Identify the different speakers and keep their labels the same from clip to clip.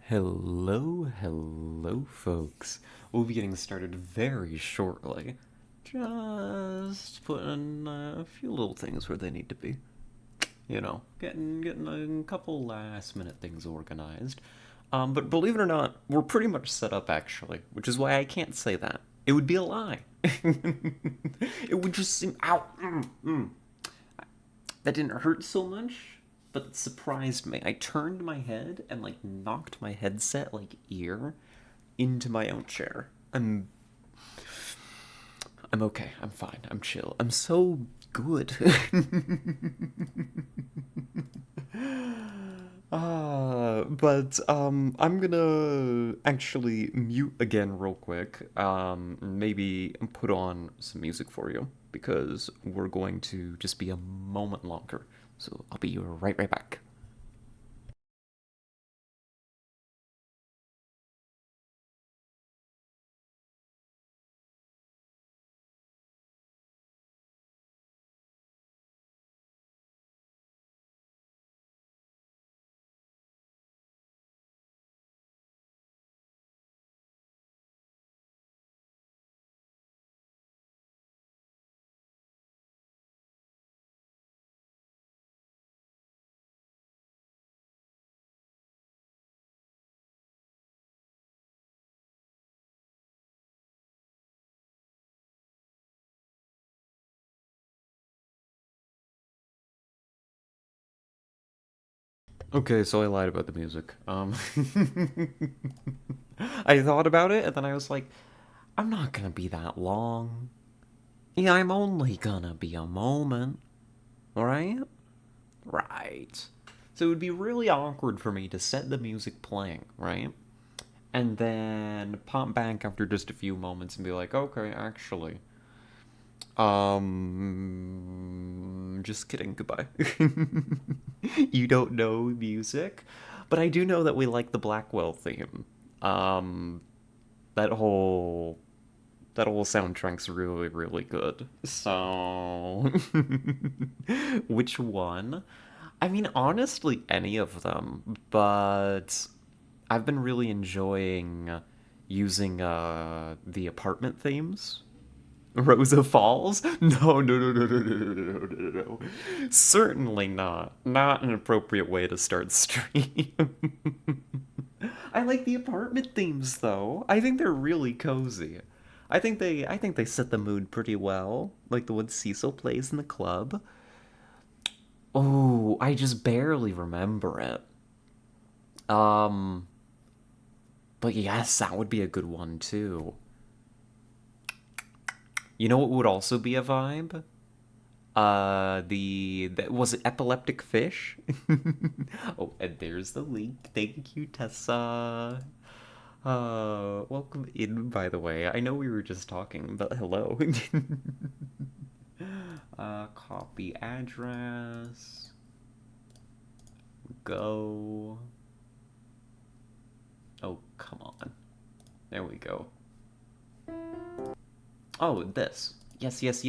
Speaker 1: Hello, folks. We'll be getting started very shortly. Just putting a few little things where they need to be. Getting a couple last minute things organized. But believe it or not, we're pretty much set up actually, which is why I can't say that. It would be a lie. It would just seem ow. That didn't hurt so much, but it surprised me. I turned my head and knocked my headset ear into my own chair. I'm okay. I'm fine. I'm chill. I'm so good. But I'm gonna actually mute again real quick. Maybe put on some music for you because we're going to just be a moment longer. So I'll be right back. Okay, so I lied about the music. I thought about it and then I was like, I'm not gonna be that long. Yeah, I'm only gonna be a moment, right? Right. So it would be really awkward for me to set the music playing, right? And then pop back after just a few moments and be like, okay, actually, just kidding, goodbye. You don't know music, but I do know that we like the Blackwell theme. Um, that whole that whole soundtrack's really good. So, which one? I mean, honestly, any of them, but I've been really enjoying using the apartment themes. Rosa Falls? No. Certainly not. Not an appropriate way to start stream. I like the apartment themes though. I think they're really cozy. I think they set the mood pretty well. Like the one Cecil plays in the club. Oh, I just barely remember it. Um, but yes, that would be a good one too. You know what would also be a vibe? Was it epileptic fish? Oh, and there's the link. Thank you, Tessa. Welcome in, by the way. I know we were just talking, but hello. Copy address. Go. Oh, come on. There we go. Oh, this. Yes. This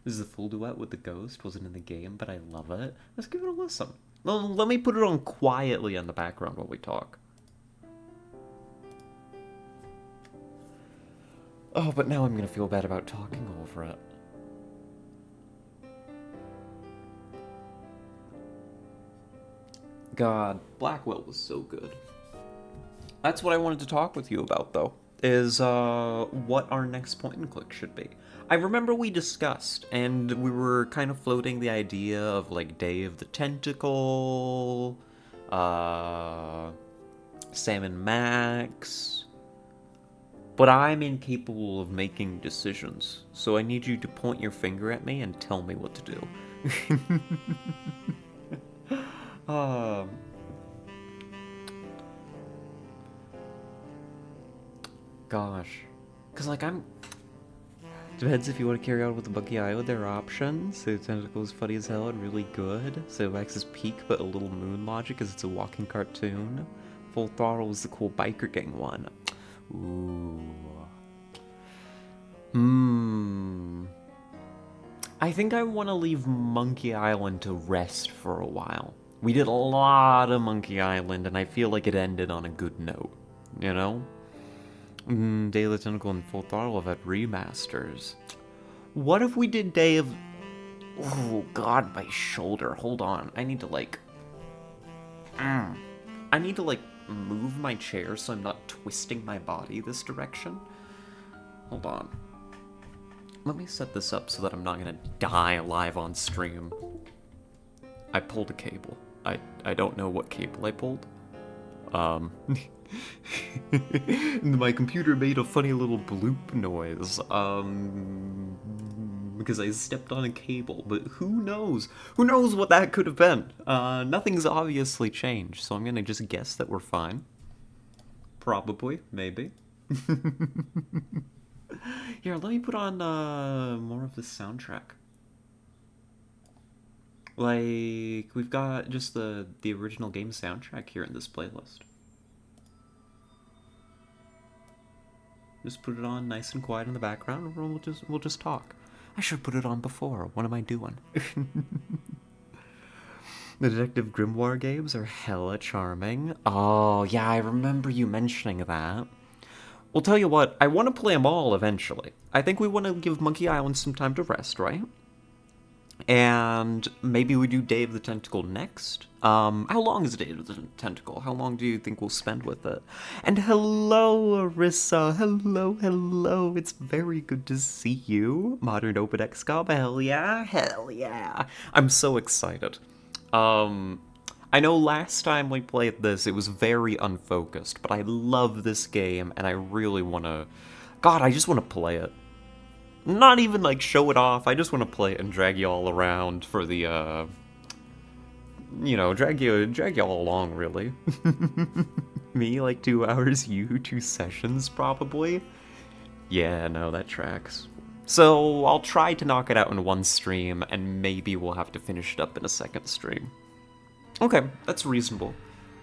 Speaker 1: is a full duet with the ghost. Wasn't in the game, but I love it. Let's give it a listen. Let me put it on quietly in the background while we talk. Oh, but now I'm gonna feel bad about talking over it. God, Blackwell was so good. That's what I wanted to talk with you about, though, is what our next point and click should be. I remember we discussed, and we were kind of floating the idea of Day of the Tentacle, uh, Sam and Max, but I'm incapable of making decisions, so I need you to point your finger at me and tell me what to do. um, Gosh. Because, I'm depends if you want to carry on with the Bucky Eye with their options. So Tentacle is funny as hell and really good. So Max is peak, but a little moon logic because it's a walking cartoon. Full Throttle is the cool biker gang one. Ooh. Hmm. I think I want to leave Monkey Island to rest for a while. We did a lot of Monkey Island, and I feel like it ended on a good note. You know? Day of the Tentacle and Full Throttle have had remasters. What if we did Day of... Oh, God, my shoulder. Hold on. I need to, like... I need to, like, move my chair so I'm not twisting my body this direction. Hold on. Let me set this up so that I'm not gonna die live on stream. I pulled a cable. I don't know what cable I pulled. My computer made a funny little bloop noise. Because I stepped on a cable, but who knows? Who knows what that could have been? Nothing's obviously changed, so I'm gonna just guess that we're fine. Probably, maybe. Here, let me put on more of the soundtrack. Like, we've got just the original game soundtrack here in this playlist. Just put it on nice and quiet in the background, and we'll just talk. I should put it on before. What am I doing? The Detective Grimoire games are hella charming. Oh, yeah, I remember you mentioning that. Well, tell you what, I want to play them all eventually. I think we want to give Monkey Island some time to rest, right? And maybe we do Day of the Tentacle next. How long is Day of the Tentacle? How long do you think we'll spend with it? And hello, Arissa. Hello, hello. It's very good to see you. Modern Open XCOM. Hell yeah. Hell yeah. I'm so excited. I know last time we played this, it was very unfocused, but I love this game, and I really want to... God, I just want to play it. Not even, like, show it off, I just want to play it and drag you all around for the, you know, drag you all along, really. Me, like, 2 hours, you 2 sessions, probably? Yeah, no, that tracks. So, I'll try to knock it out in one stream, and maybe we'll have to finish it up in a second stream. Okay, that's reasonable.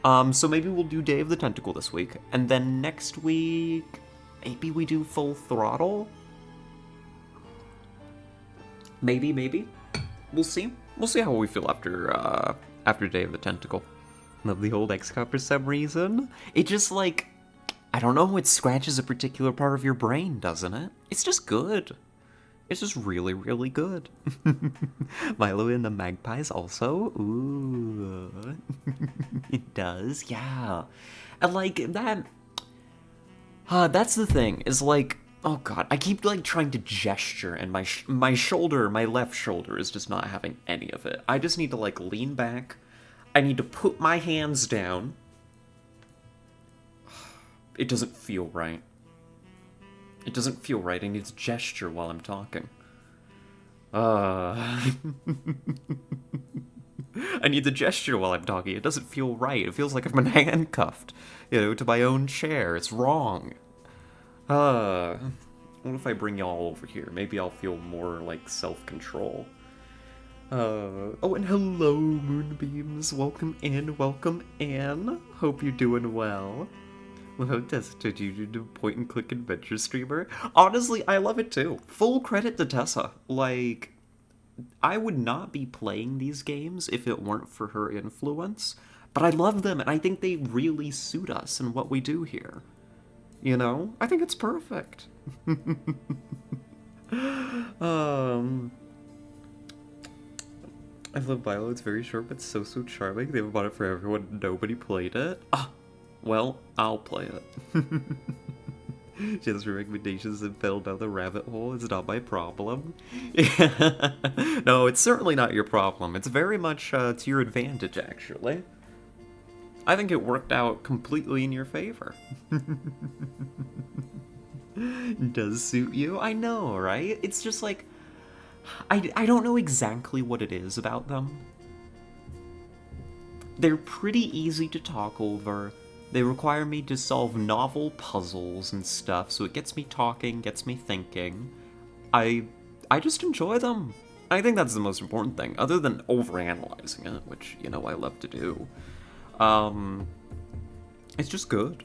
Speaker 1: So maybe we'll do Day of the Tentacle this week, and then next week, maybe we do Full Throttle? Maybe. We'll see. We'll see how we feel after Day of the Tentacle. Love the old XCOM for some reason. It just, like, I don't know, it scratches a particular part of your brain, doesn't it? It's just good. It's just really, really good. Milo and the Magpies also. Ooh. It does, yeah. And, like, that... that's the thing, is, like... Oh god, I keep, like, trying to gesture, and my shoulder, my left shoulder, is just not having any of it. I just need to, like, lean back. I need to put my hands down. It doesn't feel right. It doesn't feel right. I need to gesture while I'm talking. I need to gesture while I'm talking. It doesn't feel right. It feels like I've been handcuffed, you know, to my own chair. It's wrong. What if I bring y'all over here? Maybe I'll feel more, like, self-control. Oh, and hello, Moonbeams. Welcome in, welcome in. Hope you're doing well. Well, how tested you to point-and-click adventure streamer? Honestly, I love it too. Full credit to Tessa. Like, I would not be playing these games if it weren't for her influence, but I love them, and I think they really suit us and what we do here. You know? I think it's perfect. I love Bio, it's very short, but so charming. They bought it for everyone, nobody played it. Ah, well, I'll play it. She has recommendations and fell down the rabbit hole. It's not my problem. No, it's certainly not your problem. It's very much to your advantage, actually. I think it worked out completely in your favor. Does suit you? I know, right? It's just like... I don't know exactly what it is about them. They're pretty easy to talk over. They require me to solve novel puzzles and stuff, so it gets me talking, gets me thinking. I just enjoy them. I think that's the most important thing, other than overanalyzing it, which, you know, I love to do. It's just good,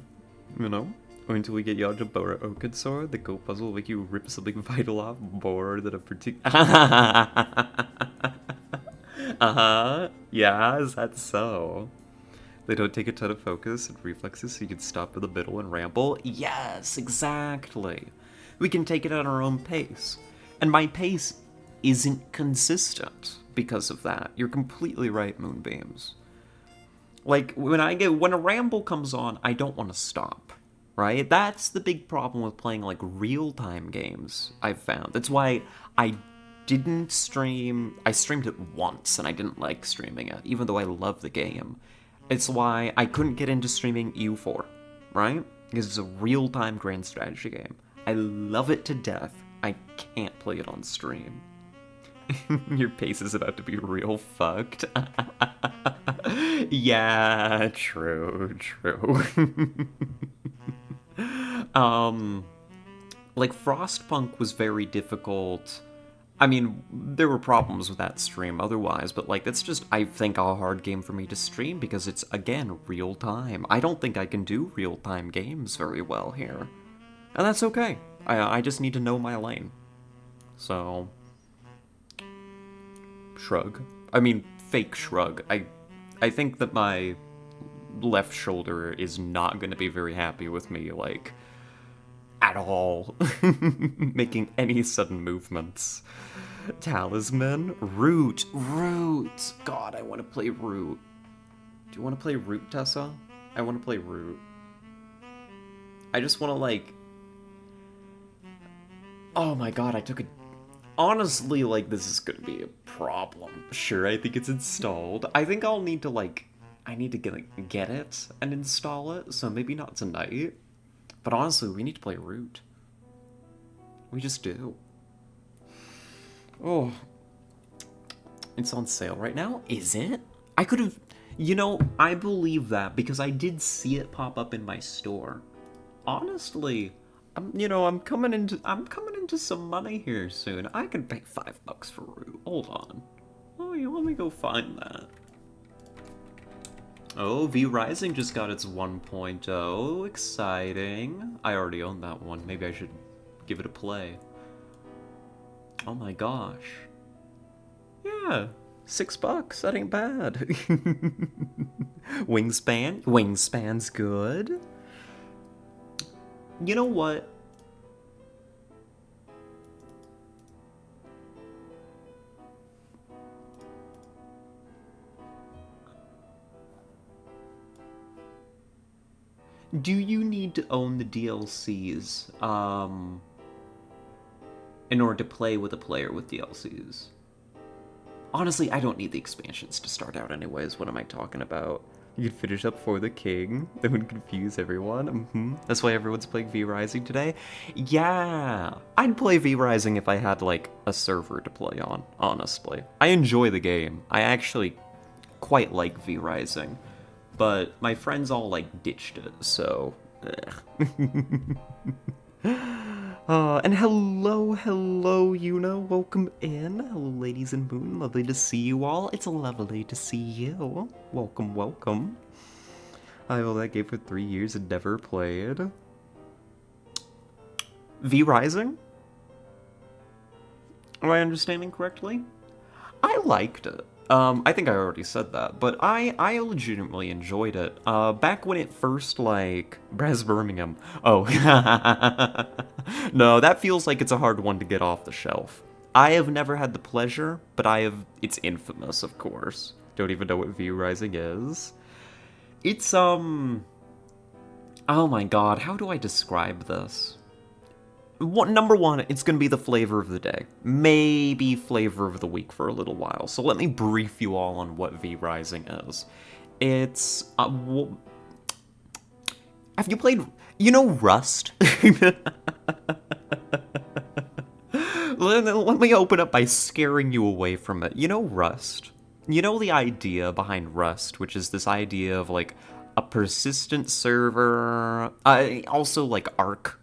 Speaker 1: you know? Until we get y'all to borrow Orchid Sword, the Go puzzle will make you rip something vital off more than a particular. Yeah, is that so? They don't take a ton of focus and reflexes, so you can stop in the middle and ramble. Yes, exactly. We can take it at our own pace. And my pace isn't consistent because of that. You're completely right, Moonbeams. Like, when a ramble comes on, I don't want to stop, right? That's the big problem with playing, like, real-time games, I've found. That's why I didn't stream... I streamed it once, and I didn't like streaming it, even though I love the game. It's why I couldn't get into streaming EU4, right? Because it's a real-time grand strategy game. I love it to death. I can't play it on stream. Your pace is about to be real fucked. Yeah, true. Like, Frostpunk was very difficult. I mean, there were problems with that stream otherwise, but, like, that's just, I think, a hard game for me to stream because it's, again, real-time. I don't think I can do real-time games very well here. And that's okay. I just need to know my lane. So... Shrug. I mean, fake shrug. I think that my left shoulder is not going to be very happy with me, like, at all. Making any sudden movements. Talisman? Root. God, I want to play Root. Do you want to play Root, Tessa? I want to play Root. I just want to, like... Oh my god, I took a... Honestly, like, this is gonna be a problem. Sure, I think it's installed. I think I'll need to, like... I need to get it and install it, so maybe not tonight. But honestly, we need to play Root. We just do. Oh. It's on sale right now? Is it? I could have... You know, I believe that because I did see it pop up in my store. Honestly... I'm coming into some money here soon. I can pay $5 for Root. Hold on. Oh, you let me go find that. Oh, V Rising just got its 1.0. Exciting. I already own that one. Maybe I should give it a play. Oh my gosh. Yeah, $6. That ain't bad. Wingspan? Wingspan's good. You know what? Do you need to own the DLCs, in order to play with a player with DLCs? Honestly, I don't need the expansions to start out anyways. What am I talking about? You could finish up For the King. That would confuse everyone. That's why everyone's playing V Rising today. Yeah, I'd play V Rising if I had, like, a server to play on, honestly. I enjoy the game. I actually quite like V Rising. But my friends all, like, ditched it, so... and hello, Yuna, welcome in. Hello, ladies and moon, lovely to see you all. It's lovely to see you. Welcome. I held that game for 3 years and never played. V Rising? Am I understanding correctly? I liked it. I think I already said that, but I legitimately enjoyed it. Back when it first, like... Braz Birmingham. Oh. No, that feels like it's a hard one to get off the shelf. I have never had the pleasure, but it's infamous, of course. Don't even know what V Rising is. It's, oh my god, how do I describe this? Number one, it's going to be the flavor of the day. Maybe flavor of the week for a little while. So let me brief you all on what V Rising is. It's... have you played... You know Rust? Let me open up by scaring you away from it. You know Rust? You know the idea behind Rust, which is this idea of, like, a persistent server... also, like, Arc.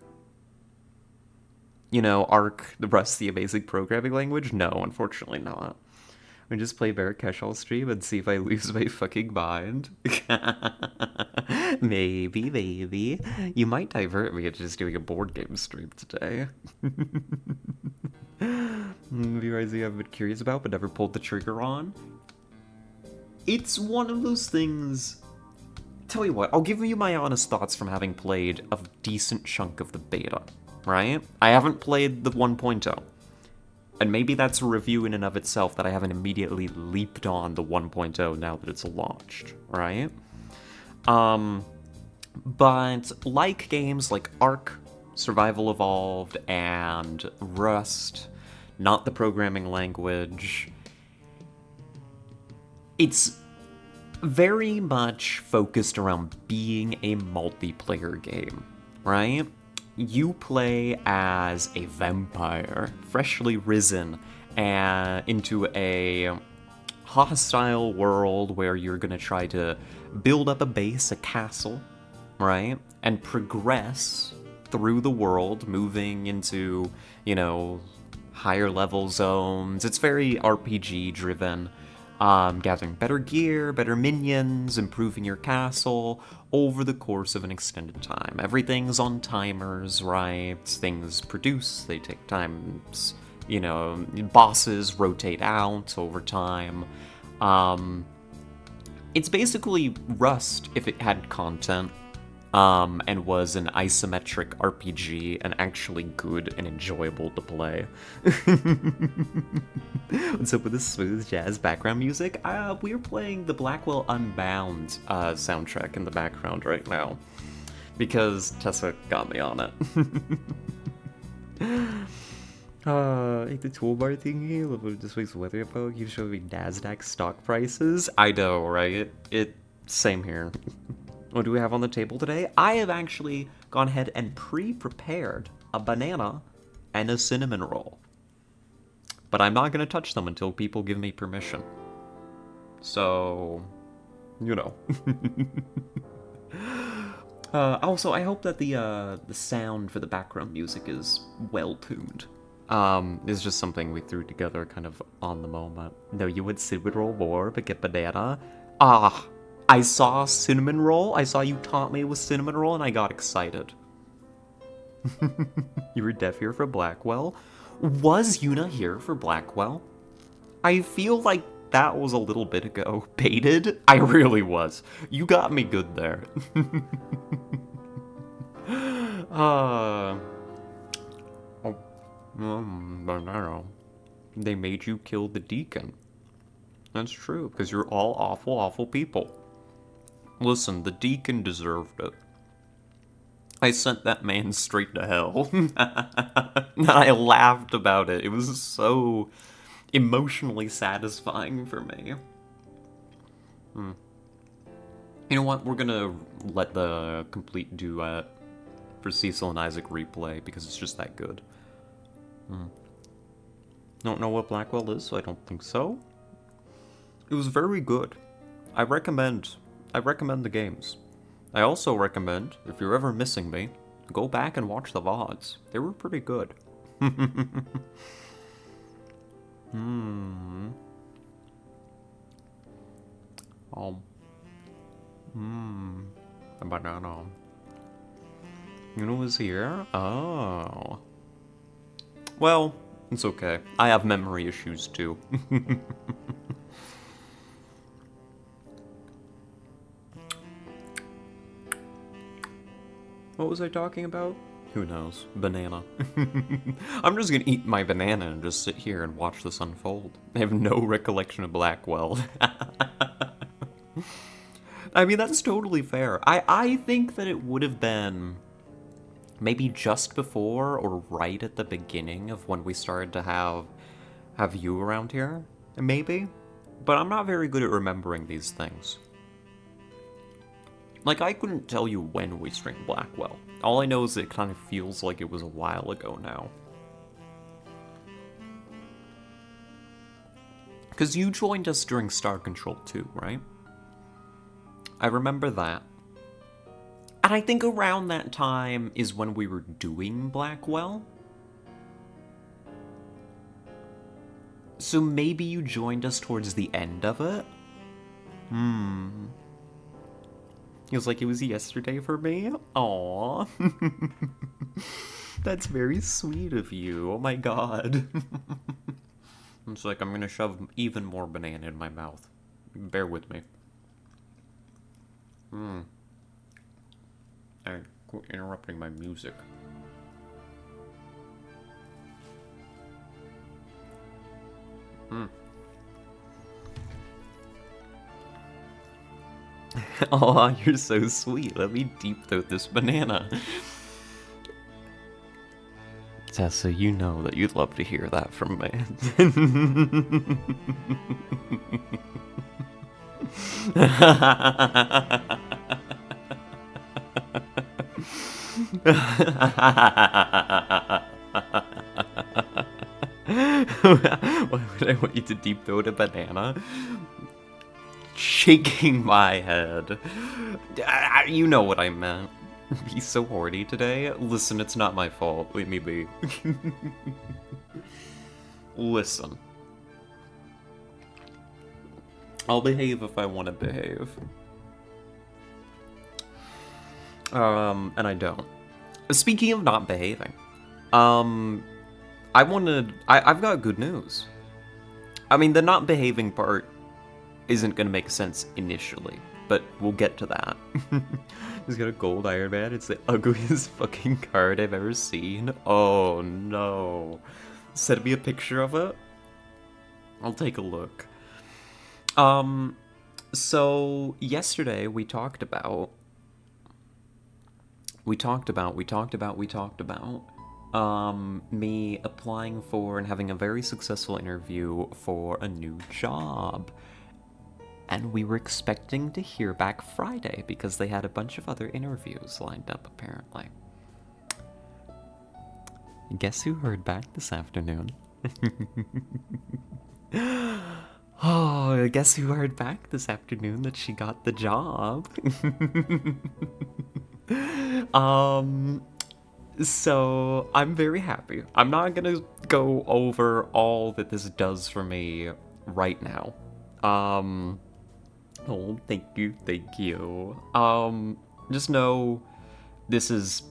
Speaker 1: You know, Arc, the Rust, the amazing programming language? No, unfortunately not. We just play Marrakesh all stream and see if I lose my fucking mind. Maybe, maybe. You might divert me into just doing a board game stream today. Viewers you have been curious about but never pulled the trigger on. It's one of those things. Tell you what, I'll give you my honest thoughts from having played a decent chunk of the beta, right? I haven't played the 1.0. And maybe that's a review in and of itself that I haven't immediately leaped on the 1.0 now that it's launched, right? But like games like Ark, Survival Evolved, and Rust, not the programming language, it's very much focused around being a multiplayer game, right? You play as a vampire, freshly risen, into a hostile world where you're gonna try to build up a base, a castle, right? And progress through the world, moving into, higher level zones. It's very RPG driven. Gathering better gear, better minions, improving your castle over the course of an extended time. Everything's on timers, right? Things produce, they take times, bosses rotate out over time. It's basically Rust if it had content, and was an isometric RPG and actually good and enjoyable to play. What's up with the smooth jazz background music? We're playing the Blackwell Unbound soundtrack in the background right now, because Tessa got me on it. Like the toolbar thingy, look at this week's weather info, you showed me NASDAQ stock prices. I know, right? Same here. What do we have on the table today? I have actually gone ahead and pre-prepared a banana and a cinnamon roll. But I'm not going to touch them until people give me permission. So, also, I hope that the sound for the background music is well-tuned. It's just something we threw together kind of on the moment. No, you would cinnamon roll more, but get banana. I saw cinnamon roll. I saw you taunt me with cinnamon roll, and I got excited. You were deaf here for Blackwell? Was Yuna here for Blackwell? I feel like that was a little bit ago. Baited? I really was. You got me good there. They made you kill the deacon. That's true, because you're all awful, awful people. Listen, the deacon deserved it. I sent that man straight to hell. I laughed about it. It was so emotionally satisfying for me. You know what? We're gonna let the complete duet for Cecil and Isaac replay because it's just that good. Don't know what Blackwell is, so I don't think so. It was very good. I recommend the games. I also recommend, if you're ever missing me, go back and watch the VODs. They were pretty good. A banana. Was here? Oh. Well, it's okay. I have memory issues too. What was I talking about? Who knows? Banana. I'm just gonna eat my banana and just sit here and watch this unfold. I have no recollection of Blackwell. I mean, that's totally fair. I think that it would have been maybe just before or right at the beginning of when we started to have you around here. Maybe. But I'm not very good at remembering these things. Like, I couldn't tell you when we streamed Blackwell. All I know is it kind of feels like it was a while ago now. Because you joined us during Star Control 2, right? I remember that. And I think around that time is when we were doing Blackwell. So maybe you joined us towards the end of it? Feels like it was yesterday for me. Aww. That's very sweet of you. Oh my god. It's like I'm gonna shove even more banana in my mouth. Bear with me. Alright, quit interrupting my music. Oh, you're so sweet. Let me deep throat this banana. Tessa, you know that you'd love to hear that from me. Why would I want you to deep throat a banana? Shaking my head. You know what I meant. He's so horny today. Listen, it's not my fault. Leave me be. Listen. I'll behave if I want to behave. And I don't. Speaking of not behaving, I've got good news. I mean, the not behaving part isn't gonna make sense initially, but we'll get to that. He's got a gold Iron Man. It's the ugliest fucking card I've ever seen. Oh no. Send me a picture of it. I'll take a look. So yesterday we talked about me applying for and having a very successful interview for a new job. And we were expecting to hear back Friday because they had a bunch of other interviews lined up, apparently. Guess who heard back this afternoon? Oh, guess who heard back this afternoon that she got the job? So I'm very happy. I'm not gonna go over all that this does for me right now. Oh, thank you. Just know this is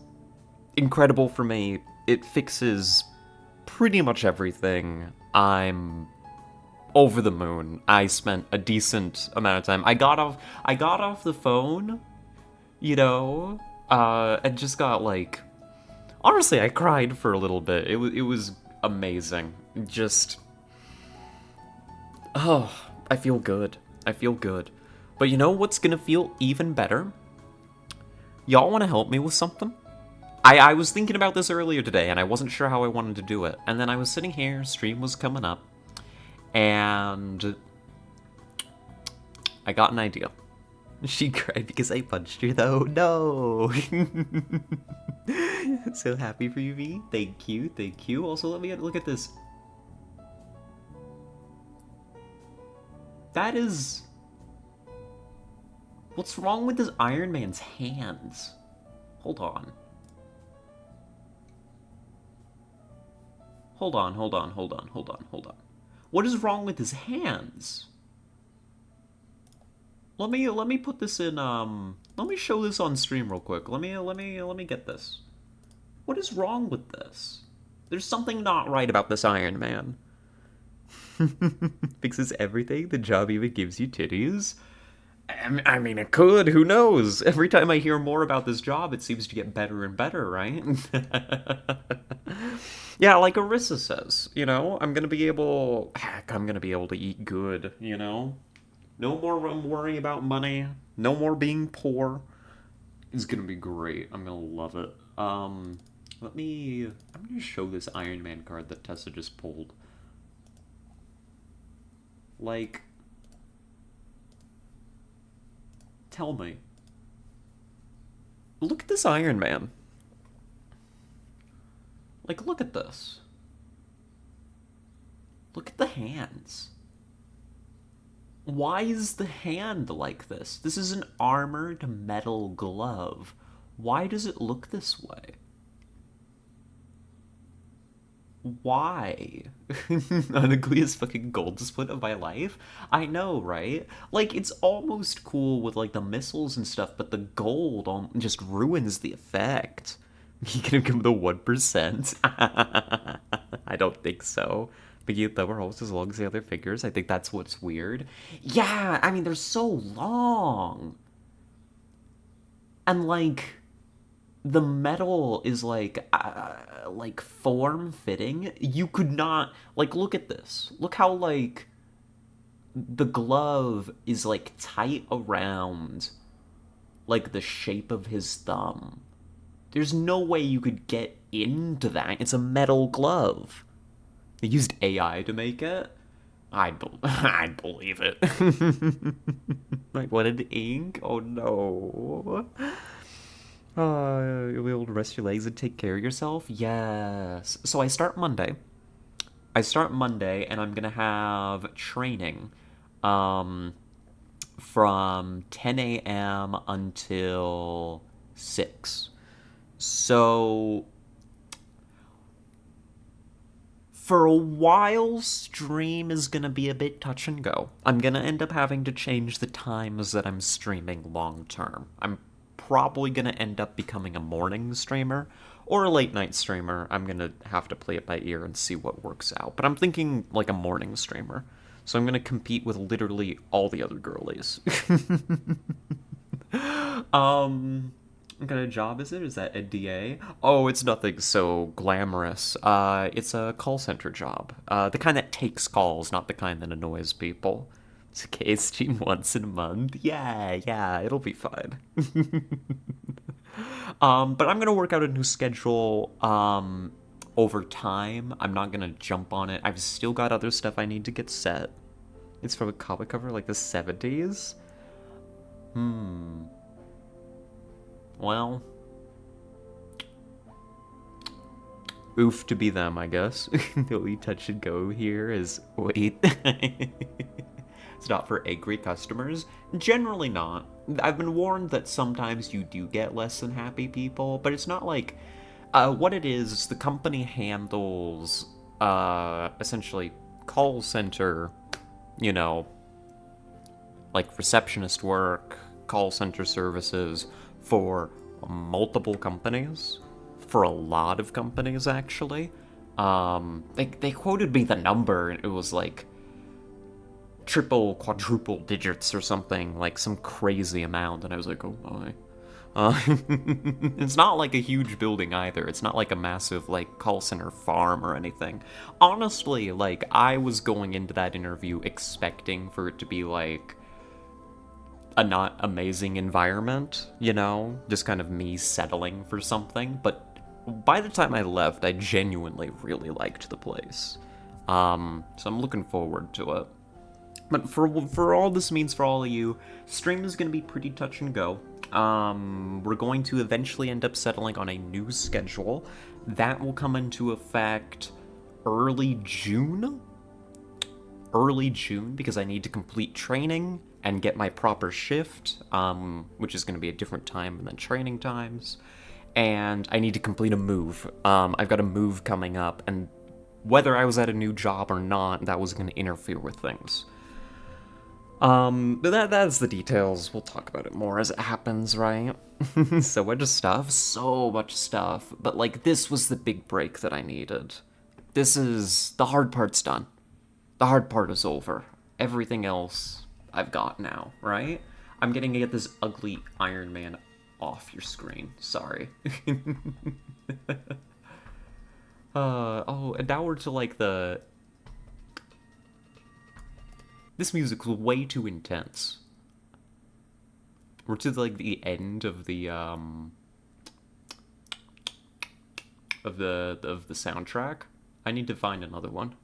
Speaker 1: incredible for me. It fixes pretty much everything. I'm over the moon. I spent a decent amount of time. I got off the phone, and just got like, honestly, I cried for a little bit. It was amazing. Just, oh, I feel good. But you know what's gonna feel even better? Y'all wanna help me with something? I was thinking about this earlier today, and I wasn't sure how I wanted to do it. And then I was sitting here, stream was coming up, and I got an idea. She cried because I punched her, though. No! So happy for you, V. Thank you. Also, let me look at this. That is... What's wrong with this Iron Man's hands? Hold on. Hold on. What is wrong with his hands? Let me put this in, let me show this on stream real quick. Let me get this. What is wrong with this? There's something not right about this Iron Man. Fixes everything. The job even gives you titties. I mean, it could. Who knows? Every time I hear more about this job, it seems to get better and better, right? Yeah, like Arissa says, I'm gonna be able to eat good, No more worrying about money. No more being poor. It's gonna be great. I'm gonna love it. I'm gonna show this Iron Man card that Tessa just pulled. Like, tell me. Look at this Iron Man. Like, look at this. Look at the hands. Why is the hand like this? This is an armored metal glove. Why does it look this way? Why? Ugliest fucking gold split of my life? I know, right? Like, it's almost cool with, like, the missiles and stuff, but the gold just ruins the effect. You can become the 1%. I don't think so. But you that were almost as long as the other figures. I think that's what's weird. Yeah, I mean, they're so long. And, the metal is like form fitting. You could not like look at this. Look how like the glove is like tight around like the shape of his thumb. There's no way you could get into that. It's a metal glove. They used AI to make it. I'd believe it. Like what an ink? Oh no. You'll be able to rest your legs and take care of yourself? Yes. So I start Monday. And I'm gonna have training um, from 10 a.m. until 6. So for a while, stream is gonna be a bit touch and go. I'm gonna end up having to change the times that I'm streaming long term. I'm probably gonna end up becoming a morning streamer or a late night streamer. I'm gonna have to play it by ear and see what works out. But I'm thinking like a morning streamer. So I'm gonna compete with literally all the other girlies. What kind of job is it? Is that a DA? Oh, it's nothing so glamorous. It's a call center job. The kind that takes calls, not the kind that annoys people. It's a case stream once in a month. Yeah, it'll be fine. But I'm gonna work out a new schedule over time. I'm not gonna jump on it. I've still got other stuff I need to get set. It's from a comic cover like the 70s. Well, oof to be them, I guess. The only touch and go here is wait. It's not for angry customers. Generally not. I've been warned that sometimes you do get less than happy people, but it's not like what it is. The company handles essentially call center, you know, like receptionist work, call center services for multiple companies, for a lot of companies actually. They quoted me the number, and it was like triple, quadruple digits or something, like some crazy amount, and I was like, oh my. It's not like a huge building either. It's not like a massive like call center farm or anything. Honestly, like I was going into that interview expecting for it to be like a not amazing environment, you know, just kind of me settling for something. But by the time I left, I genuinely really liked the place. So I'm looking forward to it. But for all this means for all of you, stream is going to be pretty touch and go. We're going to eventually end up settling on a new schedule. That will come into effect early June. Early June, because I need to complete training and get my proper shift, which is going to be a different time than training times. And I need to complete a move. I've got a move coming up, and whether I was at a new job or not, that was going to interfere with things. But that's the details. We'll talk about it more as it happens, right? So much stuff. But like, this was the big break that I needed. The hard part's done. The hard part is over. Everything else I've got now, right? I'm getting to get this ugly Iron Man off your screen. Sorry. And now we're to like the... This music's way too intense. We're to like the end of the soundtrack. I need to find another one.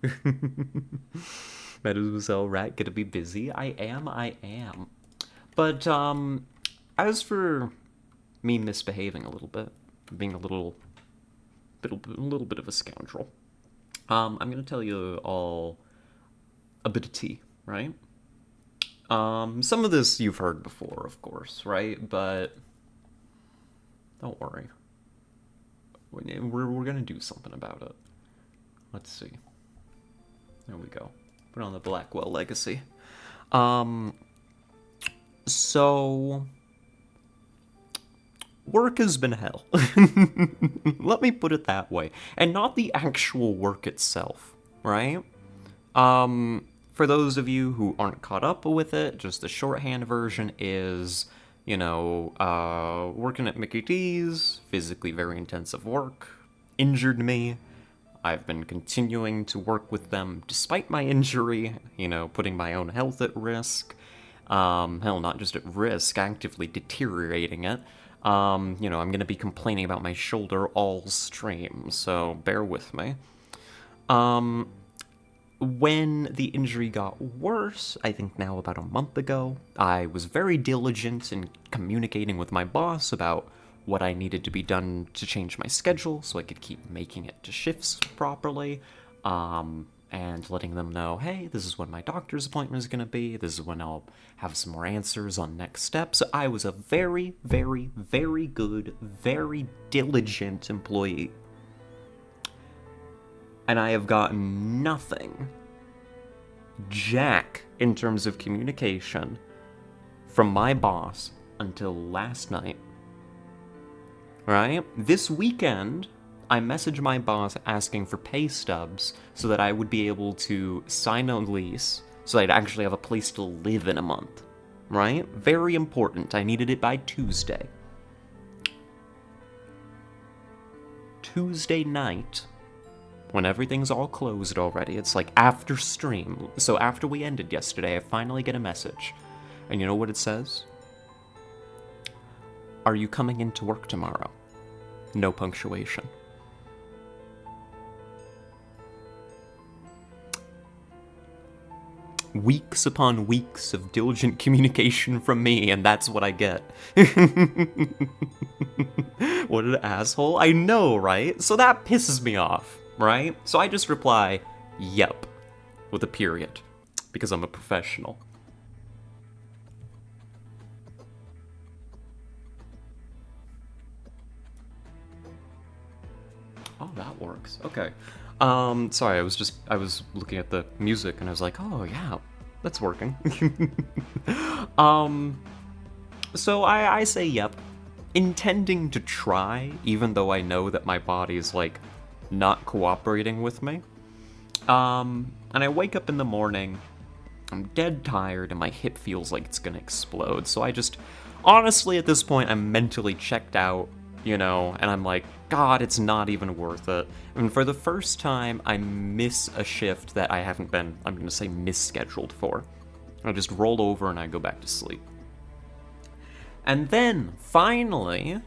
Speaker 1: Mademoiselle Rat gonna be busy. I am. But as for me misbehaving a little bit, being a little bit of a scoundrel, I'm gonna tell you all a bit of tea, right? Some of this you've heard before, of course, right? But don't worry, we're gonna do something about it. Let's see. There we go. Put on the Blackwell Legacy. So work has been hell. Let me put it that way. And not the actual work itself, right? For those of you who aren't caught up with it, just the shorthand version is, working at Mickey D's, physically very intensive work, injured me. I've been continuing to work with them despite my injury, putting my own health at risk. Hell, not just at risk, actively deteriorating it. I'm going to be complaining about my shoulder all stream, so bear with me. When the injury got worse, I think now about a month ago, I was very diligent in communicating with my boss about what I needed to be done to change my schedule so I could keep making it to shifts properly, and letting them know, hey, this is when my doctor's appointment is going to be, this is when I'll have some more answers on next steps. I was a very, very, very good, very diligent employee. And I have gotten nothing, jack, in terms of communication from my boss until last night. Right? This weekend, I messaged my boss asking for pay stubs so that I would be able to sign a lease so I'd actually have a place to live in a month. Right? Very important. I needed it by Tuesday. Tuesday night, when everything's all closed already, it's like after stream. So after we ended yesterday, I finally get a message. And you know what it says? Are you coming into work tomorrow? No punctuation. Weeks upon weeks of diligent communication from me, and that's what I get. What an asshole. I know, right? So that pisses me off, right? So I just reply, yep, with a period, because I'm a professional. Oh, that works. Okay. Sorry, I was looking at the music and I was like, oh yeah, that's working. So I say yep, intending to try, even though I know that my body's like not cooperating with me. And I wake up in the morning, I'm dead tired and my hip feels like it's gonna explode. So I just, honestly at this point, I'm mentally checked out, and I'm like, God, it's not even worth it. And for the first time, I miss a shift that I haven't been, I'm gonna say, misscheduled for. I just roll over and I go back to sleep. And then, finally,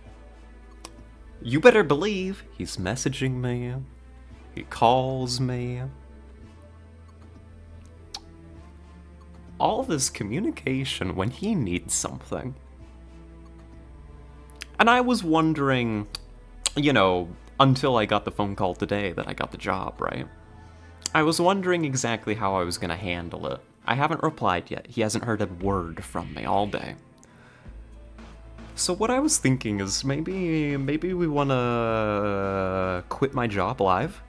Speaker 1: you better believe he's messaging me, he calls me. All this communication when he needs something. And I was wondering, until I got the phone call today that I got the job, right? I was wondering exactly how I was going to handle it. I haven't replied yet. He hasn't heard a word from me all day. So what I was thinking is maybe we want to quit my job live.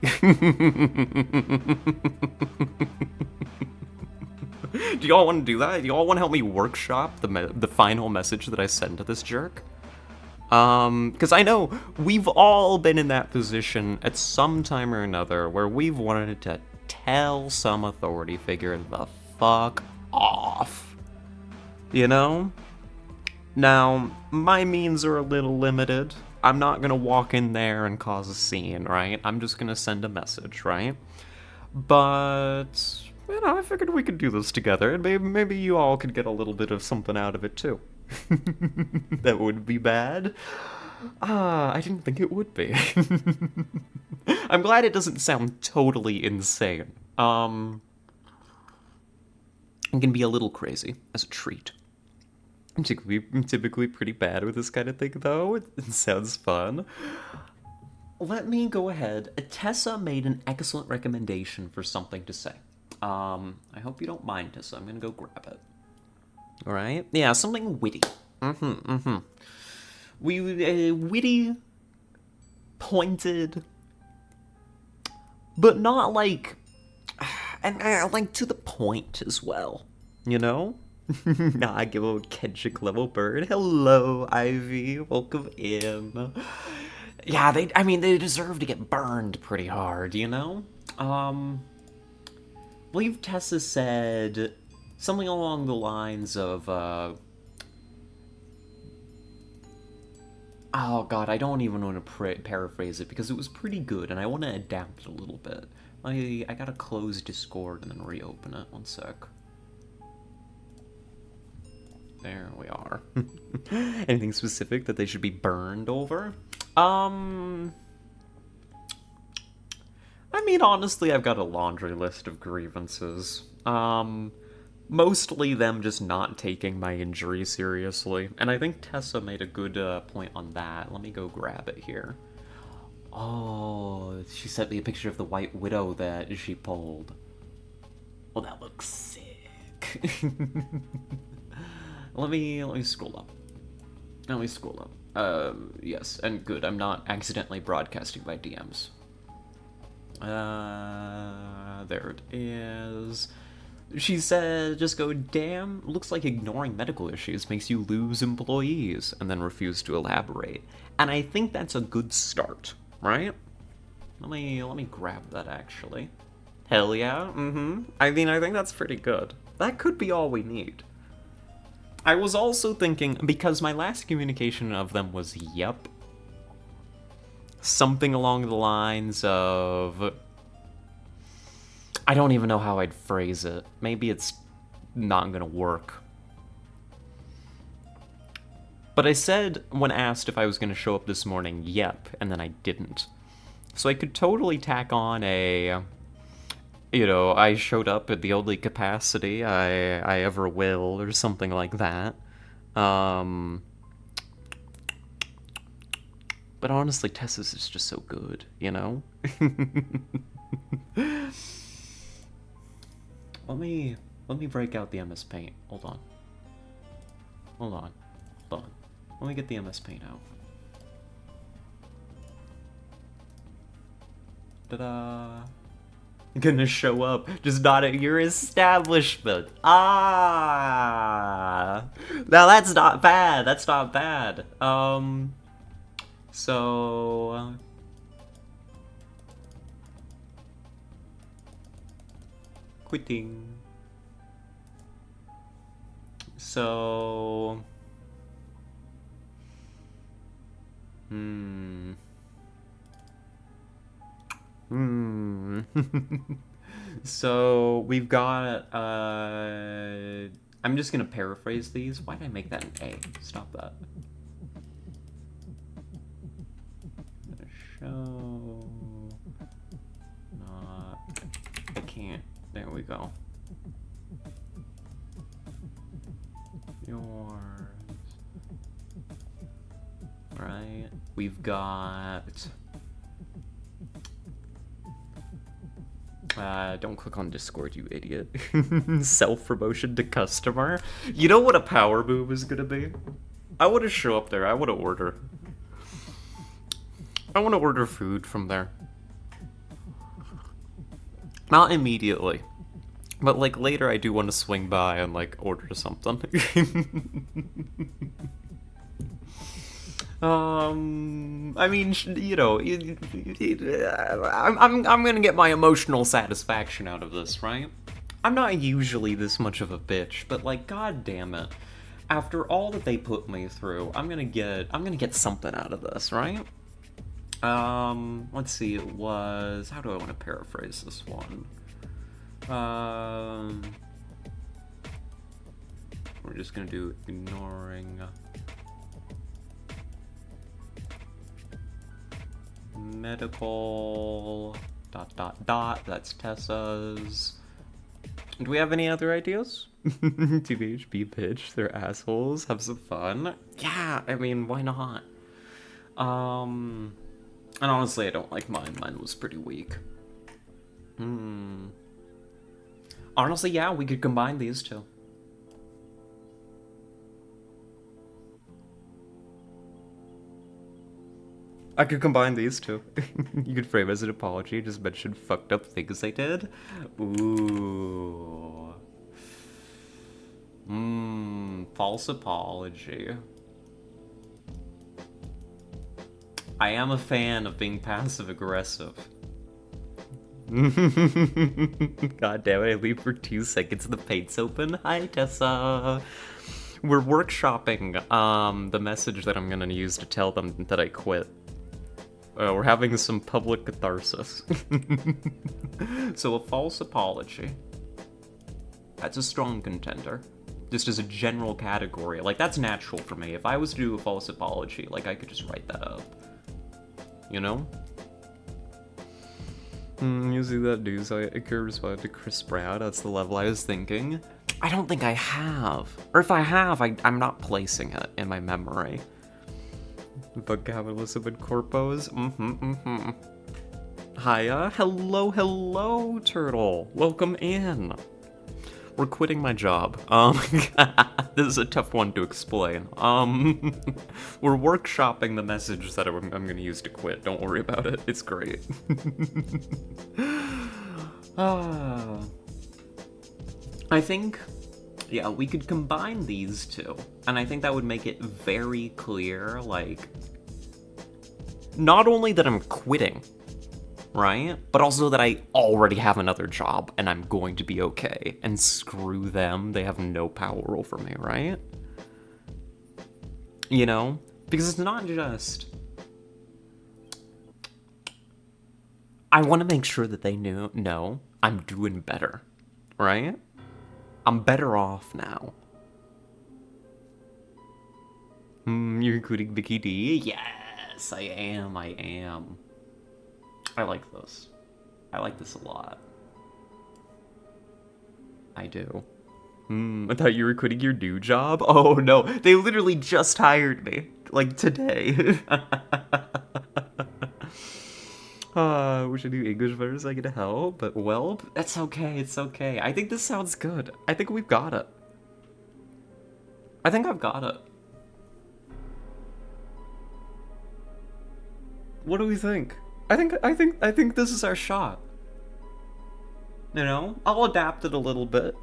Speaker 1: Do y'all want to do that? Do y'all want to help me workshop the final message that I send to this jerk? Because I know we've all been in that position at some time or another where we've wanted to tell some authority figure the fuck off. Now, my means are a little limited. I'm not gonna walk in there and cause a scene, right? I'm just gonna send a message, right? But, I figured we could do this together, and maybe you all could get a little bit of something out of it, too. That would be bad. I didn't think it would be. I'm glad it doesn't sound totally insane. It can be a little crazy as a treat. I'm typically pretty bad with this kind of thing, though. It sounds fun. Let me go ahead. Tessa made an excellent recommendation for something to say. I hope you don't mind, Tessa. I'm gonna go grab it. Alright? Yeah, something witty. Witty, pointed, but not like, and like to the point as well, you know? Nah, I give a Kenshik level bird. Hello, Ivy. Welcome in. Yeah, I mean, they deserve to get burned pretty hard, you know? I believe Tessa said something along the lines of, oh god, I don't even want to paraphrase it because it was pretty good and I want to adapt a little bit. I gotta close Discord and then reopen it. One sec. There we are. Anything specific that they should be burned over? I mean, honestly, I've got a laundry list of grievances. Mostly them just not taking my injury seriously. And I think Tessa made a good point on that. Let me go grab it here. Oh, she sent me a picture of the White Widow that she pulled. Oh, that looks sick. Let me scroll up. Let me scroll up. Yes, and good. I'm not accidentally broadcasting my DMs. There it is. She said, just go, damn, looks like ignoring medical issues makes you lose employees, and then refuse to elaborate. And I think that's a good start, right? Let me grab that, actually. Hell yeah, I mean, I think that's pretty good. That could be all we need. I was also thinking, because my last communication of them was, yep, something along the lines of, I don't even know how I'd phrase it. Maybe it's not gonna work. But I said, when asked if I was gonna show up this morning, yep, and then I didn't. So I could totally tack on a, you know, I showed up at the only capacity I ever will, or something like that. But honestly, Tessa's is just so good, you know? Let me break out the MS Paint. Hold on. Hold on. Hold on. Let me get the MS Paint out. Ta-da! Gonna show up, just not at your establishment. Ah! Now that's not bad. That's not bad. So quitting. So So we've got I'm just gonna paraphrase these. Why did I make that an A? Stop that. Show not, I can't. There we go. Yours. Right. We've got don't click on Discord, you idiot. Self-promotion to customer. You know what a power move is gonna be? I want to show up there. I want to order. I want to order food from there. Not immediately. But, like, later I do want to swing by and, like, order something. I mean, you know, I'm gonna get my emotional satisfaction out of this, right? I'm not usually this much of a bitch, but like, god damn it. After all that they put me through, I'm gonna get something out of this, right? Let's see, it was, how do I want to paraphrase this one? We're just gonna do ignoring medical ... That's Tessa's. Do we have any other ideas? TBHB pitch, they're assholes, have some fun. Yeah, I mean, why not? And honestly, I don't like mine. Mine was pretty weak. Honestly, yeah, we could combine these two. I could combine these two. You could frame as an apology, just mention fucked up things they did. Ooh. False apology. I am a fan of being passive aggressive. God damn it, I leave for 2 seconds and the paint's open. Hi, Tessa. We're workshopping the message that I'm gonna use to tell them that I quit. We're having some public catharsis. So a false apology. That's a strong contender. Just as a general category. Like, that's natural for me. If I was to do a false apology, like, I could just write that up. You know? You see that news I could respond to Chris Brown? That's the level I was thinking. I don't think I have. Or if I have, I'm not placing it in my memory. But capitalism and corpos? Hiya. Hello, turtle. Welcome in. We're quitting my job. This is a tough one to explain. We're workshopping the message that I'm gonna use to quit. Don't worry about it. It's great. I think, yeah, we could combine these two. And I think that would make it very clear, like, not only that I'm quitting, right? But also that I already have another job and I'm going to be okay. And screw them, they have no power over me, right? You know? Because it's not just... I want to make sure that they know I'm doing better, right? I'm better off now. You're including Vicky D? Yes, I am. I like this. I like this a lot. I do. I thought you were quitting your new job? Oh no, they literally just hired me. Like, today. We should do English verse, I get help, but well, that's okay, it's okay. I think this sounds good. I think we've got it. I think I've got it. What do we think? I think this is our shot. You know? I'll adapt it a little bit.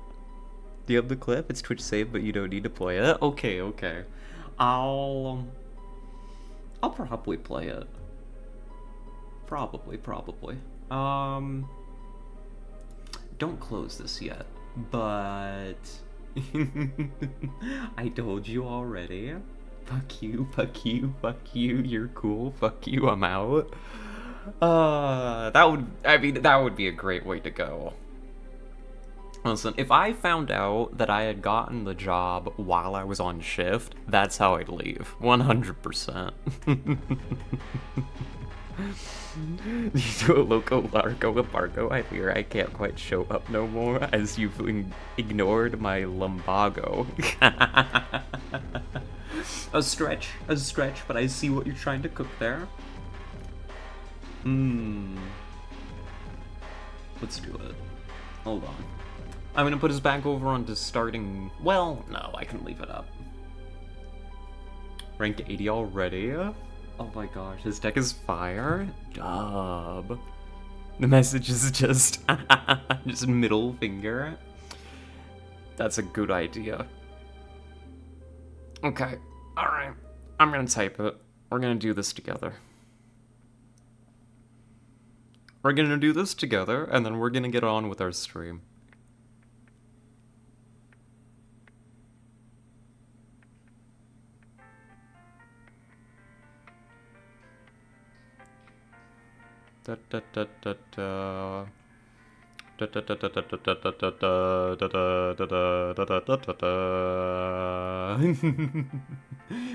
Speaker 1: Do you have the clip? It's Twitch save, but you don't need to play it. Okay. I'll probably play it. Probably. Don't close this yet, but I told you already. Fuck you, you're cool, fuck you, I'm out. That would be a great way to go. Listen, if I found out that I had gotten the job while I was on shift, that's how I'd leave. 100%. You do a loco largo embargo, I fear I can't quite show up no more, as you've ignored my lumbago. A stretch, but I see what you're trying to cook there. Let's do it. Hold on. I'm gonna put us back over onto starting... Well, no, I can leave it up. Rank 80 already? Oh my gosh, his deck is fire? Dub. The message is just... just middle finger. That's a good idea. Okay, alright. I'm gonna type it. We're gonna do this together. We're gonna do this together, and then we're gonna get on with our stream.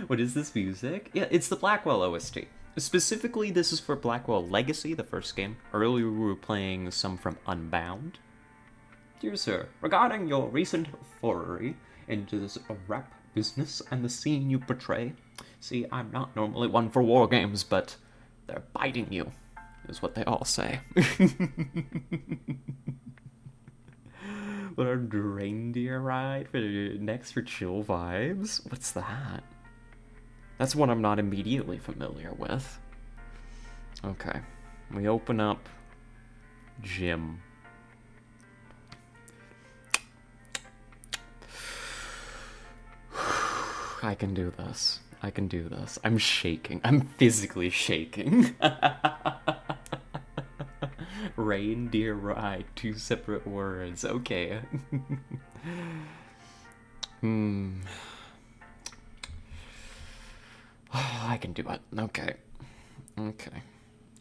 Speaker 1: What is this music? Yeah, it's the Blackwell OST. Specifically, this is for Blackwell Legacy, the first game. Earlier, we were playing some from Unbound. Dear sir, regarding your recent foray into this rap business and the scene you portray, see, I'm not normally one for war games, but they're biting you, is what they all say. What a reindeer ride for next for chill vibes? What's that? That's one I'm not immediately familiar with. Okay. We open up gym. I can do this. I can do this. I'm shaking. I'm physically shaking. Reindeer ride, two separate words. Okay. Hmm. I can do it. Okay. Okay.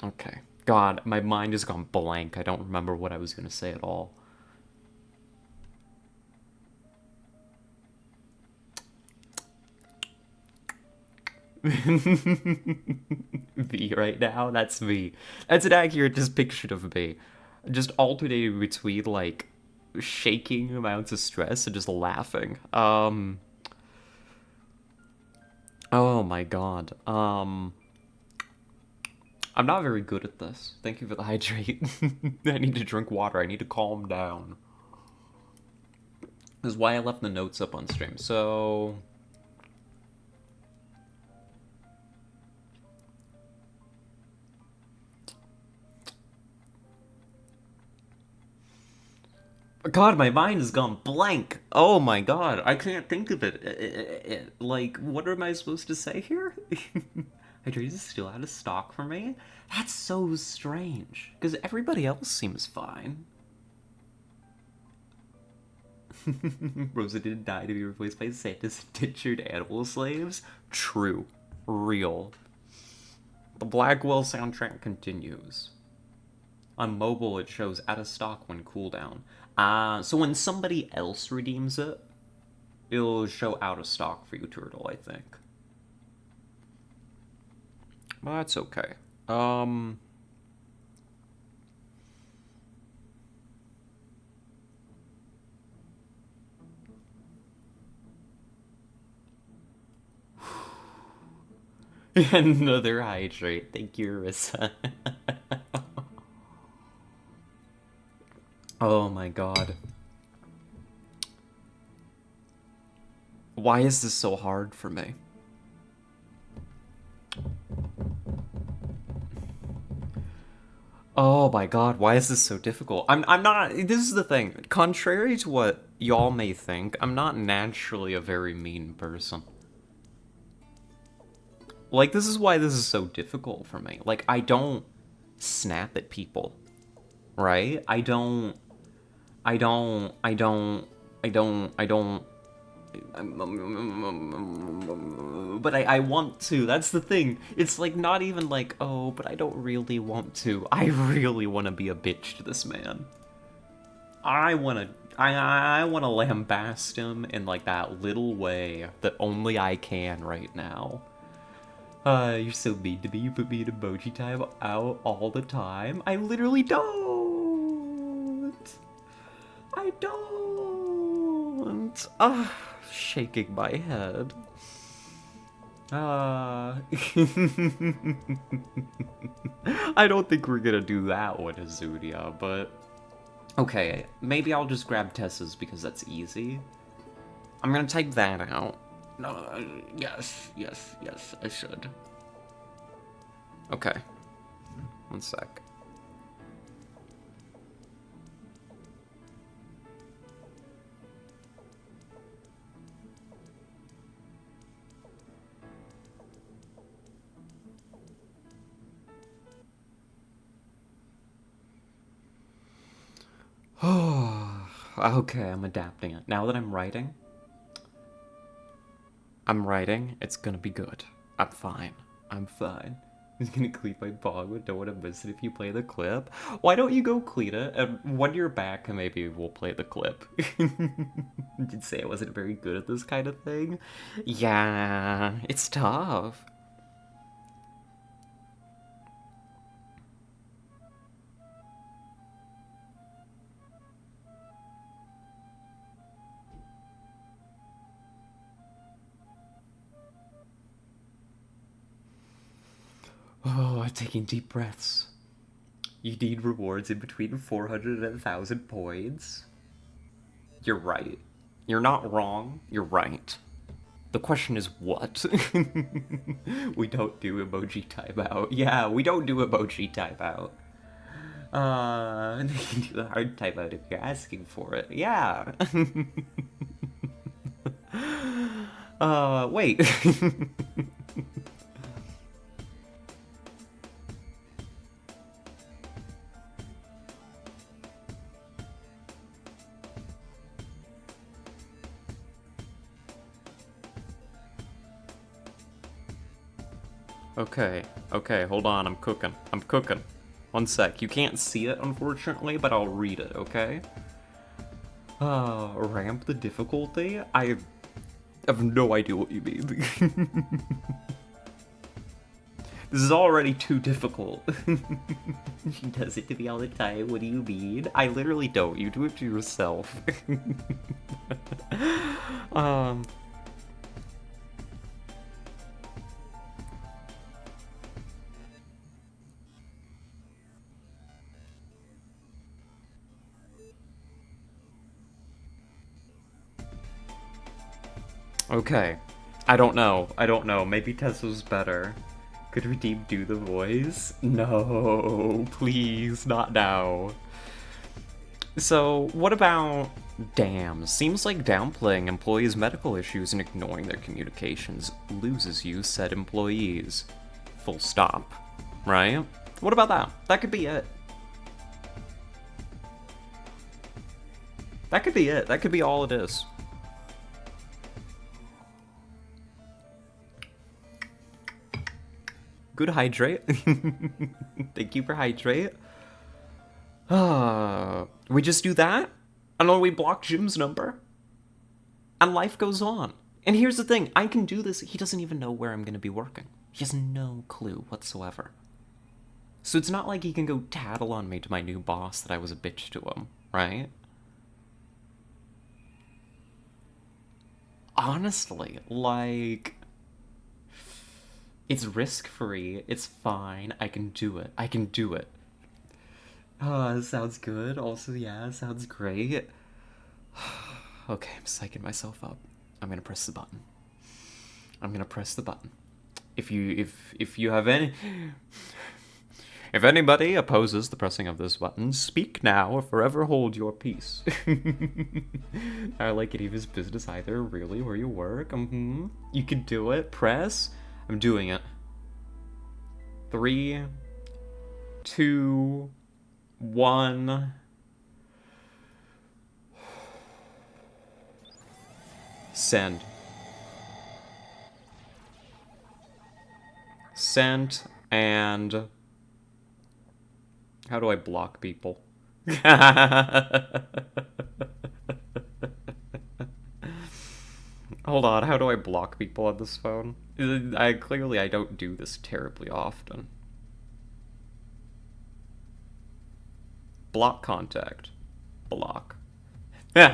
Speaker 1: Okay. God, my mind has gone blank. I don't remember what I was going to say at all. V right now? That's V. That's an accurate depiction of me. Just alternating between, like, shaking amounts of stress and just laughing. Oh my god. I'm not very good at this. Thank you for the hydrate. I need to drink water. I need to calm down. This is why I left the notes up on stream. So, God, my mind has gone blank. Oh my god, I can't think of it. Like, what am I supposed to say here? Hydrate is still out of stock for me? That's so strange. Because everybody else seems fine. Rosa didn't die to be replaced by Santa's indentured animal slaves? True. Real. The Blackwell soundtrack continues. On mobile, it shows out of stock when cooldown. So when somebody else redeems it, it'll show out of stock for you, Turtle, I think. Well, that's okay. Another hydrate. Thank you, Rissa. Oh my god. Why is this so hard for me? Oh my god, why is this so difficult? I'm not, this is the thing. Contrary to what y'all may think, I'm not naturally a very mean person. Like, this is why this is so difficult for me. Like, I don't snap at people, right? I don't, I don't, I don't, I don't, but I want to. That's the thing. It's like not even like, oh, but I don't really want to. I really want to be a bitch to this man. I want to. I want to lambast him in like that little way that only I can right now. You're so mean to me. You put me in emoji time out all the time. I literally don't. I don't. Shaking my head. I don't think we're gonna do that one, Azunia, but... Okay, maybe I'll just grab Tessa's because that's easy. I'm gonna type that out. No, yes, I should. Okay. One sec. Oh, okay, I'm adapting it. Now that I'm writing, it's gonna be good. I'm fine. I'm fine. He's gonna clean my bong, but don't want to miss it if you play the clip. Why don't you go clean it? And when you're back, maybe we'll play the clip. Did say I wasn't very good at this kind of thing? Yeah, it's tough. Oh, I'm taking deep breaths. You need rewards in between 400 and 1,000 points. You're right. You're not wrong. You're right. The question is what? We don't do emoji timeout. Yeah, we don't do emoji timeout. You can do the hard timeout if you're asking for it. Yeah. Wait. Okay, hold on, I'm cooking. One sec, you can't see it, unfortunately, but I'll read it, okay? Ramp the difficulty? I have no idea what you mean. This is already too difficult. She does it to me all the time, what do you mean? I literally don't, you do it to yourself. Okay. I don't know. Maybe Tessa's better. Could Redeem do the voice? No, please, not now. So, what about... Damn, seems like downplaying employees' medical issues and ignoring their communications loses you said employees. Full stop. Right? What about that? That could be it. That could be it. That could be all it is. Good hydrate. Thank you for hydrate. We just do that, and then we block Jim's number, and life goes on. And here's the thing, I can do this, he doesn't even know where I'm gonna be working. He has no clue whatsoever. So it's not like he can go tattle on me to my new boss that I was a bitch to him, right? Honestly, like... It's risk-free, it's fine, I can do it. Sounds good. Also, yeah, sounds great. Okay, I'm psyching myself up. I'm gonna press the button. If you have any... If anybody opposes the pressing of this button, speak now or forever hold your peace. I like any of his business either, really, where you work. You can do it. Press. I'm doing it. 3, 2, 1. Send. Sent, and... How do I block people? Hold on, how do I block people on this phone? Clearly I don't do this terribly often. Block contact. Block. It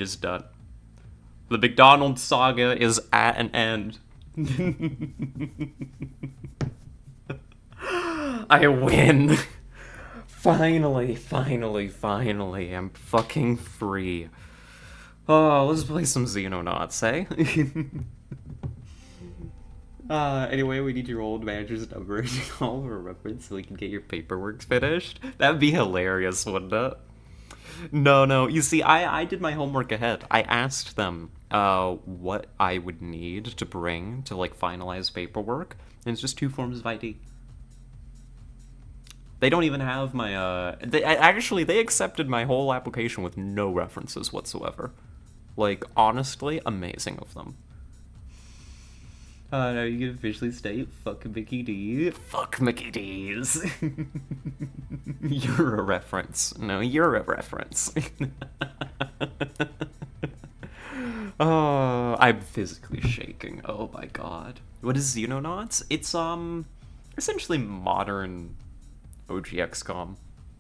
Speaker 1: is done. The McDonald's saga is at an end. I win. Finally, I'm fucking free. Oh, let's play some Xenonauts, eh? Anyway, we need your old manager's number and call for a reference so we can get your paperwork finished. That'd be hilarious, wouldn't it? No, you see, I did my homework ahead. I asked them, what I would need to bring to, like, finalize paperwork, and it's just 2 forms of ID. They don't even have my, they accepted my whole application with no references whatsoever. Like, honestly, amazing of them. Now you can officially state, fuck Mickey D. Fuck Mickey D's. You're a reference. No, you're a reference. Oh, I'm physically shaking. Oh my god. What is Xenonauts? It's, essentially modern OG XCOM,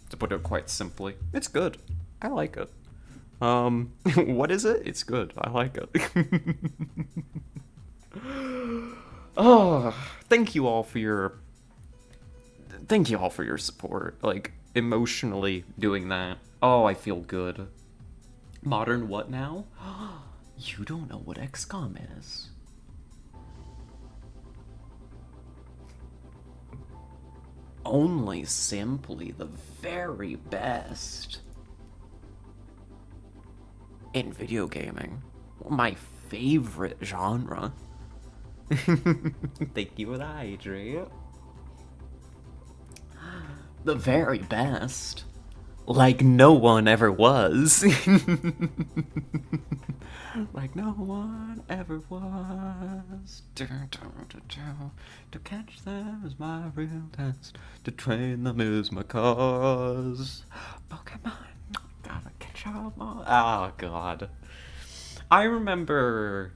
Speaker 1: to put it quite simply. It's good. I like it. What is it? It's good. I like it. Oh, thank you all for your support. Like, emotionally doing that. Oh, I feel good. Modern what now? You don't know what XCOM is. Only simply the very best in video gaming. My favorite genre. Thank you for the hydrate. The very best. Like no one ever was. Like no one ever was. To catch them is my real test. To train them is my cause. Pokemon, gotta catch 'em all. Oh god. I remember.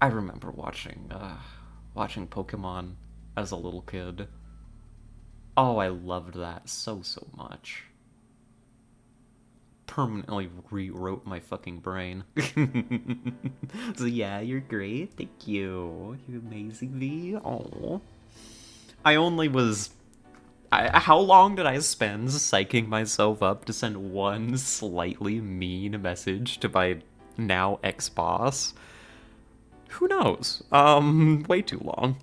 Speaker 1: I remember watching Pokemon as a little kid. Oh, I loved that so much. Permanently rewrote my fucking brain. So yeah, you're great. Thank you. You're amazing, V. Oh, I only was. How long did I spend psyching myself up to send one slightly mean message to my now ex-boss? Who knows? Way too long.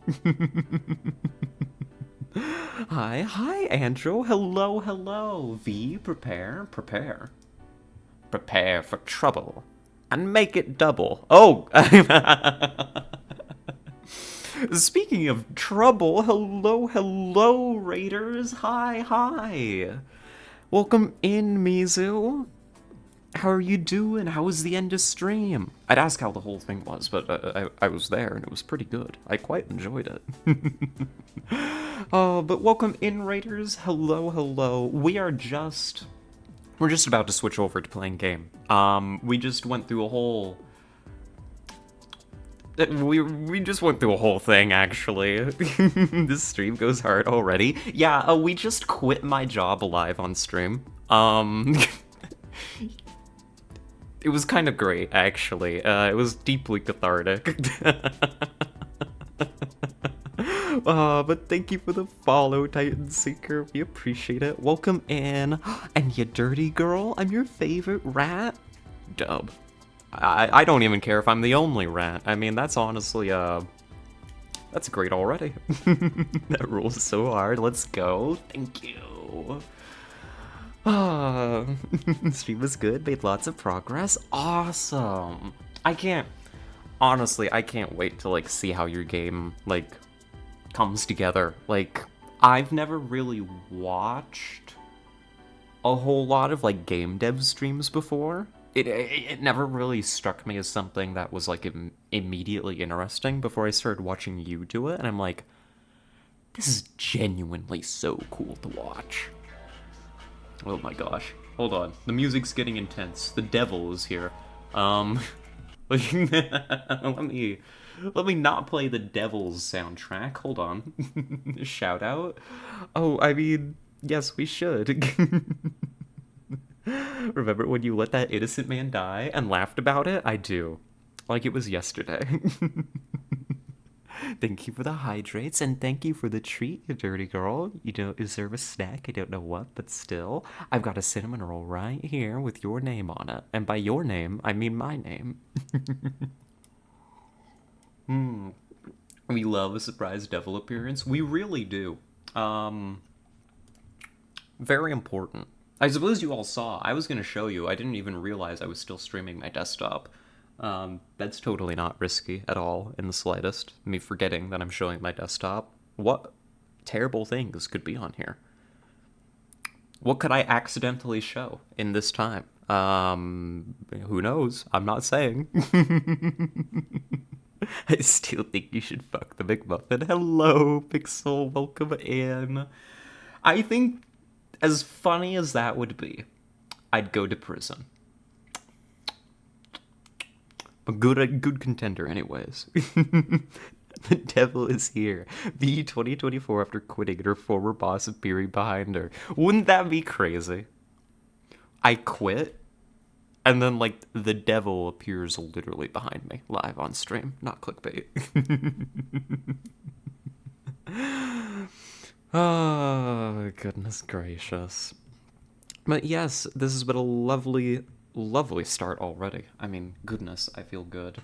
Speaker 1: Hi, Andrew. Hello. V, prepare. Prepare for trouble. And make it double. Oh! Speaking of trouble, hello, Raiders. Hi. Welcome in, Mizu. How are you doing? How was the end of stream? I'd ask how the whole thing was, but I was there and it was pretty good. I quite enjoyed it. But welcome in, Raiders. Hello. We're just about to switch over to playing game. We just went through a whole. We just went through a whole thing, actually. This stream goes hard already. Yeah, we just quit my job live on stream. It was kind of great, actually. It was deeply cathartic. But thank you for the follow, Titan Seeker. We appreciate it. Welcome in. And you dirty girl, I'm your favorite rat. Dub. I don't even care if I'm the only rat. I mean, that's honestly, that's great already. That rules so hard. Let's go. Thank you. Stream was good, made lots of progress. Awesome. I can't wait to, like, see how your game, like, comes together. Like, I've never really watched a whole lot of, like, game dev streams before. It never really struck me as something that was, like, immediately interesting before I started watching you do it, and I'm like, this is genuinely so cool to watch. Oh my gosh. Hold on. The music's getting intense. The devil is here. Let me not play the Devil's soundtrack. Hold on. Shout out. Oh, I mean, yes, we should. Remember when you let that innocent man die and laughed about it? I do. Like it was yesterday. Thank you for the hydrates, and thank you for the treat, you dirty girl. You don't deserve a snack, I don't know what, but still. I've got a cinnamon roll right here with your name on it. And by your name, I mean my name. We love a surprise devil appearance. We really do. Very important. I suppose you all saw. I was going to show you. I didn't even realize I was still streaming my desktop. That's totally not risky at all in the slightest. Me forgetting that I'm showing my desktop. What terrible things could be on here? What could I accidentally show in this time? Who knows? I'm not saying. I still think you should fuck the McMuffin. Hello, Pixel. Welcome in. I think, as funny as that would be, I'd go to prison. A good contender, anyways. The devil is here. The 2024 after quitting and her former boss appearing behind her. Wouldn't that be crazy? I quit, and then, like, the devil appears literally behind me, live on stream. Not clickbait. Oh, goodness gracious. But yes, this has been a lovely, lovely start already. I mean, goodness, I feel good.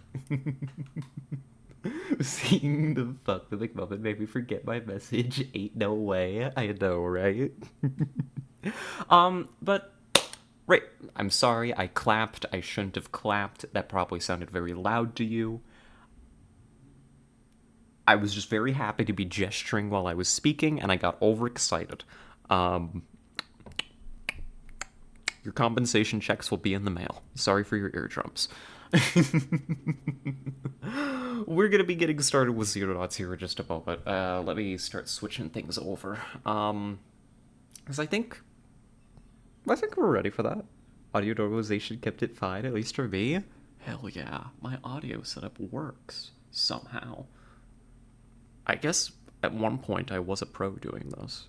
Speaker 1: Seeing the fuck the McMuffin made me forget my message. Ain't no way. I know, right? But right, I'm sorry. I clapped. I shouldn't have clapped. That probably sounded very loud to you. I was just very happy to be gesturing while I was speaking, and I got overexcited. Um, your compensation checks will be in the mail. Sorry for your eardrums. We're gonna be getting started with Zero Dots here in just a moment. Let me start switching things over. Because I think we're ready for that. Audio normalization kept it fine, at least for me. Hell yeah, my audio setup works somehow. I guess at one point I was a pro doing this.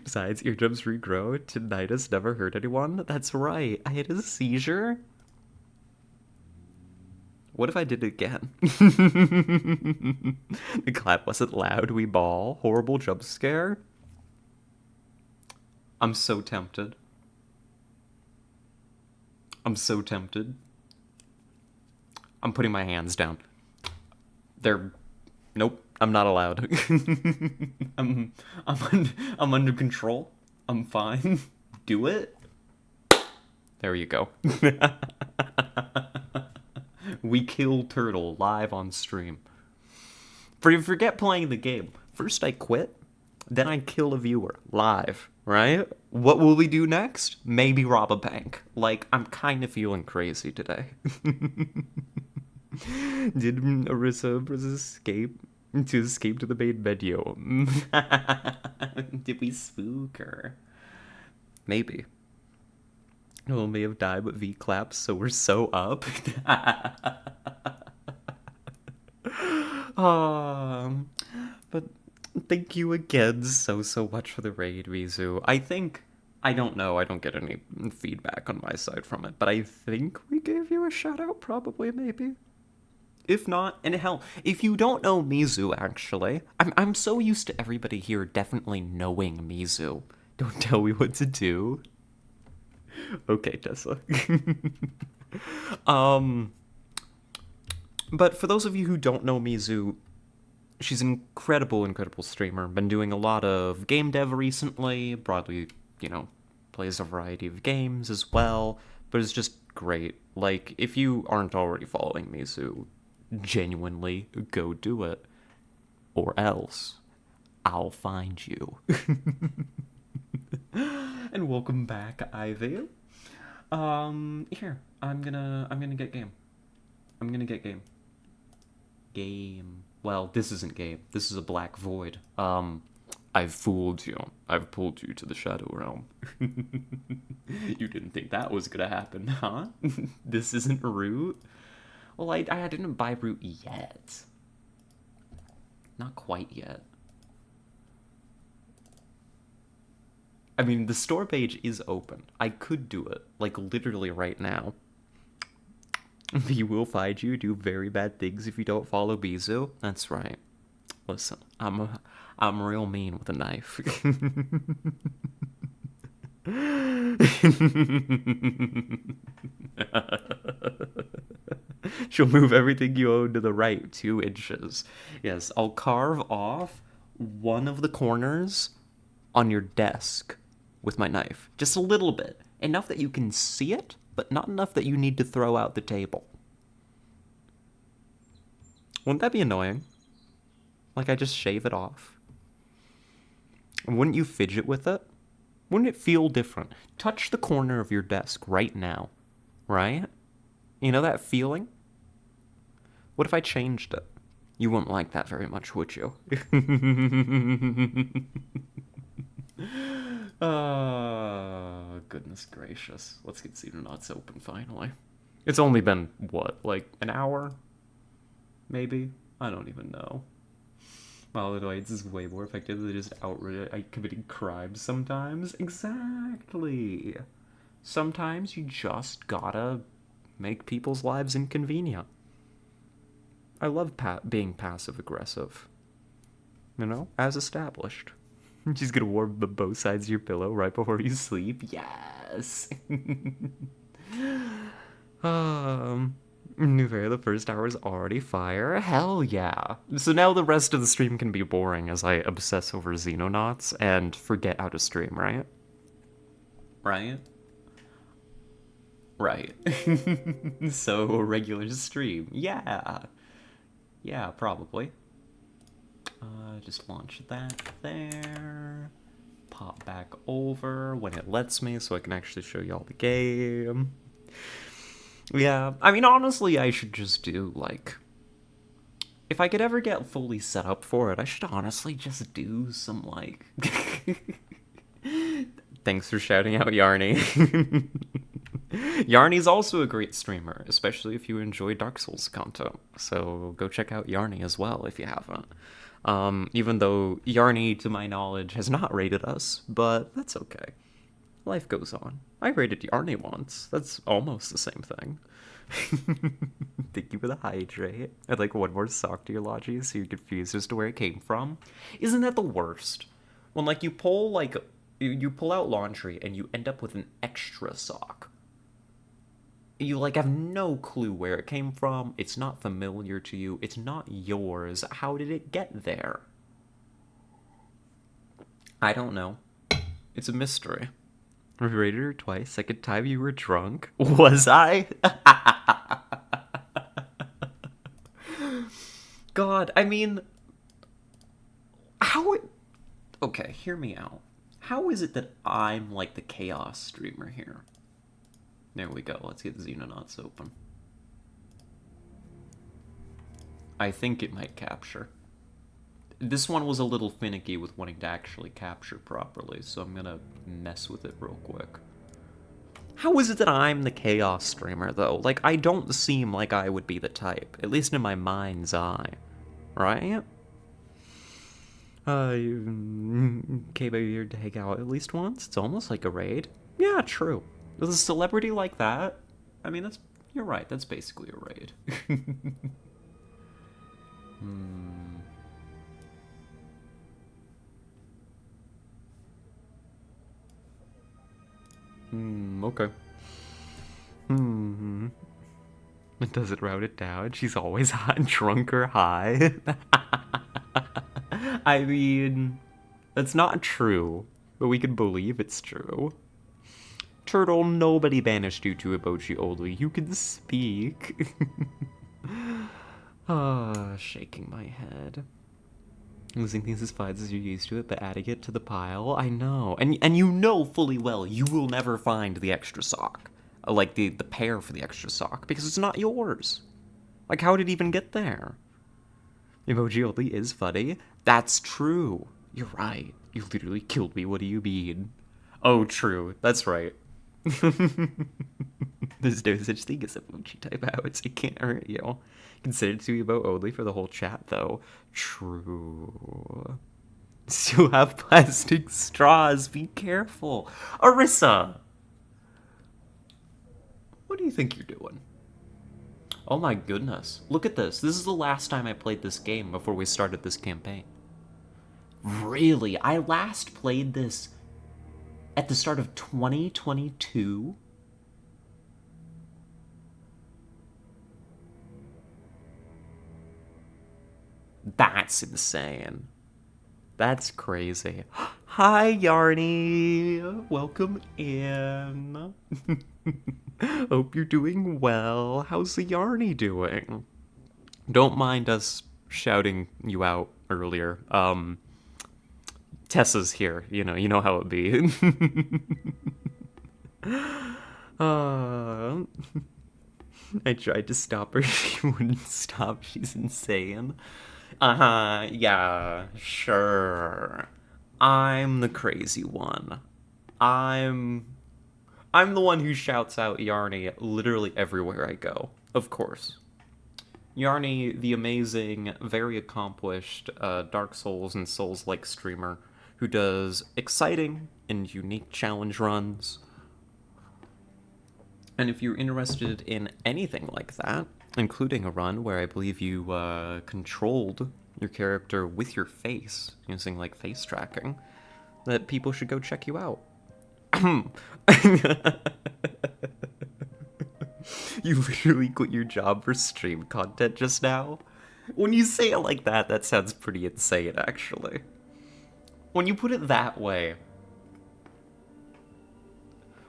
Speaker 1: Besides, eardrums regrow. Tinnitus never hurt anyone. That's right. I had a seizure. What if I did it again? The clap wasn't loud. We bawl. Horrible jump scare. I'm so tempted. I'm so tempted. I'm putting my hands down. They're... Nope. I'm not allowed. I'm under control. I'm fine. Do it. There you go. We kill Turtle live on stream. Forget playing the game. First I quit, then I kill a viewer live, right? What will we do next? Maybe rob a bank. Like, I'm kind of feeling crazy today. Did Arissa escape to the main menu? Did we spook her? Maybe. We may have died, but V claps, so we're so up. But thank you again so much for the raid, Mizu. I don't know, I don't get any feedback on my side from it, but I think we gave you a shout out, probably, maybe. If not, and hell, if you don't know Mizu, actually, I'm so used to everybody here definitely knowing Mizu. Don't tell me what to do. Okay, Tessa. um, but for those of you who don't know Mizu, she's an incredible streamer. Been doing a lot of game dev recently. Broadly, plays a variety of games as well. But it's just great. Like, if you aren't already following Mizu, genuinely go do it. Or else, I'll find you. And welcome back, Ivy. Here, I'm gonna get game. I'm gonna get game. Game. Well, this isn't game. This is a black void. I've fooled you. I've pulled you to the Shadow Realm. You didn't think that was gonna happen, huh? This isn't root? Well, I didn't buy root yet. Not quite yet. I mean, the store page is open. I could do it, like, literally right now. He will find you, do very bad things if you don't follow Bizu. That's right. Listen, I'm real mean with a knife. She'll move everything you own to the right 2 inches. Yes, I'll carve off one of the corners on your desk with my knife. Just a little bit. Enough that you can see it, but not enough that you need to throw out the table. Wouldn't that be annoying? Like, I just shave it off. And wouldn't you fidget with it? Wouldn't it feel different? Touch the corner of your desk right now, right? You know that feeling? What if I changed it? You wouldn't like that very much, would you? Oh, goodness gracious. Let's get Zero Knots open finally. It's only been, what, like an hour? Maybe? I don't even know. Malinoids is way more effective than just outright committing crimes sometimes. Exactly. Sometimes you just gotta make people's lives inconvenient. I love being passive-aggressive. As established. She's gonna warm both sides of your pillow right before you sleep. Yes. New Fair, the first hour is already fire. Hell yeah. So now the rest of the stream can be boring as I obsess over Xenonauts and forget how to stream, right? Right? Right. So regular stream. Yeah. Yeah, probably. Just launch that there. Pop back over when it lets me so I can actually show you all the game. Yeah, I mean, honestly, I should just do, like... If I could ever get fully set up for it, I should honestly just do some, like... Thanks for shouting out Yarny. Yarny's also a great streamer, especially if you enjoy Dark Souls content. So go check out Yarny as well if you haven't. Even though Yarny, to my knowledge, has not rated us, but that's okay. Life goes on. I rated Yarny once. That's almost the same thing. Thank you for the hydrate. I'd like one more sock to your Logi so you're confused as to where it came from. Isn't that the worst? When, like, you pull out laundry and you end up with an extra sock. You, like, have no clue where it came from. It's not familiar to you. It's not yours. How did it get there? I don't know. It's a mystery. We rated her twice. Second time you were drunk. Was I? God, I mean... How it... Okay, hear me out. How is it that I'm, like, the chaos streamer here? There we go. Let's get Xenonauts open. I think it might capture. This one was a little finicky with wanting to actually capture properly, so I'm gonna mess with it real quick. How is it that I'm the chaos streamer, though? Like, I don't seem like I would be the type, at least in my mind's eye. Right? You came over here to hang out at least once? It's almost like a raid. Yeah, true. With a celebrity like that, I mean, you're right, that's basically a raid. Okay. Does it route it down? She's always hot, drunk, or high. I mean, that's not true, but we can believe it's true. Turtle, nobody banished you to emoji only. You can speak. Shaking my head. Losing things is fine as you're used to it, but adding it to the pile, I know. And you know fully well you will never find the extra sock. Like, the pair for the extra sock, because it's not yours. Like, how did it even get there? Emoji only is funny. That's true. You're right. You literally killed me. What do you mean? Oh, true. That's right. There's no such thing as emoji typeouts. It can't hurt you. Consider it to emote only for the whole chat, though. True. Still have plastic straws. Be careful. Arissa! What do you think you're doing? Oh my goodness. Look at this. This is the last time I played this game before we started this campaign. Really? I last played this at the start of 2022? That's insane. That's crazy. Hi, Yarny. Welcome in. Hope you're doing well. How's the Yarny doing? Don't mind us shouting you out earlier. Tessa's here. You know how it be. I tried to stop her. She wouldn't stop. She's insane. Yeah, sure. I'm the crazy one. I'm the one who shouts out Yarny literally everywhere I go. Of course. Yarny, the amazing, very accomplished Dark Souls and Souls-like streamer who does exciting and unique challenge runs. And if you're interested in anything like that, including a run where I believe you controlled your character with your face, using, like, face tracking, that people should go check you out. You literally quit your job for stream content just now? When you say it like that, that sounds pretty insane, actually. When you put it that way...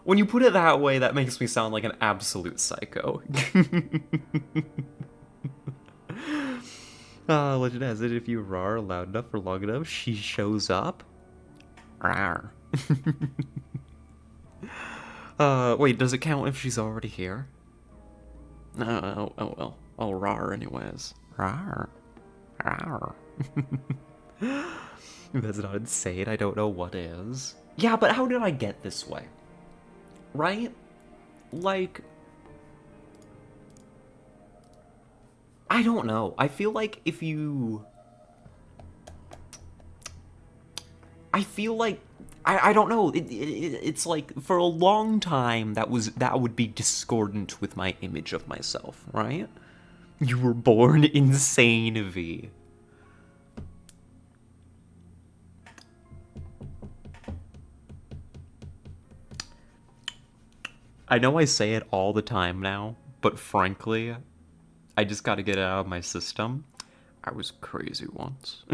Speaker 1: When you put it that way, that makes me sound like an absolute psycho. Legend has it, if you roar loud enough for long enough, she shows up. Rawr. Wait, does it count if she's already here? Oh well. I'll rawr anyways. Rawr. Rawr. If that's not insane, I don't know what is. Yeah, but how did I get this way? Right? Like... I don't know. I feel like if you... I feel like... I don't know. It's like, for a long time, that would be discordant with my image of myself, right? You were born insane, V. I know I say it all the time now, but frankly, I just gotta get it out of my system. I was crazy once.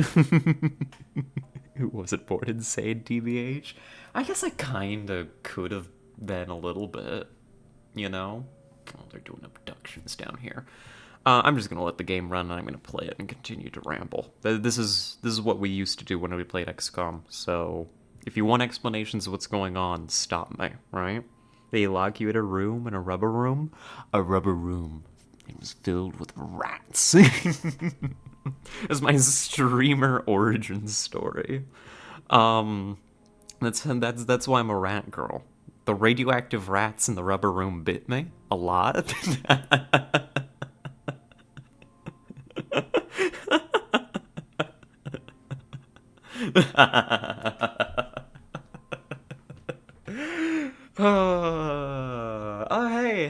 Speaker 1: Who wasn't born insane, TBH? I guess I kinda could have been a little bit, you know? Oh, they're doing abductions down here. I'm just gonna let the game run and I'm gonna play it and continue to ramble. This is what we used to do when we played XCOM, so if you want explanations of what's going on, stop me, right? They lock you in a room, in a rubber room. A rubber room. It was filled with rats. That's my streamer origin story. That's why I'm a rat girl. The radioactive rats in the rubber room bit me a lot.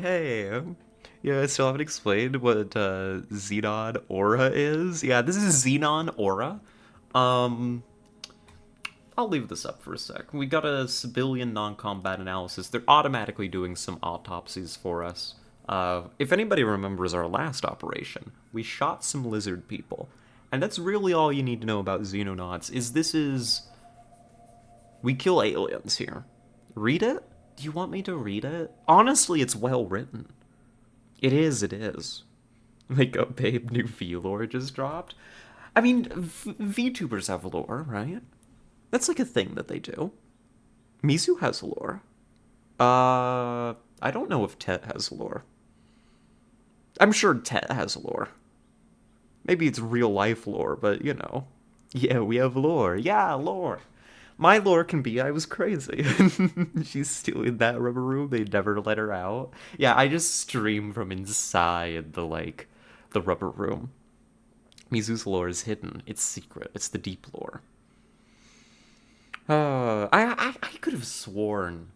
Speaker 1: Hey. Yeah, I still haven't explained what Xenon Aura is. Yeah, this is Xenon Aura. I'll leave this up for a sec. We got a civilian non-combat analysis. They're automatically doing some autopsies for us. If anybody remembers our last operation, we shot some lizard people. And that's really all you need to know about Xenonauts, we kill aliens here. Read it? Do you want me to read it? Honestly, it's well written. It is. Like, oh, babe, new V-lore just dropped. I mean, VTubers have lore, right? That's like a thing that they do. Mizu has lore. I don't know if Tet has lore. I'm sure Tet has lore. Maybe it's real life lore, but you know. Yeah, we have lore. Yeah, lore. My lore can be I was crazy. She's still in that rubber room. They never let her out. Yeah, I just stream from inside the rubber room. Mizu's lore is hidden. It's secret. It's the deep lore. I could have sworn.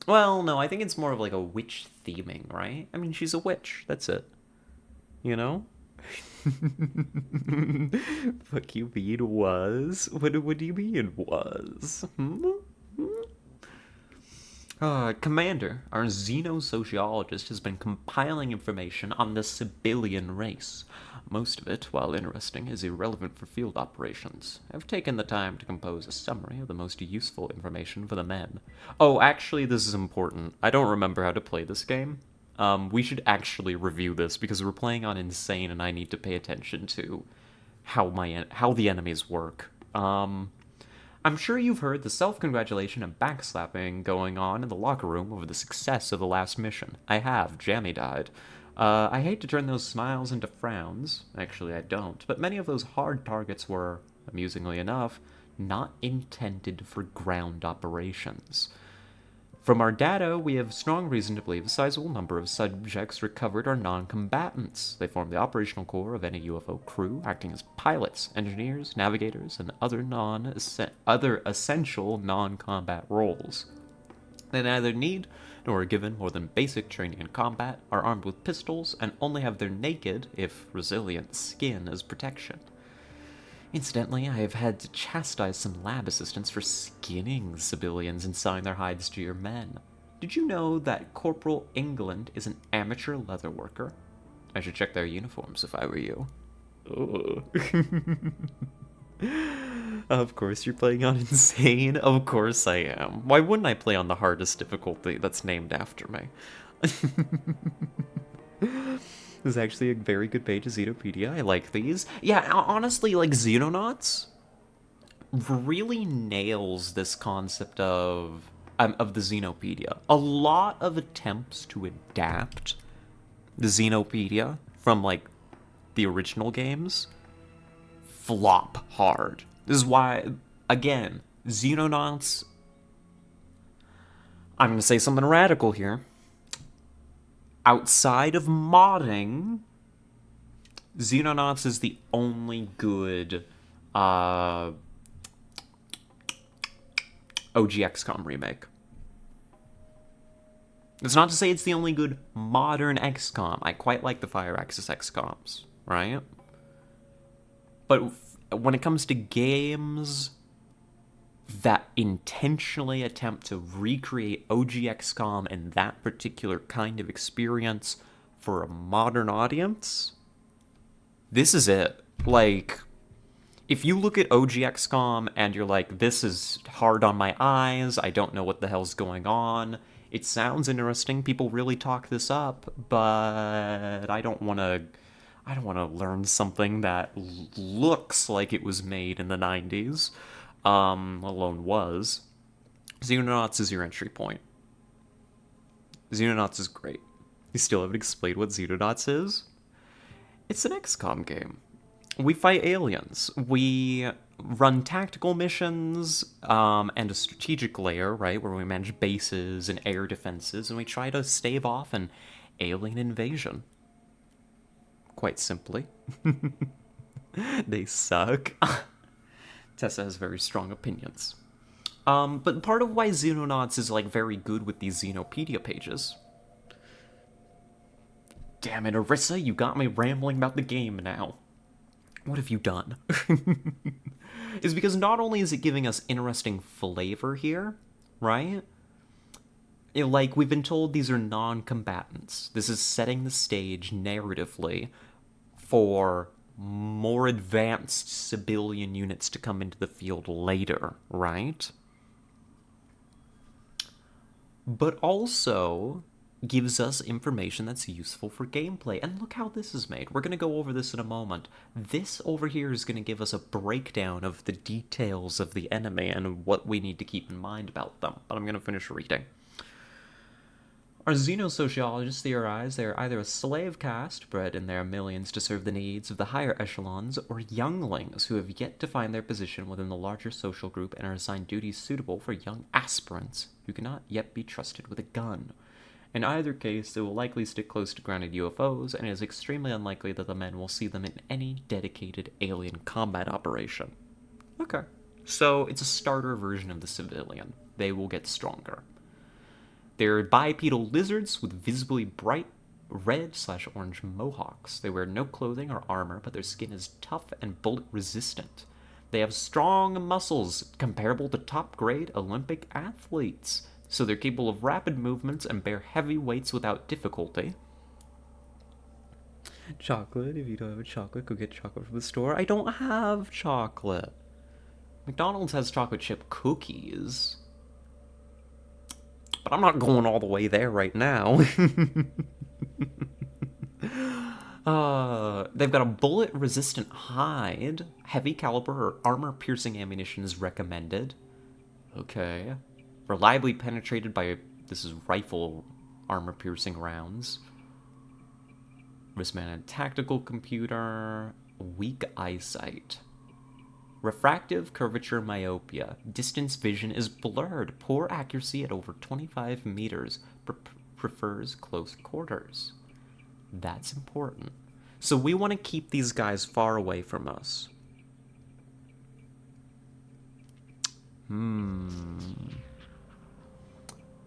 Speaker 1: Well, no, I think it's more of like a witch theming, right? I mean, she's a witch. That's it. You know? Fuck you mean was? What do you mean was? Commander, our xenosociologist has been compiling information on the civilian race. Most of it, while interesting, is irrelevant for field operations. I've taken the time to compose a summary of the most useful information for the men. Oh, actually, this is important. I don't remember how to play this game. We should actually review this because we're playing on Insane and I need to pay attention to how the enemies work. I'm sure you've heard the self-congratulation and backslapping going on in the locker room over the success of the last mission. I have. Jammy died. I hate to turn those smiles into frowns. Actually, I don't. But many of those hard targets were, amusingly enough, not intended for ground operations. From our data, we have strong reason to believe a sizable number of subjects recovered are non-combatants. They form the operational core of any UFO crew, acting as pilots, engineers, navigators, and other essential non-combat roles. They neither need nor are given more than basic training in combat, are armed with pistols, and only have their naked, if resilient, skin as protection. Incidentally, I have had to chastise some lab assistants for skinning civilians and selling their hides to your men. Did you know that Corporal England is an amateur leather worker? I should check their uniforms if I were you. Oh. Of course you're playing on Insane? Of course I am. Why wouldn't I play on the hardest difficulty that's named after me? This is actually a very good page of Xenopedia. I like these. Yeah, honestly, like, Xenonauts really nails this concept of the Xenopedia. A lot of attempts to adapt the Xenopedia from, like, the original games flop hard. This is why, again, Xenonauts... I'm going to say something radical here. Outside of modding, Xenonauts is the only good OG XCOM remake. It's not to say it's the only good modern XCOM. I quite like the Fire Axis XCOMs, right? But when it comes to games that intentionally attempt to recreate OG XCOM and that particular kind of experience for a modern audience, this is it. Like, if you look at OG XCOM and you're like, this is hard on my eyes, I don't know what the hell's going on, it sounds interesting, people really talk this up, but I don't want to learn something that looks like it was made in the 90s. Let alone was. Xenonauts is your entry point. Xenonauts is great. You still haven't explained what Xenonauts is? It's an XCOM game. We fight aliens. We run tactical missions, and a strategic layer, right, where we manage bases and air defenses, and we try to stave off an alien invasion. Quite simply. They suck. Tessa has very strong opinions. But part of why Xenonauts is, like, very good with these Xenopedia pages... Damn it, Arissa, you got me rambling about the game now. What have you done? Is because not only is it giving us interesting flavor here, right? Like, we've been told these are non-combatants. This is setting the stage narratively for more advanced civilian units to come into the field later, right? But also gives us information that's useful for gameplay. And look how this is made. We're going to go over this in a moment. This over here is going to give us a breakdown of the details of the enemy and what we need to keep in mind about them. But I'm going to finish reading. Our xenosociologists theorize they are either a slave caste, bred in their millions to serve the needs of the higher echelons, or younglings who have yet to find their position within the larger social group and are assigned duties suitable for young aspirants who cannot yet be trusted with a gun. In either case, they will likely stick close to grounded UFOs, and it is extremely unlikely that the men will see them in any dedicated alien combat operation. Okay. So, it's a starter version of the civilian. They will get stronger. They're bipedal lizards with visibly bright red/orange mohawks. They wear no clothing or armor, but their skin is tough and bullet-resistant. They have strong muscles, comparable to top-grade Olympic athletes. So they're capable of rapid movements and bear heavy weights without difficulty. Chocolate. If you don't have a chocolate, go get chocolate from the store. I don't have chocolate. McDonald's has chocolate chip cookies. But I'm not going all the way there right now. They've got a bullet-resistant hide. Heavy caliber or armor-piercing ammunition is recommended. Okay. Reliably penetrated by, this is rifle armor-piercing rounds. Wrist-mounted tactical computer. Weak eyesight. Refractive curvature myopia. Distance vision is blurred. Poor accuracy at over 25 meters. Prefers close quarters. That's important. So we want to keep these guys far away from us.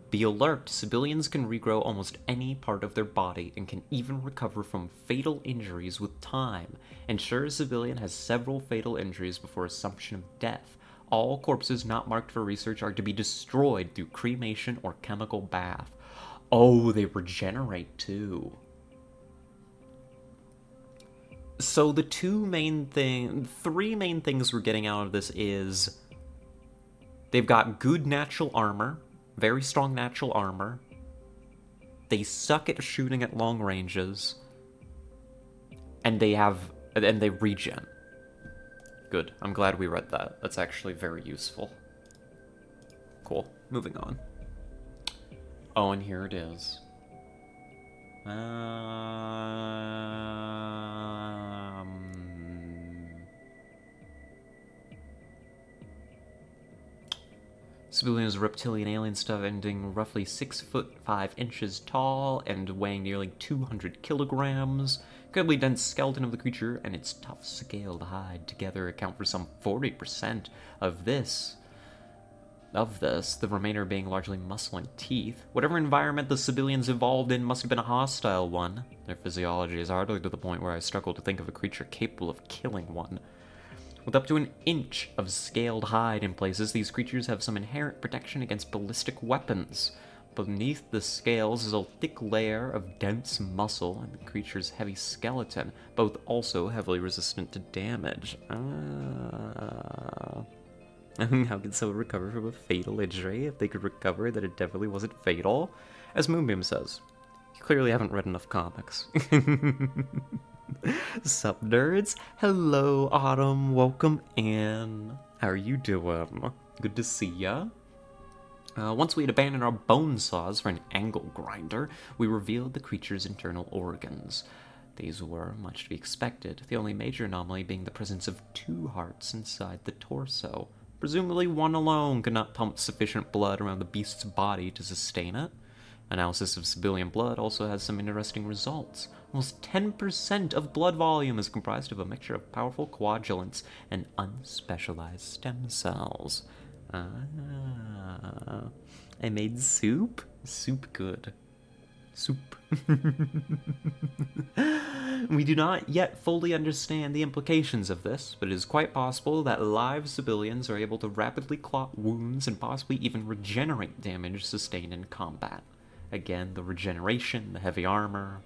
Speaker 1: Be alert, civilians can regrow almost any part of their body and can even recover from fatal injuries with time. Ensure a civilian has several fatal injuries before assumption of death. All corpses not marked for research are to be destroyed through cremation or chemical bath. Oh, they regenerate too. So the three main things we're getting out of this is they've got good natural armor, very strong natural armor. They suck at shooting at long ranges, and they regen. Good. I'm glad we read that. That's actually very useful. Cool. Moving on. Oh, and here it is. Civilian is reptilian alien stuff, ending roughly 6 foot 5 inches tall and weighing nearly 200 kilograms. Incredibly dense skeleton of the creature and its tough scaled hide together account for some 40% of this. The remainder being largely muscle and teeth. Whatever environment the civilians evolved in must have been a hostile one. Their physiology is hardly to the point where I struggle to think of a creature capable of killing one. With up to an inch of scaled hide in places, these creatures have some inherent protection against ballistic weapons. Beneath the scales is a thick layer of dense muscle and the creature's heavy skeleton, both also heavily resistant to damage. How could someone recover from a fatal injury? If they could recover, then it definitely wasn't fatal. As Moonbeam says, you clearly haven't read enough comics. Sup, nerds? Hello, Autumn. Welcome in. How are you doing? Good to see ya. Once we had abandoned our bone saws for an angle grinder, we revealed the creature's internal organs. These were much to be expected, the only major anomaly being the presence of 2 hearts inside the torso. Presumably one alone could not pump sufficient blood around the beast's body to sustain it. Analysis of civilian blood also has some interesting results. Almost 10% of blood volume is comprised of a mixture of powerful coagulants and unspecialized stem cells. I made soup? Soup good. Soup. We do not yet fully understand the implications of this, but it is quite possible that live civilians are able to rapidly clot wounds and possibly even regenerate damage sustained in combat. Again, the regeneration, the heavy armor.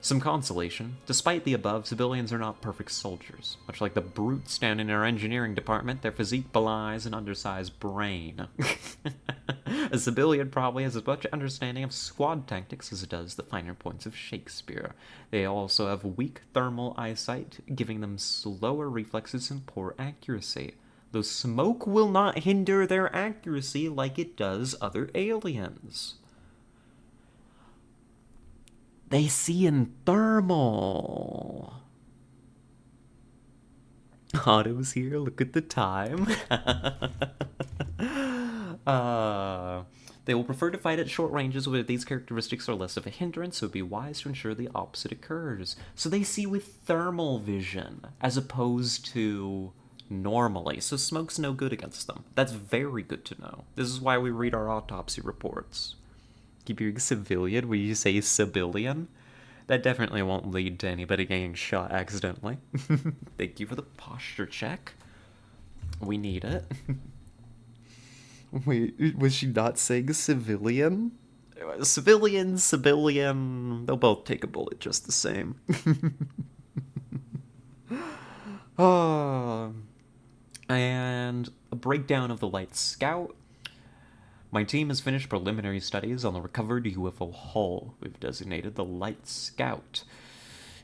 Speaker 1: Some consolation. Despite the above, civilians are not perfect soldiers. Much like the brutes down in our engineering department, their physique belies an undersized brain. A civilian probably has as much understanding of squad tactics as it does the finer points of Shakespeare. They also have weak thermal eyesight, giving them slower reflexes and poor accuracy. Though smoke will not hinder their accuracy like it does other aliens. They see in thermal. Otto's here, look at the time. They will prefer to fight at short ranges where these characteristics are less of a hindrance, so it would be wise to ensure the opposite occurs. So they see with thermal vision, as opposed to normally. So smoke's no good against them. That's very good to know. This is why we read our autopsy reports. Keep hearing civilian when you say civilian. That definitely won't lead to anybody getting shot accidentally. Thank you for the posture check. We need it. Wait, was she not saying civilian? Civilian. They'll both take a bullet just the same. And a breakdown of the Light Scout. My team has finished preliminary studies on the recovered UFO hull. We've designated the Light Scout.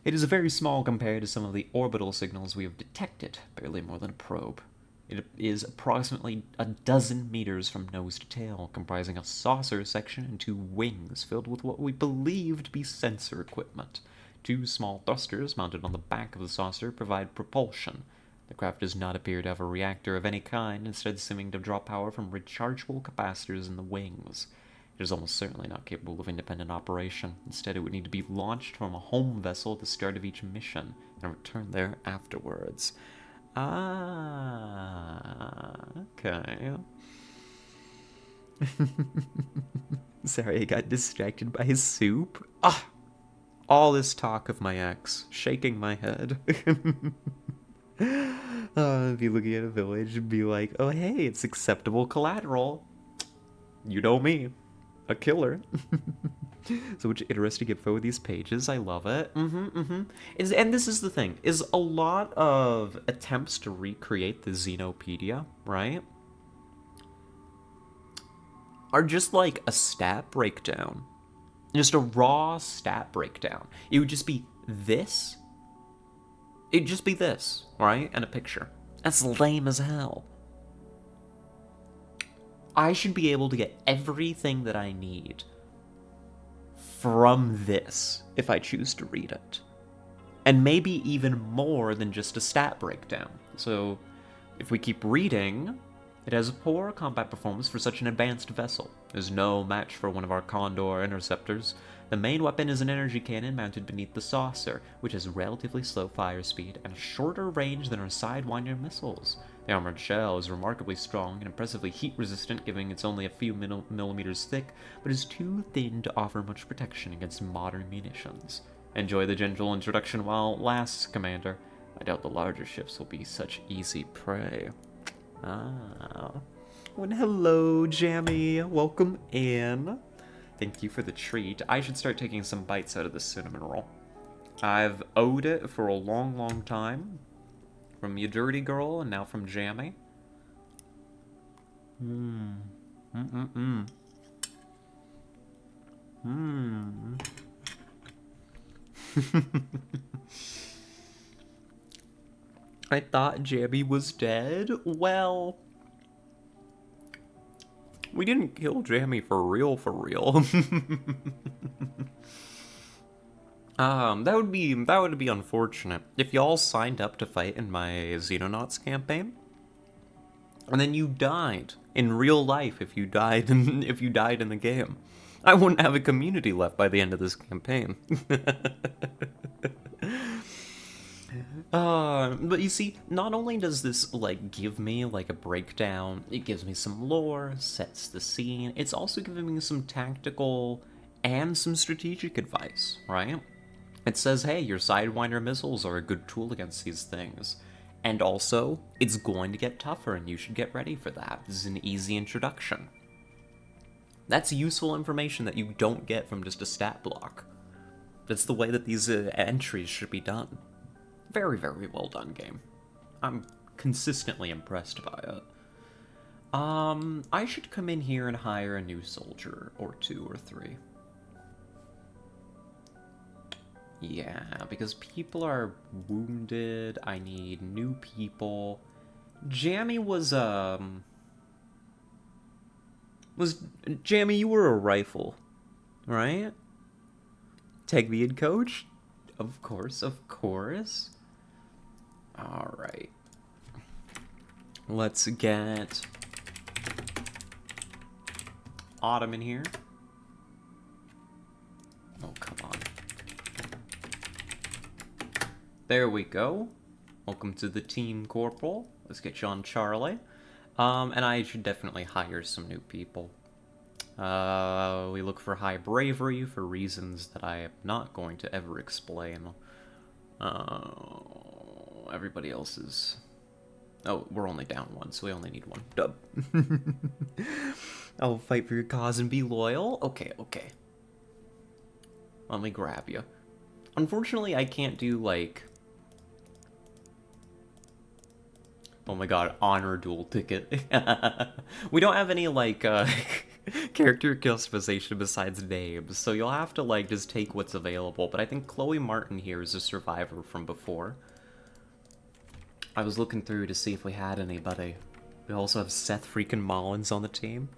Speaker 1: It is very small compared to some of the orbital signals we have detected, barely more than a probe. It is approximately 12 meters from nose to tail, comprising a saucer section and 2 wings filled with what we believe to be sensor equipment. 2 small thrusters mounted on the back of the saucer provide propulsion. The craft does not appear to have a reactor of any kind, instead seeming to draw power from rechargeable capacitors in the wings. It is almost certainly not capable of independent operation. Instead, it would need to be launched from a home vessel at the start of each mission, and return there afterwards. Okay. Sorry, I got distracted by his soup. Ah! All this talk of my ex, shaking my head. Be looking at a village and be like, oh hey, it's acceptable collateral. You know me, a killer. So much interesting info in these pages. I love it. And this is the thing, is a lot of attempts to recreate the Xenopedia, right, are just like a stat breakdown. Just a raw stat breakdown. It would just be this. It'd just be this, right? And a picture. That's lame as hell. I should be able to get everything that I need from this if I choose to read it. And maybe even more than just a stat breakdown. So, if we keep reading, it has a poor combat performance for such an advanced vessel. There's no match for one of our Condor interceptors. The main weapon is an energy cannon mounted beneath the saucer, which has relatively slow fire speed and a shorter range than our Sidewinder missiles. The armored shell is remarkably strong and impressively heat-resistant, given it's only a few millimeters thick, but is too thin to offer much protection against modern munitions. Enjoy the gentle introduction while it lasts, Commander. I doubt the larger ships will be such easy prey. Ah. Well, hello, Jammy. Welcome in. Thank you for the treat. I should start taking some bites out of this cinnamon roll. I've owed it for a long, long time. From you dirty girl, and now from Jammy. I thought Jammy was dead. Well, we didn't kill Jammy for real, for real. That would be unfortunate if y'all signed up to fight in my Xenonauts campaign, and then you died in real life. If you died in the game, I wouldn't have a community left by the end of this campaign. But you see, not only does this, like, give me, like, a breakdown, it gives me some lore, sets the scene, it's also giving me some tactical and some strategic advice, right? It says, hey, your Sidewinder missiles are a good tool against these things. And also, it's going to get tougher and you should get ready for that. This is an easy introduction. That's useful information that you don't get from just a stat block. That's the way that these entries should be done. Very, very well done, game. I'm consistently impressed by it. I should come in here and hire a new soldier, or 2 or 3. Yeah, because people are wounded, I need new people. Jammy Jammy, you were a rifle, right? Tag me in, coach? Of course, of course. Alright. Let's get Autumn in here. Oh, come on. There we go. Welcome to the team, Corporal. Let's get you on Charlie. And I should definitely hire some new people. We look for high bravery for reasons that I am not going to ever explain. Everybody else is... Oh, we're only down 1, so we only need 1. Dub. I'll fight for your cause and be loyal. Okay, okay. Let me grab you. Unfortunately, I can't do, like... Oh my god, honor duel ticket. We don't have any, like, character customization besides names, so you'll have to, like, just take what's available. But I think Chloe Martin here is a survivor from before. I was looking through to see if we had anybody. We also have Seth freaking Mullins on the team.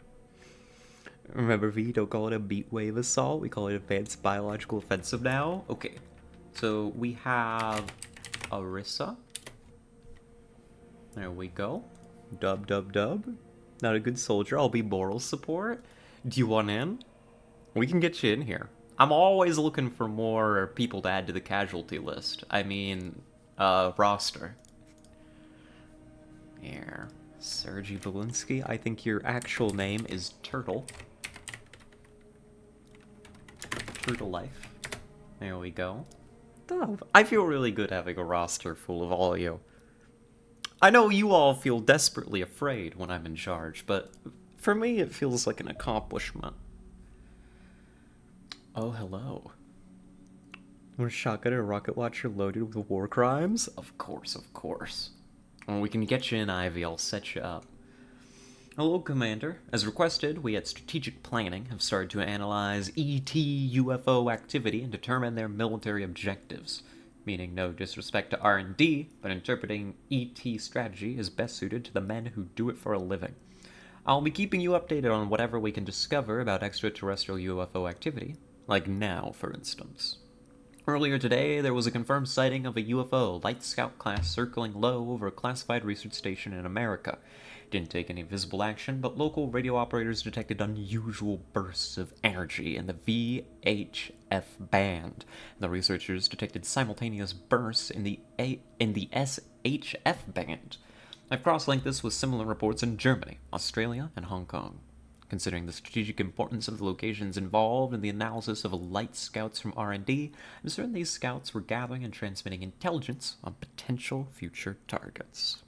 Speaker 1: Remember, V, don't call it a beat wave assault, we call it advanced biological offensive now. Okay, so we have Arissa. There we go. Dub, dub, dub. Not a good soldier, I'll be moral support. Do you want in? We can get you in here. I'm always looking for more people to add to the casualty list. I mean, roster. Here. Sergey Belinsky, I think your actual name is Turtle. Turtle Life. There we go. Oh, I feel really good having a roster full of all you. I know you all feel desperately afraid when I'm in charge, but for me it feels like an accomplishment. Oh, hello. Want a shotgun and a rocket launcher loaded with war crimes? Of course, of course. Well, we can get you in, Ivy. I'll set you up. Hello, Commander. As requested, we at Strategic Planning have started to analyze ET UFO activity and determine their military objectives. Meaning no disrespect to R&D, but interpreting ET strategy is best suited to the men who do it for a living. I'll be keeping you updated on whatever we can discover about extraterrestrial UFO activity, like now, for instance. Earlier today, there was a confirmed sighting of a UFO Light Scout class circling low over a classified research station in America. Didn't take any visible action, but local radio operators detected unusual bursts of energy in the VHF band. The researchers detected simultaneous bursts in the SHF band. I've cross-linked this with similar reports in Germany, Australia, and Hong Kong. Considering the strategic importance of the locations involved in the analysis of light scouts from R&D, I'm certain these scouts were gathering and transmitting intelligence on potential future targets.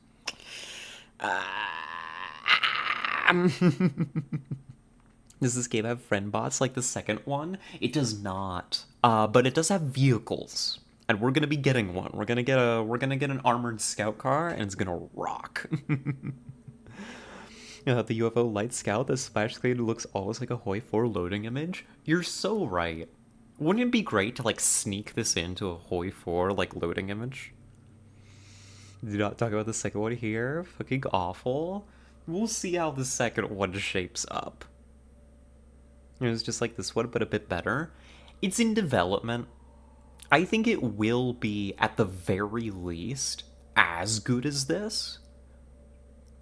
Speaker 1: Does this game have friend bots like the second one? It does not. But it does have vehicles. And we're gonna be getting one. We're gonna get an armored scout car, and it's gonna rock. The UFO Light Scout, the splash screen looks almost like a Hoi 4 loading image. You're so right. Wouldn't it be great to, like, sneak this into a Hoi 4, like, loading image? Do not talk about the second one here. Fucking awful. We'll see how the second one shapes up. It's just like this one, but a bit better. It's in development. I think it will be, at the very least, as good as this.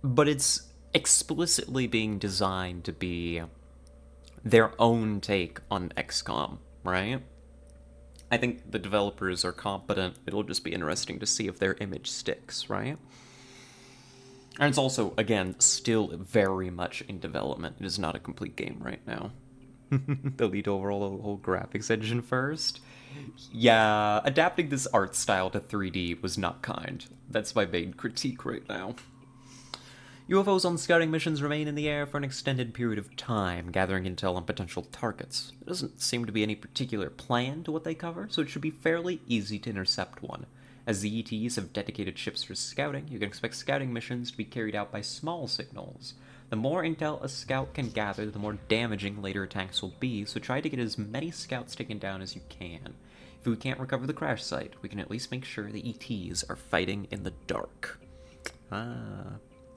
Speaker 1: But it's explicitly being designed to be their own take on XCOM, right? I think the developers are competent. It'll just be interesting to see if their image sticks, right? And it's also, again, still very much in development. It is not a complete game right now. Delete overall the whole graphics engine first. Yeah, adapting this art style to 3D was not kind. That's my main critique right now. UFOs on scouting missions remain in the air for an extended period of time, gathering intel on potential targets. There doesn't seem to be any particular plan to what they cover, so it should be fairly easy to intercept one. As the ETs have dedicated ships for scouting, you can expect scouting missions to be carried out by small signals. The more intel a scout can gather, the more damaging later attacks will be, so try to get as many scouts taken down as you can. If we can't recover the crash site, we can at least make sure the ETs are fighting in the dark.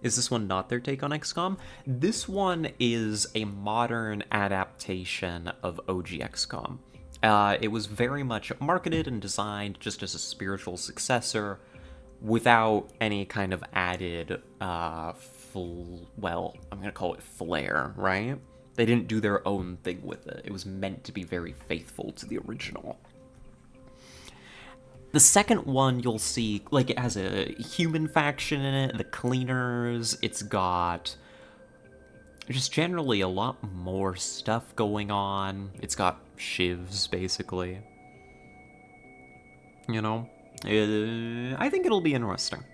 Speaker 1: Is this one not their take on XCOM? This one is a modern adaptation of OG XCOM. It was very much marketed and designed just as a spiritual successor without any kind of added, well, I'm gonna call it flair, right? They didn't do their own thing with it. It was meant to be very faithful to the original. The second one, you'll see, like, it has a human faction in it, the cleaners, it's got just generally a lot more stuff going on. It's got shivs, basically. You know? I think it'll be interesting.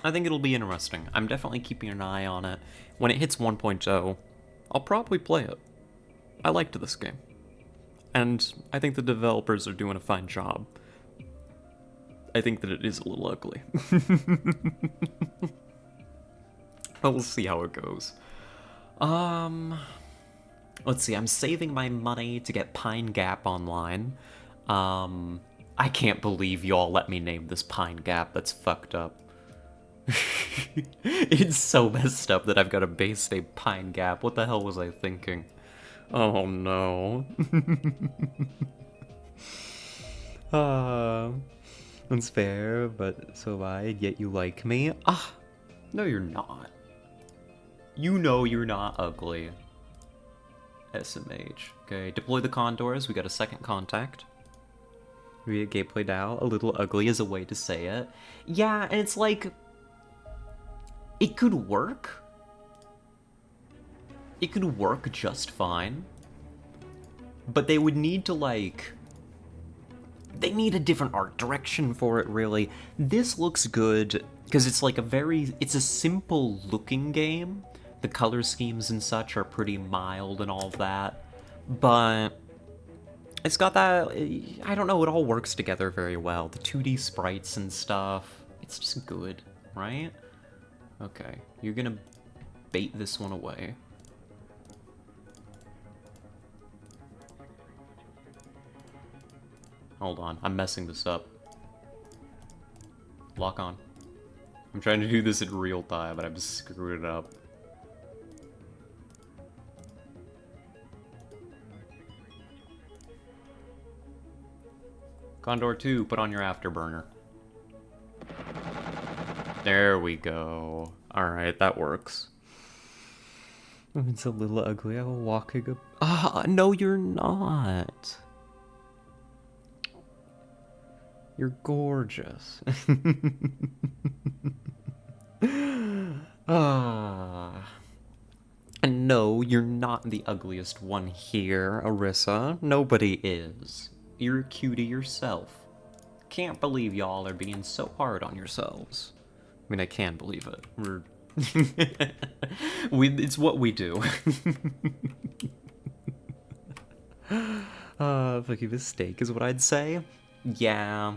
Speaker 1: I'm definitely keeping an eye on it. When it hits 1.0, I'll probably play it. I liked this game. And I think the developers are doing a fine job. I think that it is a little ugly. But we'll see how it goes. Let's see, I'm saving my money to get Pine Gap online. I can't believe y'all let me name this Pine Gap. That's fucked up. It's so messed up that I've got a base name Pine Gap. What the hell was I thinking? Oh no. That's fair, but so have I, yet you like me? No you're not. You know you're not ugly. SMH. Okay, deploy the condors, we got a second contact. We get gameplay now. A little ugly is a way to say it. Yeah, and it's like... It could work. It could work just fine. But they would need to, like... They need a different art direction for it, really. This looks good, because it's like a very... It's a simple-looking game. The color schemes and such are pretty mild and all of that. But... It's got that... I don't know, it all works together very well. The 2D sprites and stuff. It's just good, right? Okay, you're gonna bait this one away. Hold on, I'm messing this up. Lock on. I'm trying to do this in real time, but I've screwed it up. Condor 2, put on your afterburner. There we go. Alright, that works. It's a little ugly. I'm walking up. Ah, no, you're not. You're gorgeous. Ah. And no, you're not the ugliest one here, Arissa. Nobody is. You're a cutie yourself. Can't believe y'all are being so hard on yourselves. I mean, I can believe it. We're... it's what we do. Fucking mistake is what I'd say. Yeah.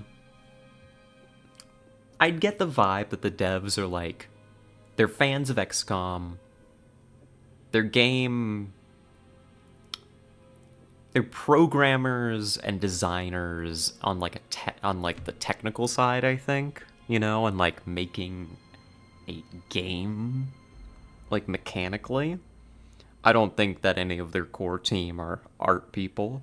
Speaker 1: I'd get the vibe that the devs are like... They're fans of XCOM. Their game... They're programmers and designers on like the technical side, I think. You know, and like making a game, like mechanically. I don't think that any of their core team are art people.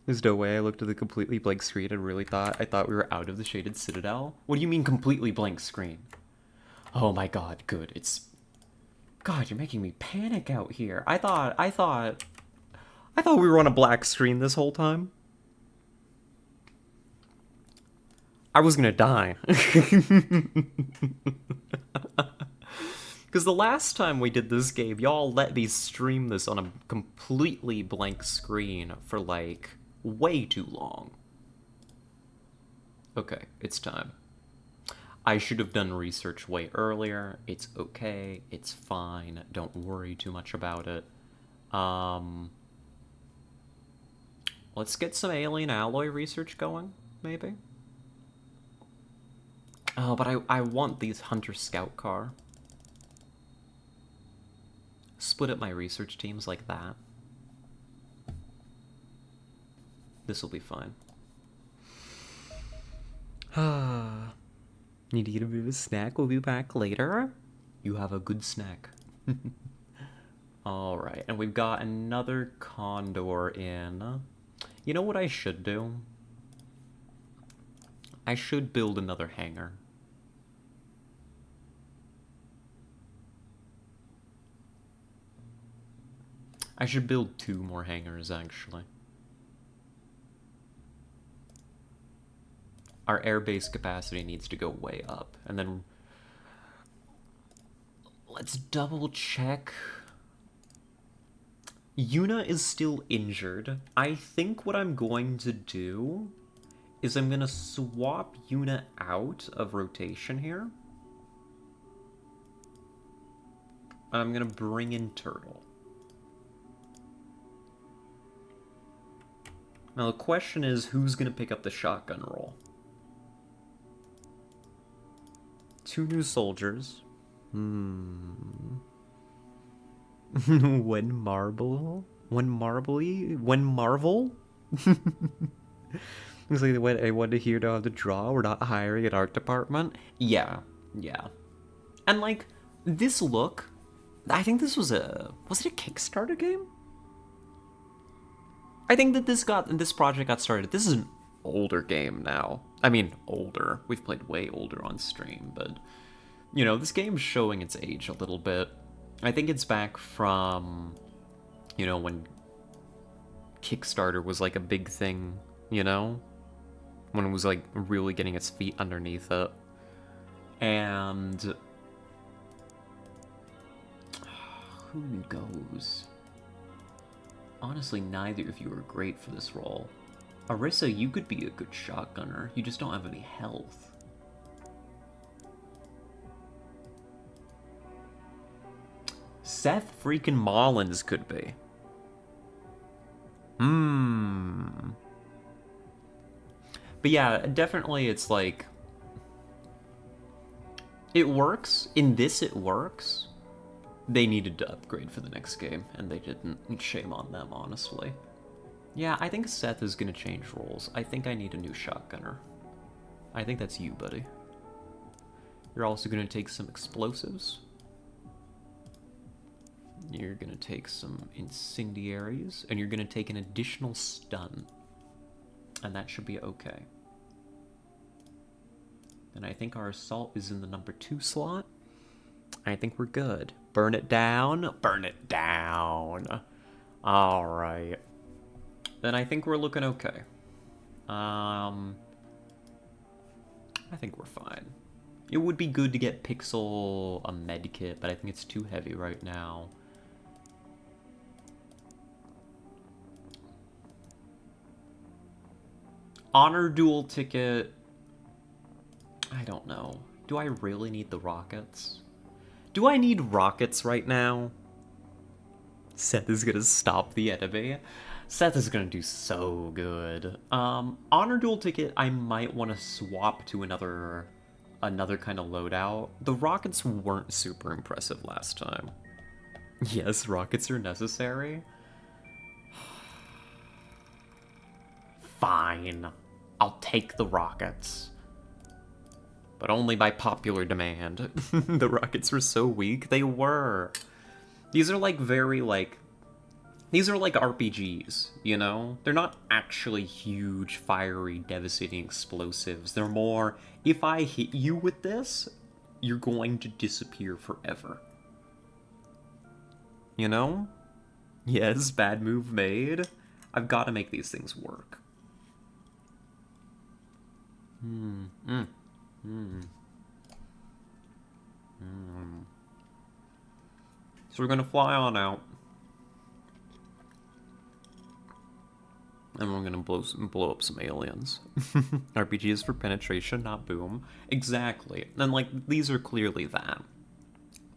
Speaker 1: There's no way I looked at the completely blank screen and really thought we were out of the Shaded Citadel. What do you mean completely blank screen? Oh my god, good. It's... God, you're making me panic out here. I thought we were on a black screen this whole time. I was gonna die. Because the last time we did this game, y'all let me stream this on a completely blank screen for, like, way too long. Okay, it's time. I should have done research way earlier. It's okay. It's fine. Don't worry too much about it. Let's get some alien alloy research going, maybe? Oh, but I want these Hunter Scout car. Split up my research teams like that. This will be fine. Need to get a bit of a snack. We'll be back later. You have a good snack. Alright, and we've got another Condor in. You know what I should do? I should build another hangar. I should build 2 more hangars, actually. Our airbase capacity needs to go way up. And then... Let's double check. Yuna is still injured. I think what I'm going to do is I'm going to swap Yuna out of rotation here. And I'm going to bring in Turtle. Now the question is, who's going to pick up the shotgun role? 2 new soldiers. When Marvel? Looks like I want to hear to draw. We're not hiring an art department. Yeah. And like, this look, I think this was it a Kickstarter game? I think that this project got started. This is an older game now. I mean, older. We've played way older on stream, but, you know, this game's showing its age a little bit. I think it's back from, you know, when Kickstarter was like a big thing, you know? when it was like really getting its feet underneath it. And who goes? Honestly, neither of you are great for this role. Arissa, you could be a good shotgunner. You just don't have any health. Seth freaking Mullins could be. But yeah, definitely it's like... It works. In this, it works. They needed to upgrade for the next game, and they didn't. Shame on them, honestly. Yeah, I think Seth is going to change roles. I think I need a new shotgunner. I think that's you, buddy. You're also going to take some explosives. You're going to take some incendiaries, and you're going to take an additional stun. And that should be okay. And I think our assault is in the number 2 slot. I think we're good. Burn it down. Burn it down. Alright. Then I think we're looking okay. I think we're fine. It would be good to get Pixel a medkit, but I think it's too heavy right now. Honor duel ticket. I don't know. Do I really need the rockets? Do I need rockets right now? Seth is gonna stop the enemy. Seth is gonna do so good. Honor duel ticket, I might want to swap to another kind of loadout. The rockets weren't super impressive last time. Yes, rockets are necessary. Fine. I'll take the rockets. But only by popular demand. The rockets were so weak. They were. These are like very like... These are like RPGs, you know? They're not actually huge, fiery, devastating explosives. They're more, if I hit you with this, you're going to disappear forever. You know? Yes, bad move made. I've got to make these things work. So we're gonna fly on out. And we're gonna blow up some aliens. RPG is for penetration, not boom. Exactly. And like, these are clearly that.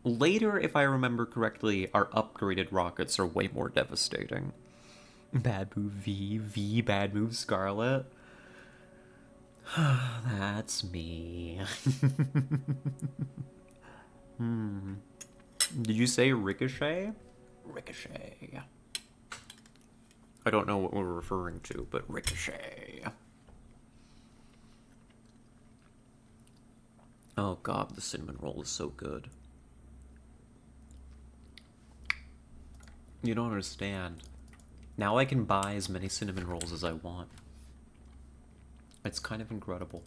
Speaker 1: Later, if I remember correctly, our upgraded rockets are way more devastating. Bad move V, bad move Scarlet. That's me. Did you say Ricochet? Ricochet. I don't know what we're referring to, but Ricochet. Oh god, the cinnamon roll is so good. You don't understand. Now I can buy as many cinnamon rolls as I want. It's kind of incredible.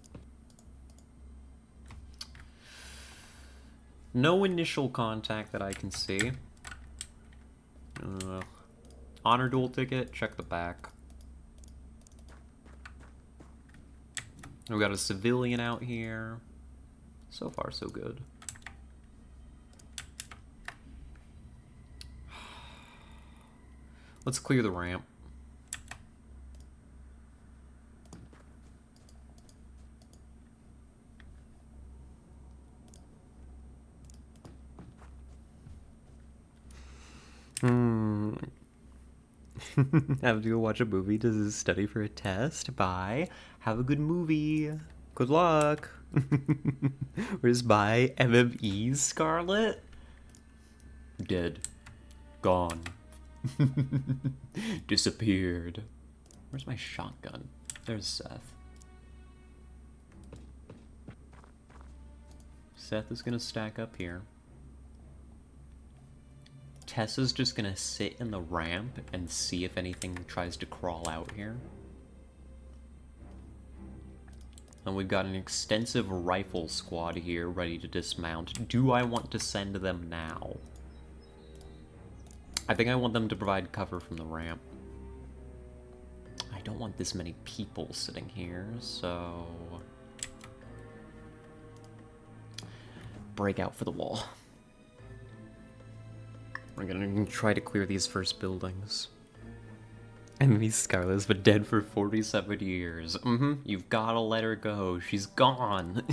Speaker 1: No initial contact that I can see. Honor duel ticket, check the back. We got a civilian out here. So far, so good. Let's clear the ramp. Have to go watch a movie to study for a test. Bye. Have a good movie. Good luck. Where's my MME Scarlet? Dead. Gone. Disappeared. Where's my shotgun? There's Seth. Seth is gonna stack up here. Tessa's just gonna sit in the ramp and see if anything tries to crawl out here. And we've got an extensive rifle squad here ready to dismount. Do I want to send them now? I think I want them to provide cover from the ramp. I I don't want this many people sitting here, so... break out for the wall. We're gonna try to clear these first buildings. Enemy Scarlet's been dead for 47 years. You've gotta let her go. She's gone.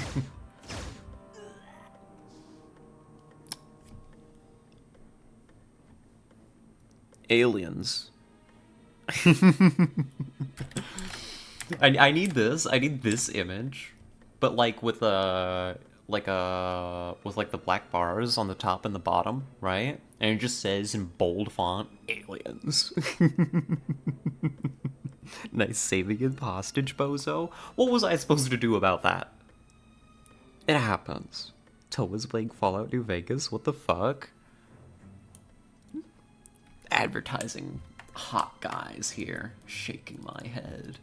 Speaker 1: Aliens. I need this. I need this image, but like with like the black bars on the top and the bottom, right? And it just says in bold font, aliens. Nice saving it hostage, bozo. What was I supposed to do about that? It happens. Toma's playing Fallout New Vegas. What the fuck? Advertising hot guys here, shaking my head.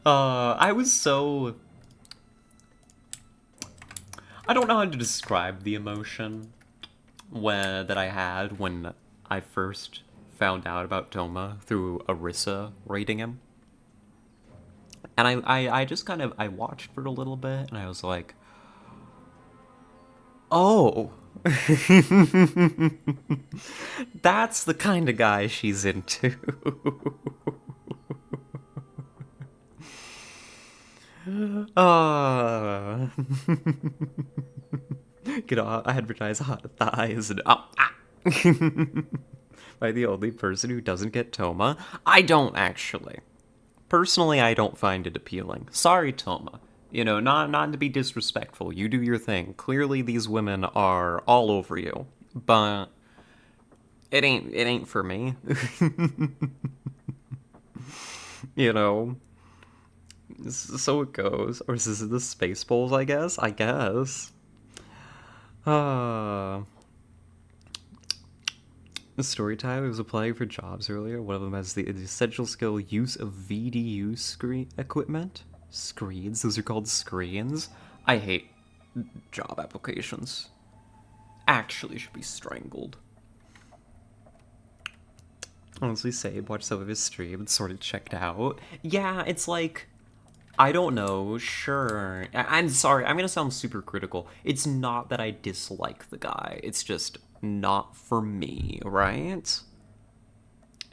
Speaker 1: I was so... I don't know how to describe the emotion that I had when I first found out about Toma through Arissa rating him. And I just kind of, I watched for a little bit, and I was like, oh, that's the kind of guy she's into. Get know, I advertise hot thighs and by the only person who doesn't get Toma. I don't actually. Personally, I don't find it appealing. Sorry, Toma. You know, not to be disrespectful. You do your thing. Clearly, these women are all over you, but it ain't for me. You know. So it goes. Or is this the Space Bowls, I guess? I guess. Story time. I was applying for jobs earlier. One of them has the essential skill use of VDU screen equipment. Screens. Those are called screens. I hate job applications. Actually should be strangled. Honestly, Sabe watched some of his stream and sort of checked out. Yeah, it's like... I don't know, sure. I'm sorry, I'm gonna sound super critical. It's not that I dislike the guy, it's just not for me, right?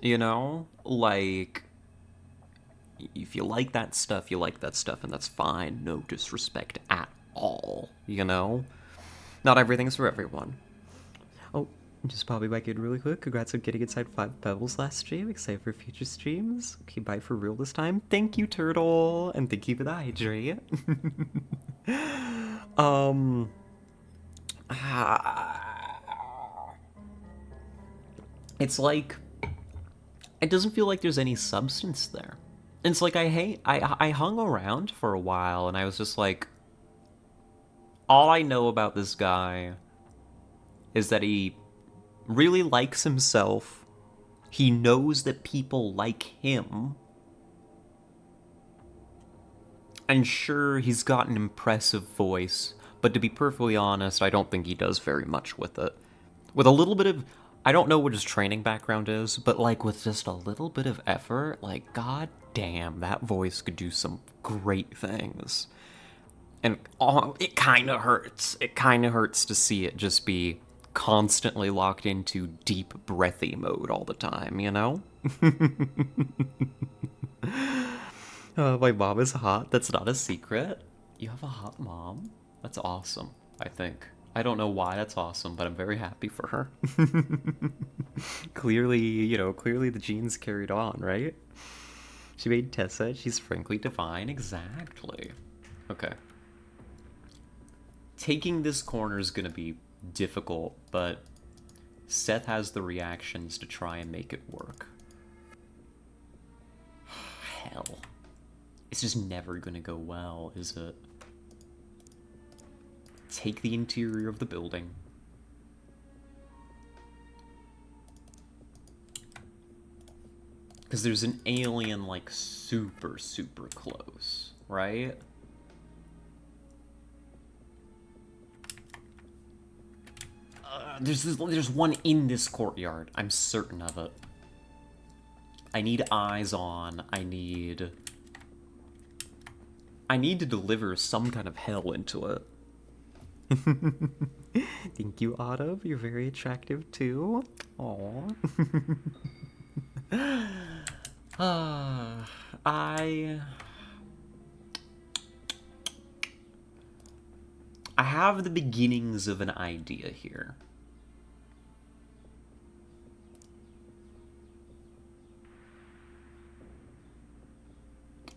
Speaker 1: You know? Like, if you like that stuff, you like that stuff, and that's fine. No disrespect at all, you know? Not everything's for everyone. Oh, just popping back in really quick. Congrats on getting inside 5 Pebbles last stream. Excited for future streams. Okay, bye for real this time. Thank you, Turtle. And thank you for the hydrate. It's like... It doesn't feel like there's any substance there. It's like I hung around for a while and I was just like... All I know about this guy is that he really likes himself. He knows that people like him. And sure, he's got an impressive voice, but to be perfectly honest, I don't think he does very much with it. With a little bit of... I don't know what his training background is, but like with just a little bit of effort, like god damn, that voice could do some great things. And it kind of hurts. It kind of hurts to see it just be constantly locked into deep breathy mode all the time, you know? My mom is hot. That's not a secret. You have a hot mom? That's awesome, I think. I don't know why that's awesome, but I'm very happy for her. Clearly, you know, clearly the genes carried on, right? She made Tessa, she's frankly divine. Exactly. Okay. Taking this corner is gonna be difficult, but Seth has the reactions to try and make it work. Hell. It's just never gonna go well, is it? Take the interior of the building. Because there's an alien, like, super, super close, right? There's one in this courtyard. I'm certain of it. I need eyes on. I need to deliver some kind of hell into it. Thank you, Otto. You're very attractive too. Aww. I have the beginnings of an idea here.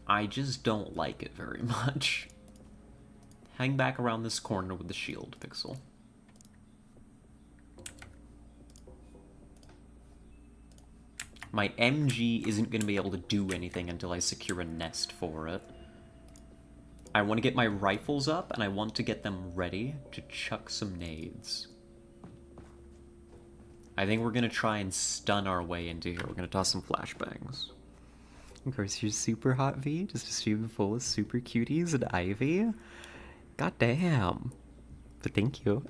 Speaker 1: I just don't like it very much. Hang back around this corner with the shield, Pixel. My MG isn't going to be able to do anything until I secure a nest for it. I want to get my rifles up, and I want to get them ready to chuck some nades. I think we're going to try and stun our way into here. We're going to toss some flashbangs. Of course, you're super hot, V. Just a stream full of super cuties and Ivy. God damn. But thank you.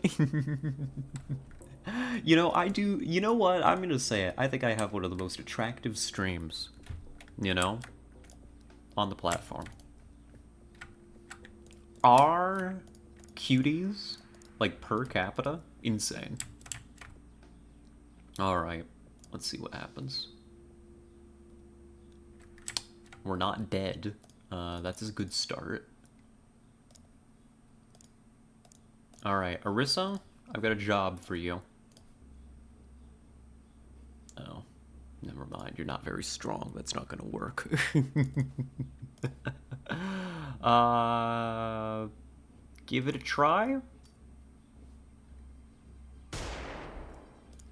Speaker 1: You know, I do... You know what? I'm going to say it. I think I have one of the most attractive streams, you know, on the platform. Our cuties, like, per capita, insane. Alright, let's see what happens. We're not dead. That's a good start. Alright, Arissa, I've got a job for you. Oh, never mind. You're not very strong. That's not gonna work. Give it a try?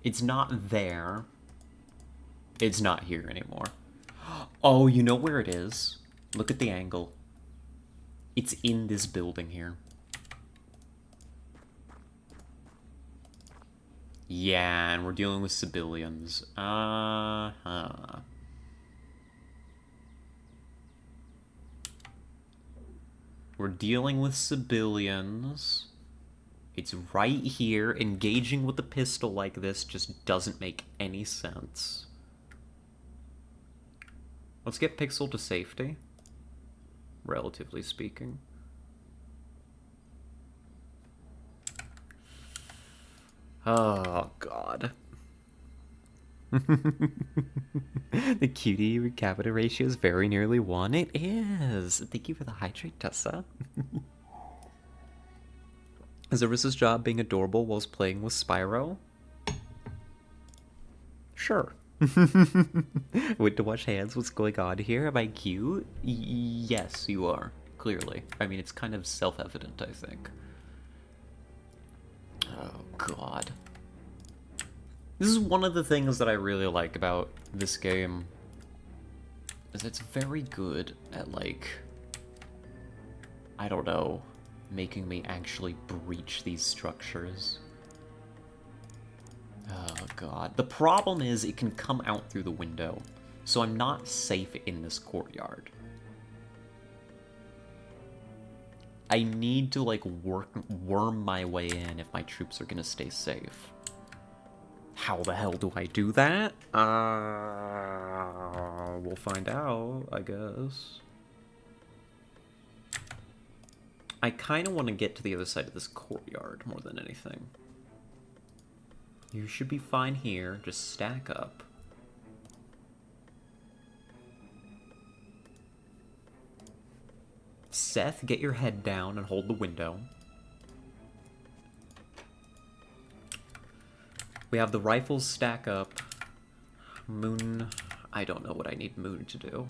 Speaker 1: It's not there. It's not here anymore. Oh, you know where it is? Look at the angle. It's in this building here. Yeah, and we're dealing with civilians. Uh-huh. We're dealing with civilians. It's right here. Engaging with a pistol like this just doesn't make any sense. Let's get Pixel to safety, relatively speaking. Oh, God. The cutie capita ratio is very nearly 1. It is. Thank you for the hydrate, Tessa. Is Arissa's job being adorable whilst playing with Spyro? Sure. Went to wash hands. What's going on here? Am I cute? Yes, you are. Clearly. I mean, it's kind of self-evident, I think. Oh, God. This is one of the things that I really like about this game. Is it's very good at, like... I don't know. Making me actually breach these structures. Oh, God. The problem is it can come out through the window, so I'm not safe in this courtyard. I need to, like, worm my way in if my troops are gonna stay safe. How the hell do I do that? We'll find out, I guess. I kind of want to get to the other side of this courtyard more than anything. You should be fine here. Just stack up. Seth, get your head down and hold the window. We have the rifles stack up. Moon... I don't know what I need Moon to do.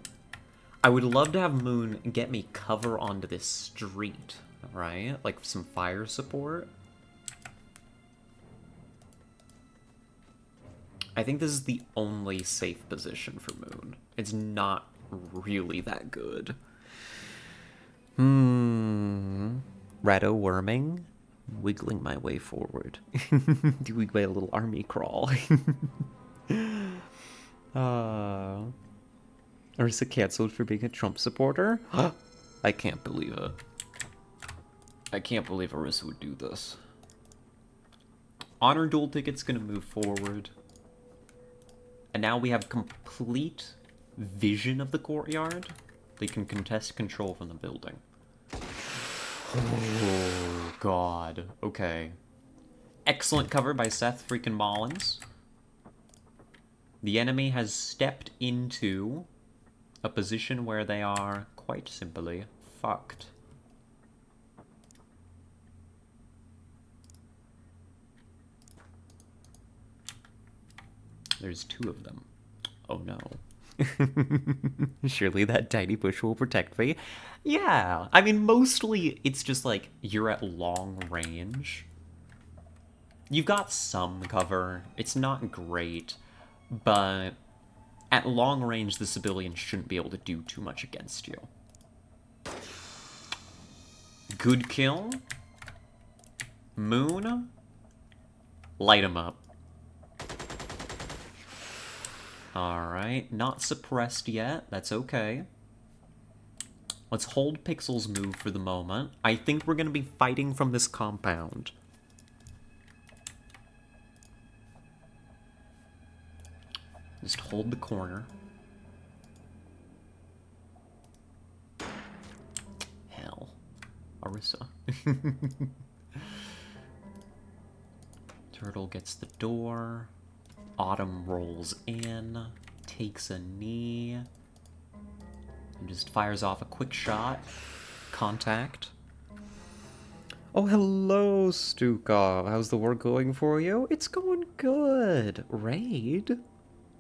Speaker 1: I would love to have Moon get me cover onto this street, right? Like some fire support. I think this is the only safe position for Moon. It's not really that good. Ratto worming. Wiggling my way forward. Doing my little army crawl. Arissa canceled for being a Trump supporter? I can't believe it. I can't believe Arissa would do this. Honor Duel ticket's gonna move forward. And now we have complete vision of the courtyard, they can contest control from the building. Oh, God. Okay. Excellent cover by Seth freaking Mullins. The enemy has stepped into a position where they are, quite simply, fucked. There's 2 of them. Oh no. Surely that tiny bush will protect me. Yeah, I mean, mostly it's just like you're at long range. You've got some cover. It's not great, but at long range, the civilians shouldn't be able to do too much against you. Good kill. Moon. Light him up. Alright, not suppressed yet. That's okay. Let's hold Pixel's move for the moment. I think we're going to be fighting from this compound. Just hold the corner. Hell. Arissa. Turtle gets the door. Autumn rolls in. Takes a knee. And just fires off a quick shot. Contact. Oh, hello, Stukov. How's the work going for you? It's going good. Raid?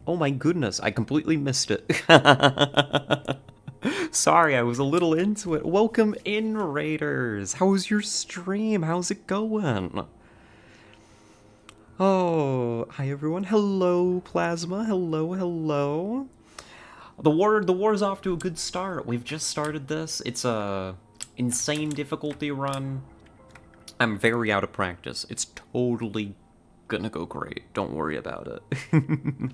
Speaker 1: Oh my goodness, I completely missed it. Sorry, I was a little into it. Welcome in, Raiders. How's your stream? How's it going? Oh, hi everyone. Hello, Plasma. Hello, hello. The war's off to a good start. We've just started this. It's a insane difficulty run. I'm very out of practice. It's totally gonna go great. Don't worry about it.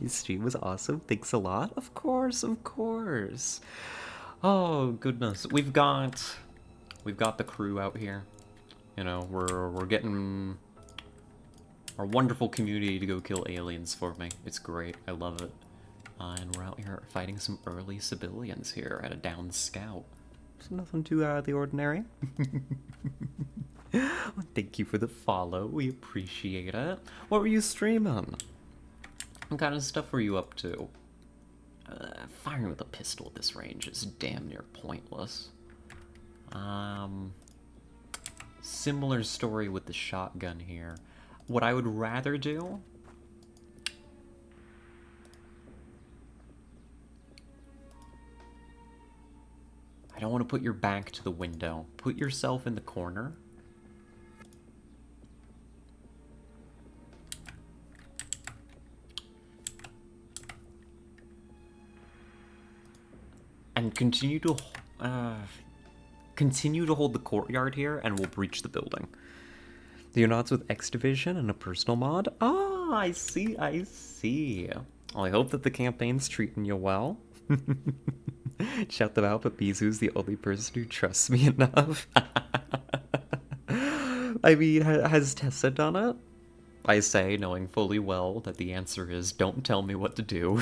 Speaker 1: His stream was awesome. Thanks a lot. Of course, of course. Oh goodness, we've got the crew out here. You know, we're getting our wonderful community to go kill aliens for me. It's great. I love it. And we're out here fighting some early civilians here at a down scout. It's nothing too out of the ordinary. Well, thank you for the follow. We appreciate it. What were you streaming? What kind of stuff were you up to? Firing with a pistol at this range is damn near pointless. Similar story with the shotgun here. What I would rather do... I don't want to put your back to the window. Put yourself in the corner. And continue to hold the courtyard here, and we'll breach the building. The nods with X Division and a personal mod? Ah, I see, I see. Well, I hope that the campaign's treating you well. Shout them out, but Bizu's the only person who trusts me enough. I mean, has Tessa done it? I say, knowing fully well that the answer is, don't tell me what to do.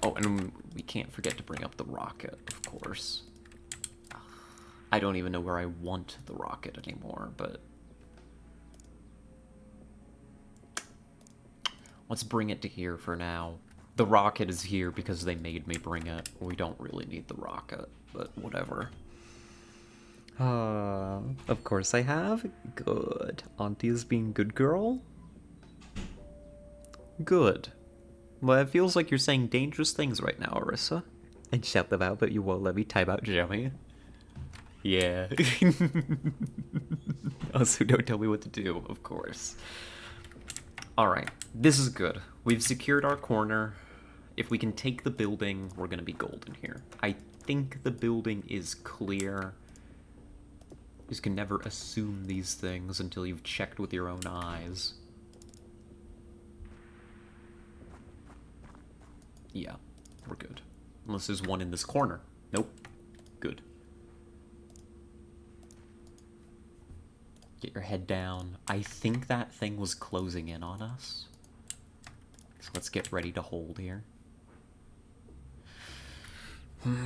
Speaker 1: Oh, and we can't forget to bring up the rocket, of course. I don't even know where I want the rocket anymore, but... let's bring it to here for now. The rocket is here because they made me bring it. We don't really need the rocket, but whatever. Of course I have. Good. Auntie is being good girl? Good. Well, it feels like you're saying dangerous things right now, Arissa. And shout them out, but you won't let me type out Joey. Yeah. Also, don't tell me what to do, of course. Alright, this is good. We've secured our corner. If we can take the building, we're gonna be golden here. I think the building is clear. You can never assume these things until you've checked with your own eyes. Yeah, we're good. Unless there's one in this corner. Nope. Good. Get your head down. I think that thing was closing in on us. So let's get ready to hold here. Doing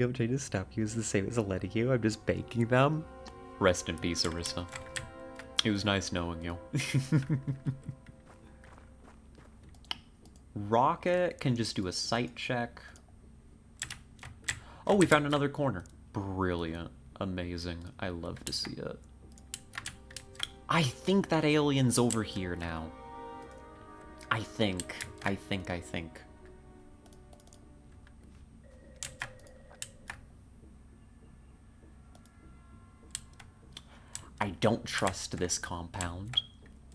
Speaker 1: up trying to stop you is the same as letting you. I'm just banking them. Rest in peace, Arissa. It was nice knowing you. Rocket can just do a sight check. Oh, we found another corner. Brilliant. Amazing. I love to see it. I think that alien's over here now. I think. I don't trust this compound.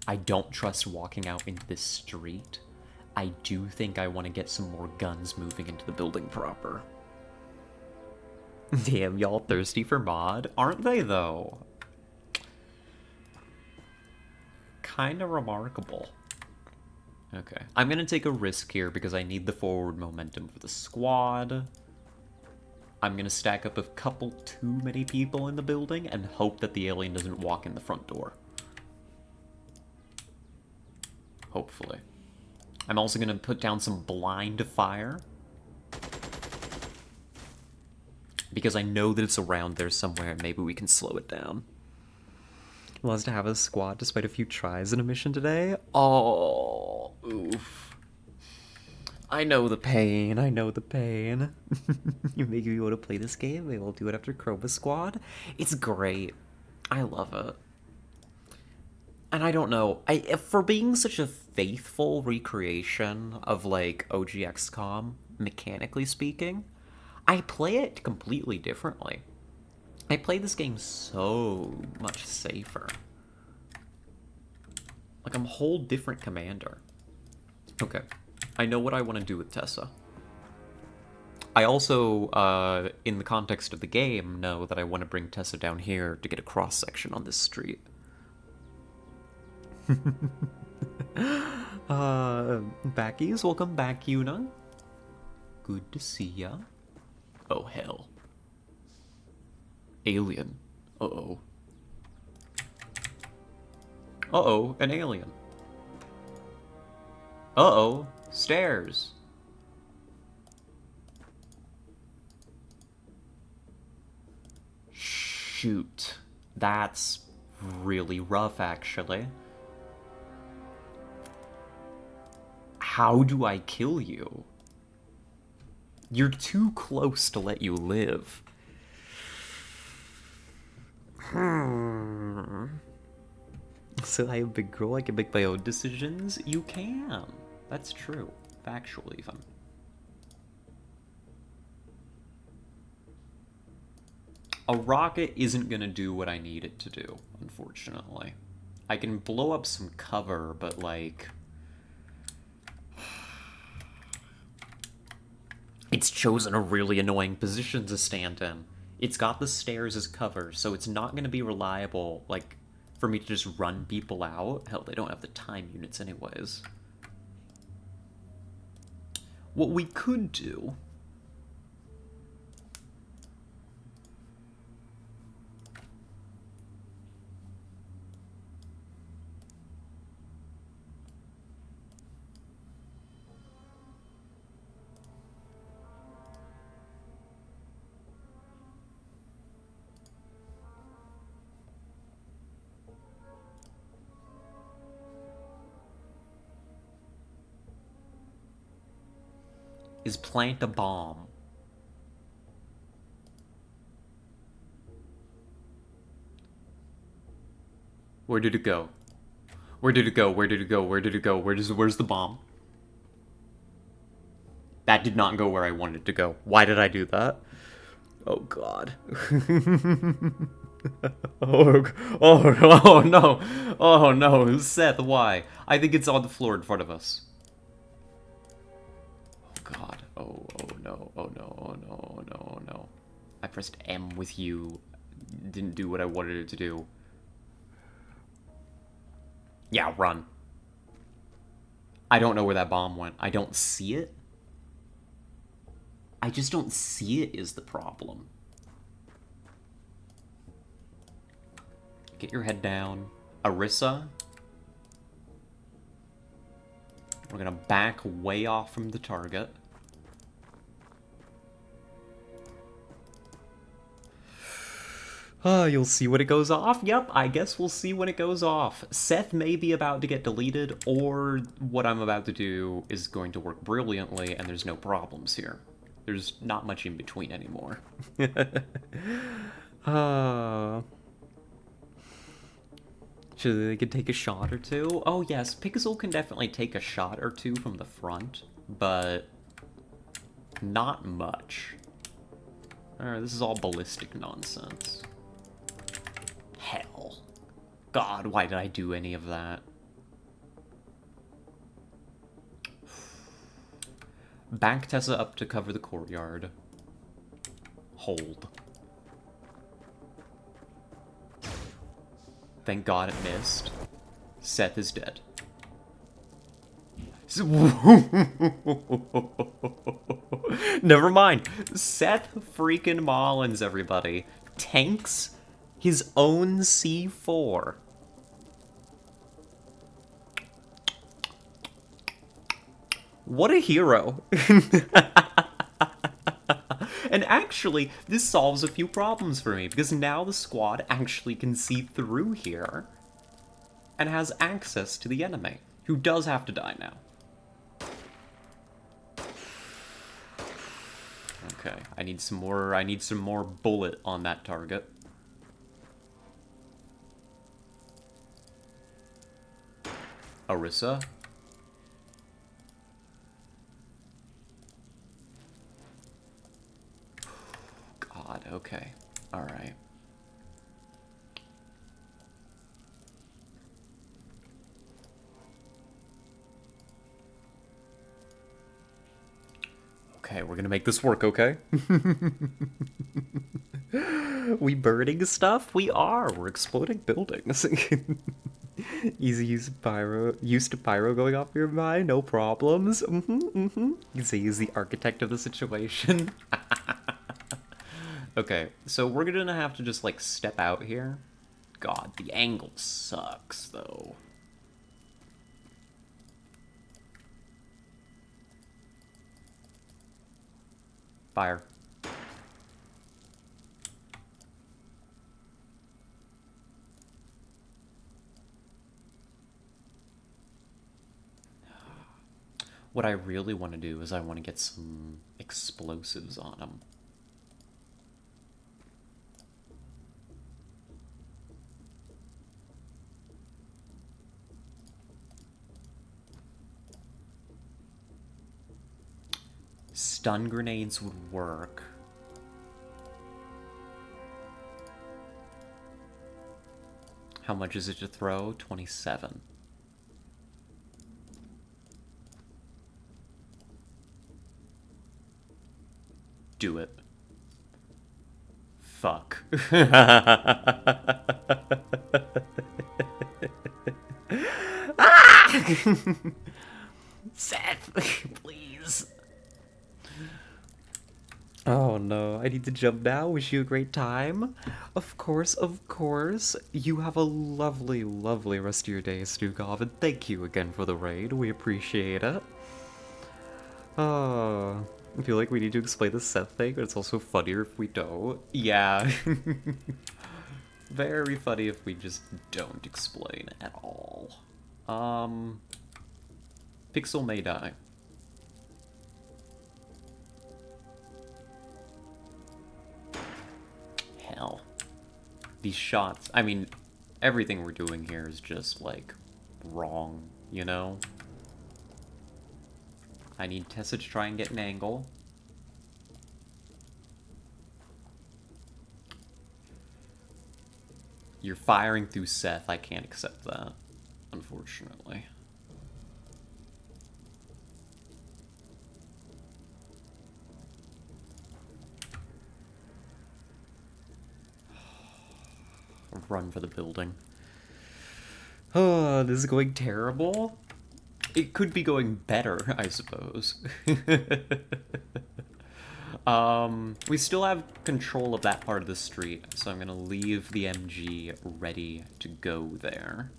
Speaker 1: I don't trust walking out into this street. I do think I want to get some more guns moving into the building proper. Damn, y'all thirsty for mod? Aren't they, though? Kinda remarkable. Okay. I'm gonna take a risk here because I need the forward momentum for the squad. I'm gonna stack up a couple too many people in the building and hope that the alien doesn't walk in the front door. Hopefully. I'm also gonna put down some blind fire. Because I know that it's around there somewhere and maybe we can slow it down. Loves to have a squad despite a few tries in a mission today. Oh, oof. I know the pain, I know the pain. You make me want to play this game, maybe we'll do it after Chroma Squad. It's great. I love it. And I don't know, for being such a faithful recreation of, like, OG XCOM, mechanically speaking, I play it completely differently. I play this game so much safer. Like, I'm a whole different commander. Okay. I know what I want to do with Tessa. I also, in the context of the game, know that I want to bring Tessa down here to get a cross-section on this street. Backies, welcome back, Yuna. Good to see ya. Oh, hell. Alien. Uh-oh. Uh-oh, an alien. Uh-oh, stairs. Shoot. That's really rough, actually. How do I kill you? You're too close to let you live. So I am a big girl, I can make my own decisions? You can. That's true. Factual, even. A rocket isn't gonna do what I need it to do, unfortunately. I can blow up some cover, but, like... It's chosen a really annoying position to stand in. It's got the stairs as cover, so it's not gonna be reliable, like, for me to just run people out. Hell, they don't have the time units anyways. What we could do... is plant a bomb. Where did it go? Where did it go? Where did it go? Where did it go? Where's the bomb? That did not go where I wanted it to go. Why did I do that? Oh god. Oh no. Oh no. Seth, why? I think it's on the floor in front of us. Oh god. Oh no. Oh no. Oh no. Oh no. Oh no. I pressed M with you. Didn't do what I wanted it to do. Yeah, run. I don't know where that bomb went. I don't see it. I just don't see it is the problem. Get your head down. Arissa, We're gonna back way off from the target. You'll see when it goes off? Yep, I guess we'll see when it goes off. Seth may be about to get deleted, or what I'm about to do is going to work brilliantly, and there's no problems here. There's not much in between anymore. Should they could take a shot or two? Oh yes, Pixel can definitely take a shot or two from the front, but not much. Alright, this is all ballistic nonsense. Hell. God, why did I do any of that? Back Tessa up to cover the courtyard. Hold. Thank God it missed. Seth is dead. Never mind. Seth freaking Mullins, everybody. Tanks his own C4. What a hero. And actually, this solves a few problems for me, because now the squad actually can see through here and has access to the enemy, who does have to die now. Okay, I need some more bullet on that target. Orisa. God, okay. Alright. Okay, we're gonna make this work, okay? We burning stuff? We are! We're exploding buildings. Easy use of pyro. Used to pyro going off your mind, no problems. You can say he's the architect of the situation. Okay, so we're gonna have to just, like, step out here. God, the angle sucks, though. Fire. What I really want to do is I want to get some explosives on them. Stun grenades would work. How much is it to throw? 27. Do it. Fuck. Seth, please. Oh no, I need to jump now. Wish you a great time. Of course, of course. You have a lovely, lovely rest of your day, Stukov, and thank you again for the raid. We appreciate it. Oh, I feel like we need to explain the Seth thing, but it's also funnier if we don't. Yeah. Very funny if we just don't explain at all. Pixel may die. Hell. These shots, I mean, everything we're doing here is just, like, wrong, you know? I need Tessa to try and get an angle. You're firing through Seth. I can't accept that, unfortunately. Run for the building. Oh, this is going terrible. It could be going better, I suppose. We still have control of that part of the street, so I'm gonna leave the MG ready to go there.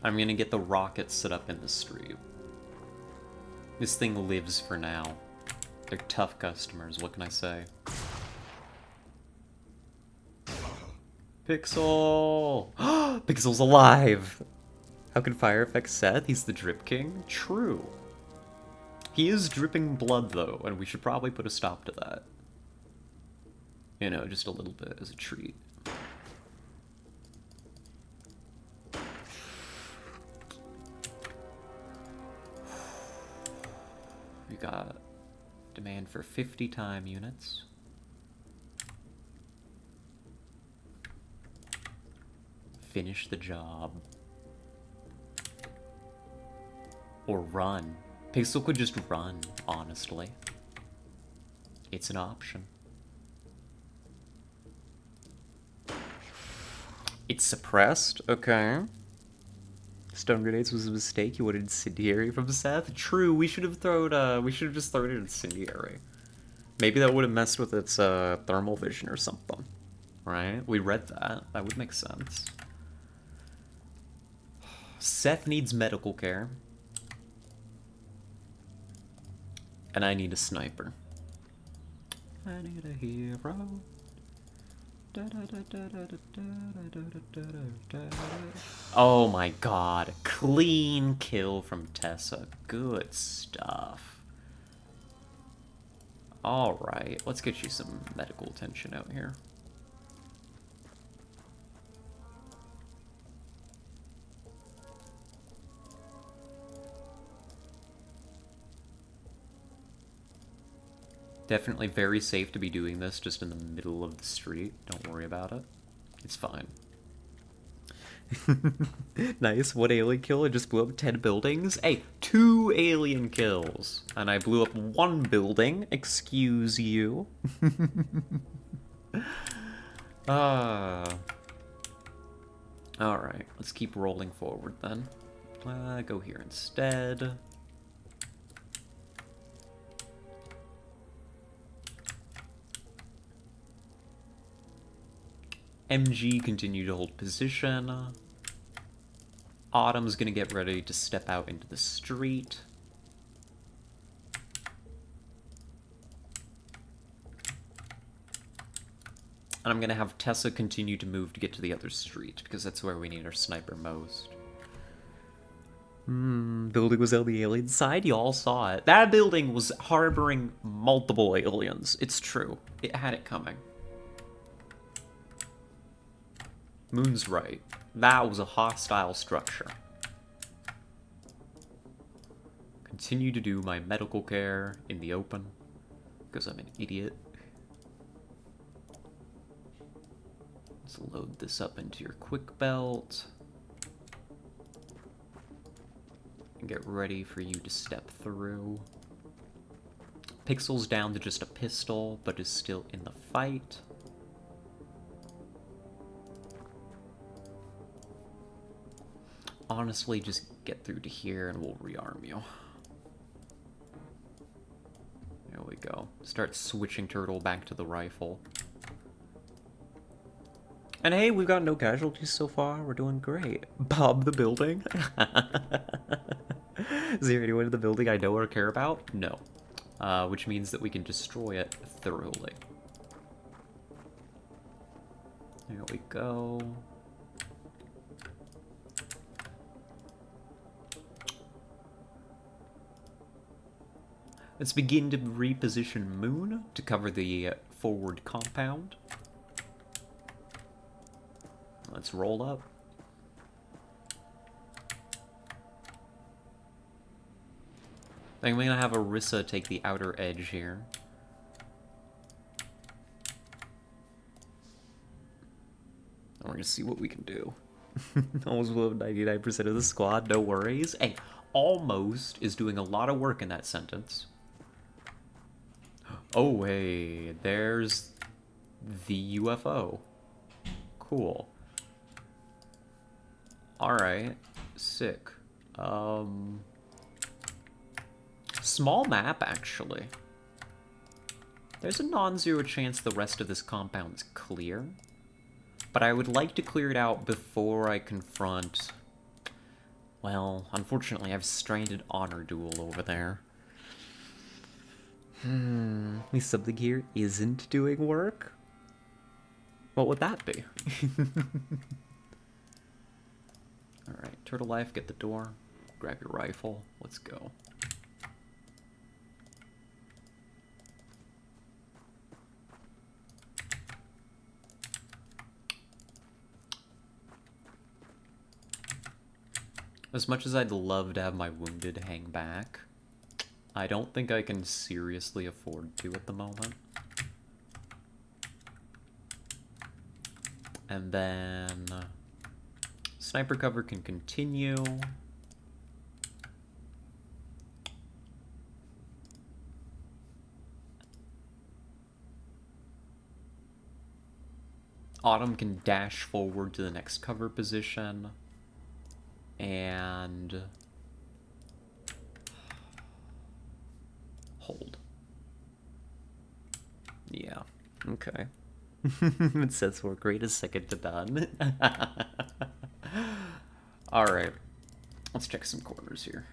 Speaker 1: I'm gonna get the rockets set up in the street. This thing lives for now. They're tough customers, what can I say? Pixel! Pixel's alive! How can fire affect Seth? He's the Drip King? True. He is dripping blood, though, and we should probably put a stop to that. You know, just a little bit as a treat. We got demand for 50 time units. Finish the job. Or run. Pixel could just run, honestly. It's an option. It's suppressed? Okay. Stone grenades was a mistake. You wanted incendiary from Seth? True, we should have just thrown it incendiary. Maybe that would have messed with its thermal vision or something. Right? We read that. That would make sense. Seth needs medical care. And I need a sniper. I need a hero. Oh my god. Clean kill from Tessa. Good stuff. Alright, let's get you some medical attention out here. Definitely very safe to be doing this just in the middle of the street. Don't worry about it. It's fine. Nice. One alien kill. I just blew up 10 buildings. Hey, 2 alien kills. And I blew up 1 building. Excuse you. Alright. Let's keep rolling forward then. Go here instead. MG continue to hold position. Autumn's gonna get ready to step out into the street. And I'm gonna have Tessa continue to move to get to the other street, because that's where we need our sniper most. Building was on the alien side, you all saw it. That building was harboring multiple aliens. It's true. It had it coming. Moon's right. That was a hostile structure. Continue to do my medical care in the open, because I'm an idiot. Let's load this up into your quick belt. And get ready for you to step through. Pixel's down to just a pistol, but is still in the fight. Honestly, just get through to here and we'll rearm you. There we go. Start switching Turtle back to the rifle. And hey, we've got no casualties so far. We're doing great. Bob the building? Is there anyone in the building I know or care about? No. Which means that we can destroy it thoroughly. There we go. Let's begin to reposition Moon to cover the forward compound. Let's roll up. I'm going to have Arissa take the outer edge here. And we're going to see what we can do. Almost blew up 99% of the squad, no worries. Hey, almost is doing a lot of work in that sentence. Oh, hey, there's the UFO. Cool. Alright, sick. Small map, actually. There's a non-zero chance the rest of this compound is clear. But I would like to clear it out before I confront Well, unfortunately, I've stranded Honor Duel over there. Something here isn't doing work? What would that be? Alright, Turtle Life, get the door. Grab your rifle. Let's go. As much as I'd love to have my wounded hang back, I don't think I can seriously afford to at the moment. And then sniper cover can continue. Autumn can dash forward to the next cover position. And hold. Yeah, okay. It says we're great as second to none. Alright. Let's check some corners here.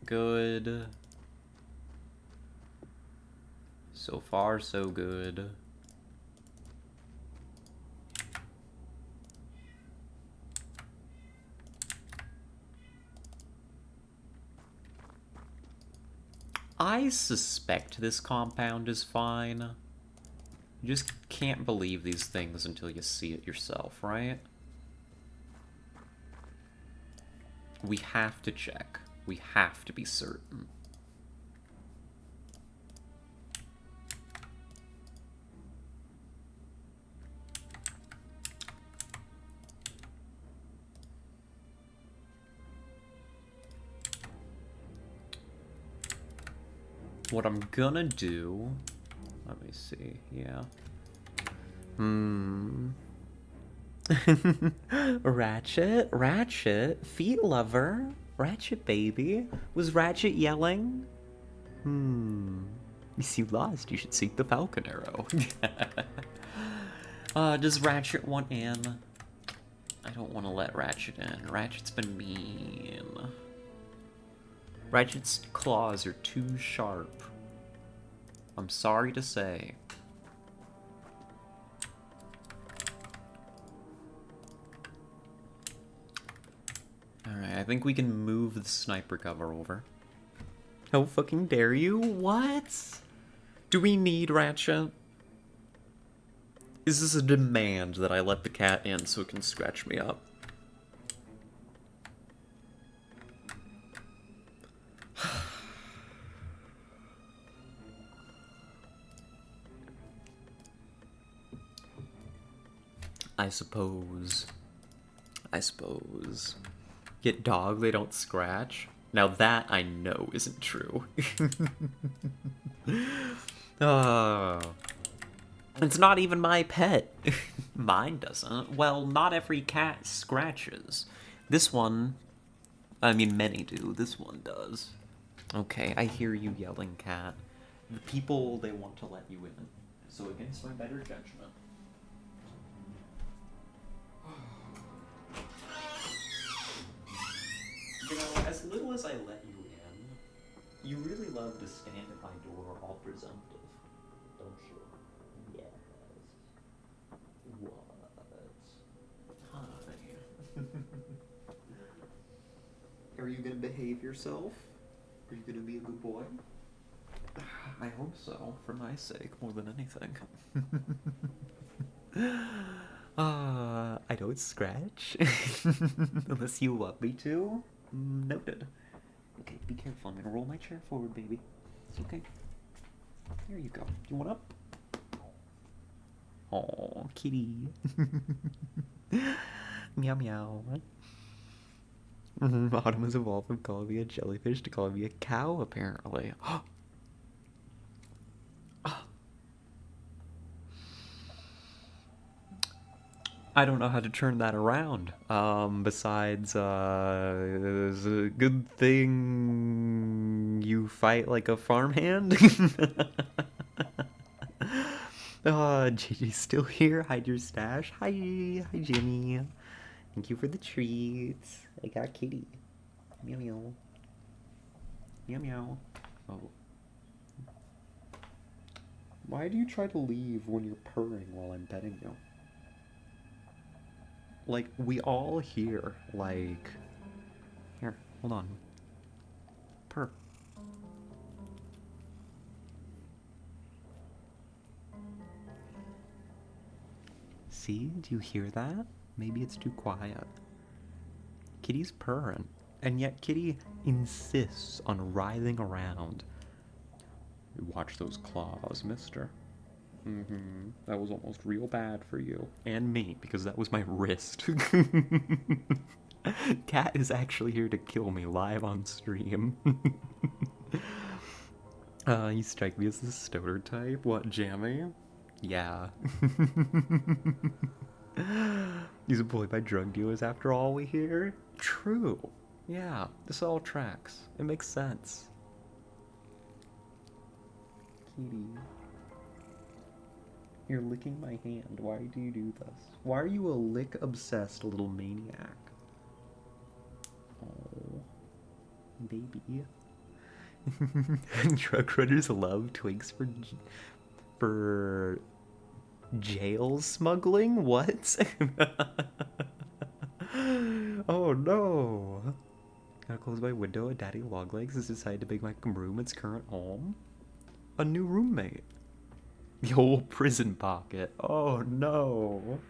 Speaker 1: Good. So far, so good. I suspect this compound is fine. You just can't believe these things until you see it yourself, right? We have to check. We have to be certain. What I'm gonna do... Let me see, yeah. Ratchet, feet lover, Ratchet baby. Was Ratchet yelling? If you lost, you should seek the Falcon Arrow. Does Ratchet want in? I don't want to let Ratchet in. Ratchet's been mean. Ratchet's claws are too sharp. I'm sorry to say. Alright, I think we can move the sniper cover over. How fucking dare you? What? Do we need Ratchet? Is this a demand that I let the cat in so it can scratch me up? I suppose. Get dog, they don't scratch. Now that I know isn't true. It's not even my pet. Mine doesn't. Well, not every cat scratches. This one, I mean many do, this one does. Okay, I hear you yelling, cat. The people, they want to let you in. So against my better judgment. You know, as little as I let you in, you really love to stand at my door all presumptive, don't you? Yes. What? Hi. Are you gonna behave yourself? Are you gonna be a good boy? I hope so, for my sake, more than anything. I don't scratch. Unless you want me to. Noted. Okay, be careful. I'm gonna roll my chair forward, baby. It's okay. There you go. You want up? Oh, kitty. Meow meow. Autumn has evolved from calling me a jellyfish to calling me a cow, apparently. I don't know how to turn that around. Besides, it's a good thing you fight like a farmhand. Gigi's still here. Hide your stash. Hi, Jimmy. Thank you for the treats. I got kitty. Meow meow. Meow meow. Oh. Why do you try to leave when you're purring while I'm petting you? Like, we all hear, like... Here, hold on. Purr. See? Do you hear that? Maybe it's too quiet. Kitty's purring, and yet Kitty insists on writhing around. Watch those claws, mister. That was almost real bad for you. And me, because that was my wrist. Cat is actually here to kill me live on stream. You strike me as the stoner type. What, Jammy? Yeah. He's employed by drug dealers after all we hear? True. Yeah, this all tracks. It makes sense. Kitty. You're licking my hand. Why do you do this? Why are you a lick-obsessed little maniac? Oh, baby. Drug runners love twigs for jail smuggling? What? Oh no! Gotta close my window and Daddy Longlegs has decided to make my room its current home. A new roommate. The old prison pocket. Oh no.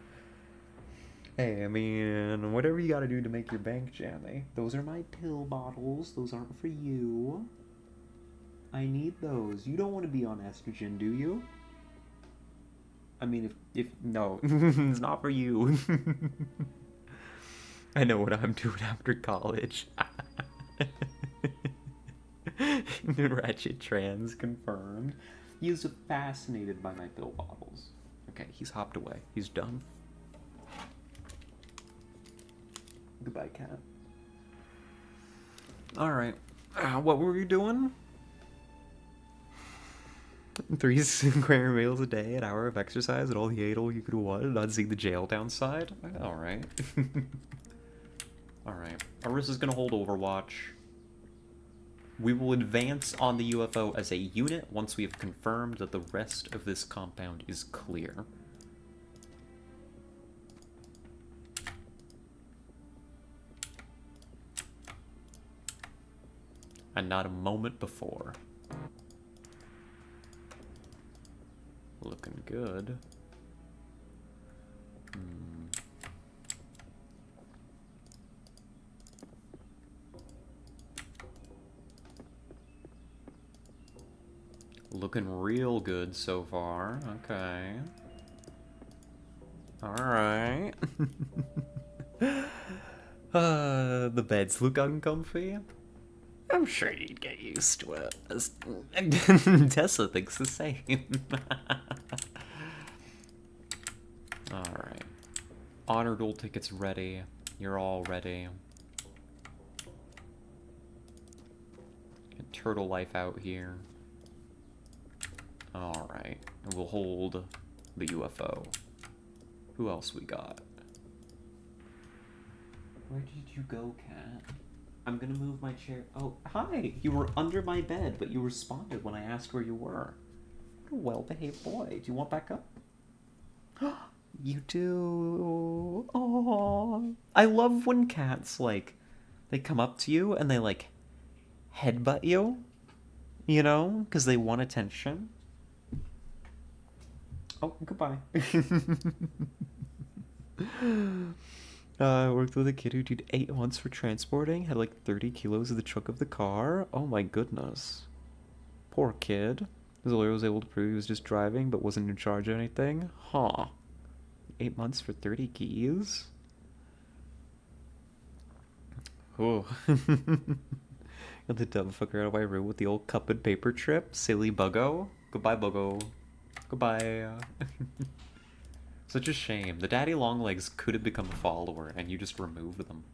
Speaker 1: Hey, I mean, whatever you gotta do to make your bank, Jammy. Those are my pill bottles. Those aren't for you. I need those. You don't want to be on estrogen, do you? I mean, if no, it's not for you. I know what I'm doing after college. Ratchet trans confirmed. He is fascinated by my pill bottles. Okay, he's hopped away. He's done. Goodbye, cat. Alright. What were you doing? 3 square meals a day, an hour of exercise, and all the anal you could want, and not seeing the jail downside? Alright. Alright. Arissa's gonna hold Overwatch. We will advance on the UFO as a unit once we have confirmed that the rest of this compound is clear. And not a moment before. Looking good. Looking real good so far. Okay. Alright. The beds look uncomfy. I'm sure you'd get used to it. Tessa thinks the same. Alright. Honor duel tickets ready. You're all ready. Get turtle life out here. Alright. And we'll hold the UFO. Who else we got? Where did you go, cat? I'm gonna move my chair. Oh, hi! You were under my bed, but you responded when I asked where you were. What a well-behaved boy. Do you want back up? You do. Oh, I love when cats, like, they come up to you and they, like, headbutt you. You know? Because they want attention. Oh, goodbye. I worked with a kid who did 8 months for transporting, had like 30 kilos of the trunk of the car. Oh my goodness. Poor kid. His lawyer was able to prove he was just driving, but wasn't in charge of anything. Huh. 8 months for 30 keys? Oh. Got the dumb fucker out of my room with the old cup and paper trip. Silly buggo. Goodbye, buggo. Goodbye. Such a shame. The daddy longlegs could have become a follower, and you just removed them.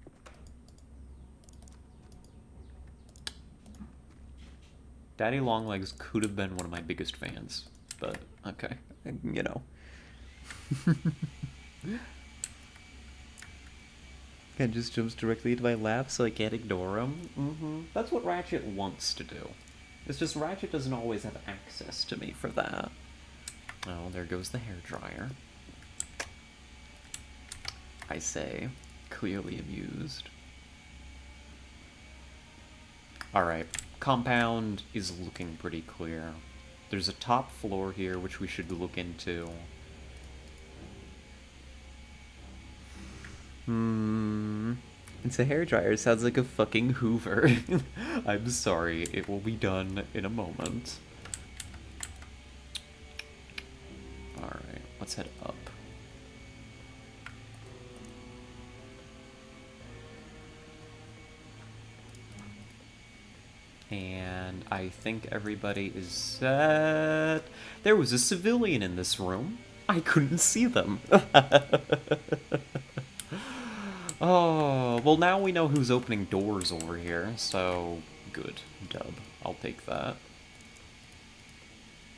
Speaker 1: Daddy longlegs could have been one of my biggest fans, but okay, you know. And just jumps directly into my lap so I can't ignore him. That's what Ratchet wants to do. It's just Ratchet doesn't always have access to me for that. Oh, there goes the hairdryer. I say, clearly amused. Alright, compound is looking pretty clear. There's a top floor here which we should look into. It's a hairdryer. Sounds like a fucking Hoover. I'm sorry, it will be done in a moment. Alright, let's head up. And I think everybody is set. There was a civilian in this room. I couldn't see them. Oh, well now we know who's opening doors over here, so good. Dub. I'll take that.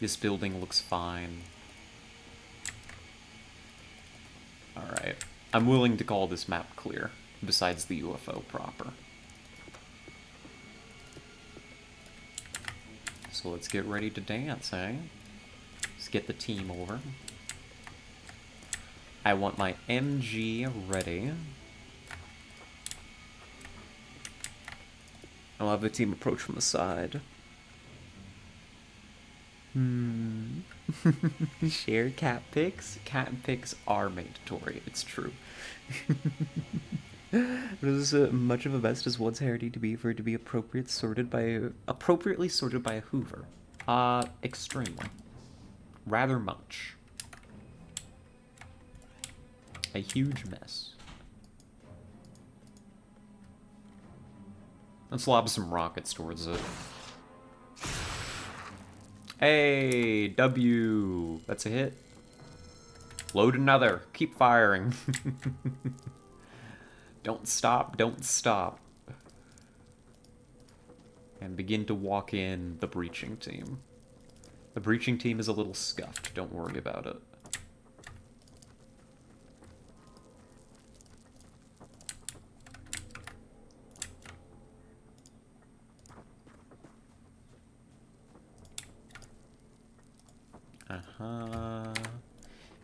Speaker 1: This building looks fine. Alright. I'm willing to call this map clear, besides the UFO proper. So let's get ready to dance, eh? Let's get the team over. I want my MG ready. I'll have the team approach from the side. Share cat pics? Cat pics are mandatory, it's true. It is much of a best as one's hair need to be for it to be appropriately sorted by a Hoover. Extremely. Rather much. A huge mess. Let's lob some rockets towards it. Hey, W. That's a hit. Load another. Keep firing. Don't stop, don't stop. And begin to walk in the breaching team. The breaching team is a little scuffed. Don't worry about it.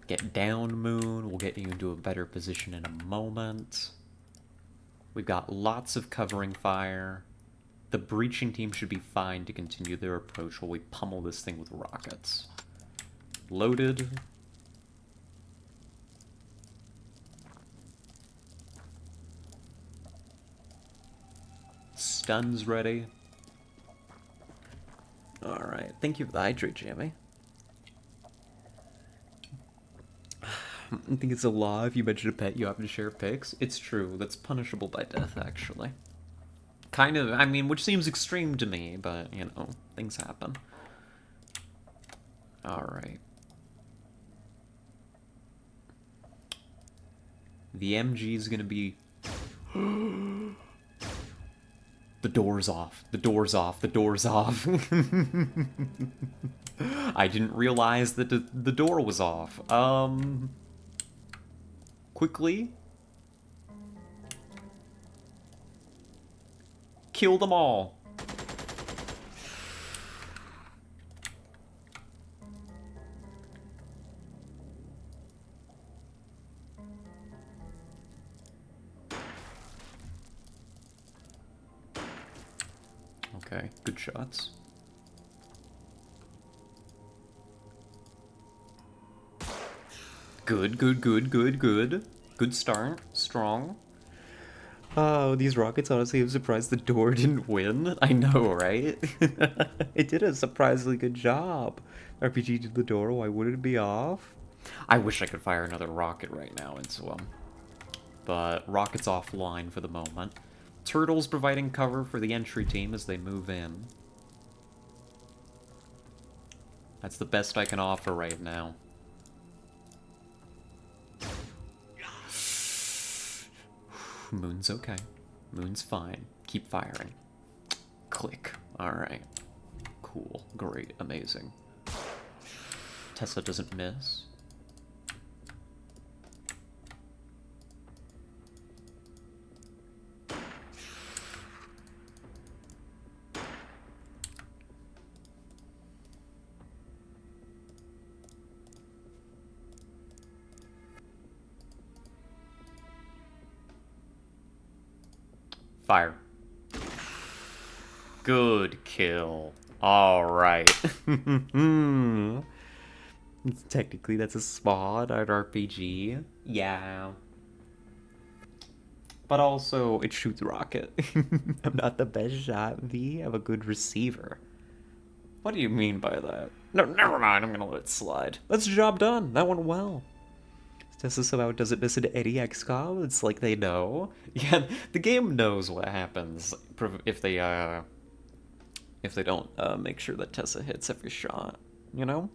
Speaker 1: Get down, Moon. We'll get you into a better position in a moment. We've got lots of covering fire. The breaching team should be fine to continue their approach while we pummel this thing with rockets. Loaded. Stuns ready. Alright, thank you for the hydrate, Jamie. I think it's a law if you mention a pet you have to share pics. It's true, that's punishable by death, actually. Kind of, I mean, which seems extreme to me, but, you know, things happen. Alright. The MG is gonna be... The door's off. The door's off. The door's off. I didn't realize that the door was off. Quickly. Kill them all. Okay, good shots. Good, good, good, good, good. Good start. Strong. Oh, these rockets, honestly, I'm surprised the door didn't win. I know, right? It did a surprisingly good job. RPG to the door, why would it be off? I wish I could fire another rocket right now into him. But rocket's offline for the moment. Turtle's providing cover for the entry team as they move in. That's the best I can offer right now. Moon's okay. Moon's fine. Keep firing. Click. Alright. Cool. Great. Amazing. Tesla doesn't miss. Fire. Good kill. Alright. Technically, that's a spawn art RPG. Yeah. But also, it shoots rocket. I'm not the best shot, V. I'm a good receiver. What do you mean by that? No, never mind. I'm gonna let it slide. That's the job done. That went well. This is about does it miss an any XCOM? It's like they know. Yeah, the game knows what happens if they don't make sure that Tessa hits every shot. You know?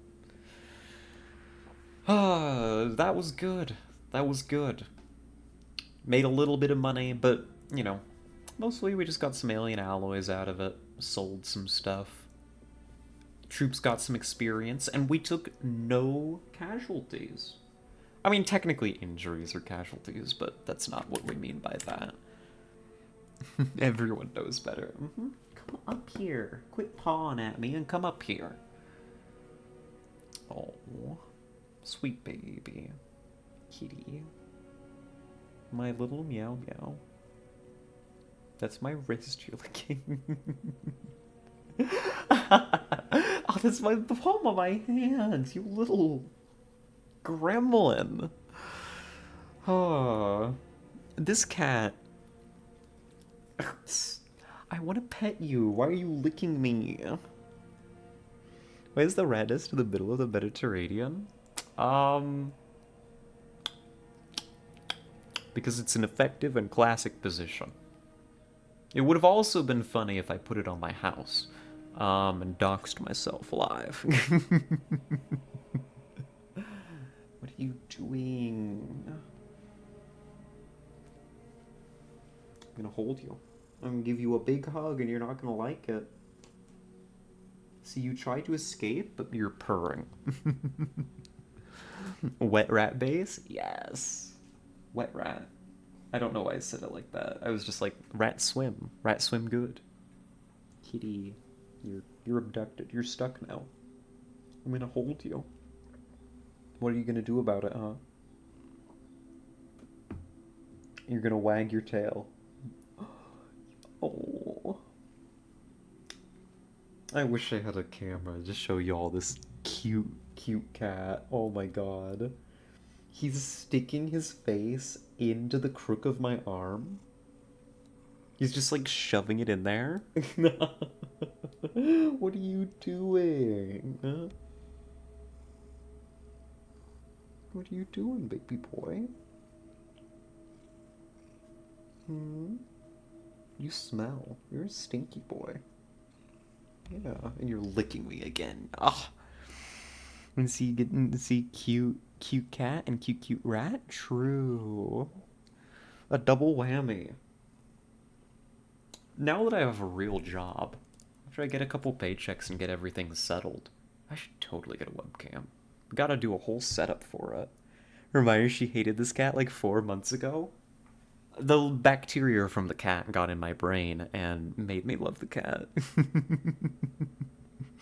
Speaker 1: That was good. That was good. Made a little bit of money, but you know, mostly we just got some alien alloys out of it. Sold some stuff. Troops got some experience, and we took no casualties. I mean, technically injuries are casualties, but that's not what we mean by that. Everyone knows better. Come up here. Quit pawing at me and come up here. Oh, sweet baby. Kitty. My little meow meow. That's my wrist you're licking. Oh, that's the palm of my hands, you little gremlin. Oh, this cat. I want to pet you. Why are you licking me? Why is the raddest in the middle of the Mediterranean? Because it's an effective and classic position. It would have also been funny if I put it on my house, and doxed myself live. What are you doing? I'm gonna hold you. I'm gonna give you a big hug and you're not gonna like it. See, you try to escape, but you're purring. Wet rat base? Yes. Wet rat. I don't know why I said it like that. I was just like, rat swim. Rat swim good. Kitty, you're abducted. You're stuck now. I'm gonna hold you. What are you gonna do about it, huh? You're gonna wag your tail. Oh. I wish I had a camera to show you all this cute, cute cat. Oh my god. He's sticking his face into the crook of my arm. He's just like shoving it in there. What are you doing? Huh? What are you doing, baby boy? You smell. You're a stinky boy. Yeah, and you're licking me again. Ah. And see cute cat and cute rat? True. A double whammy. Now that I have a real job, after I get a couple paychecks and get everything settled, I should totally get a webcam. We gotta do a whole setup for it. Reminder, she hated this cat like 4 months ago. The bacteria from the cat got in my brain and made me love the cat.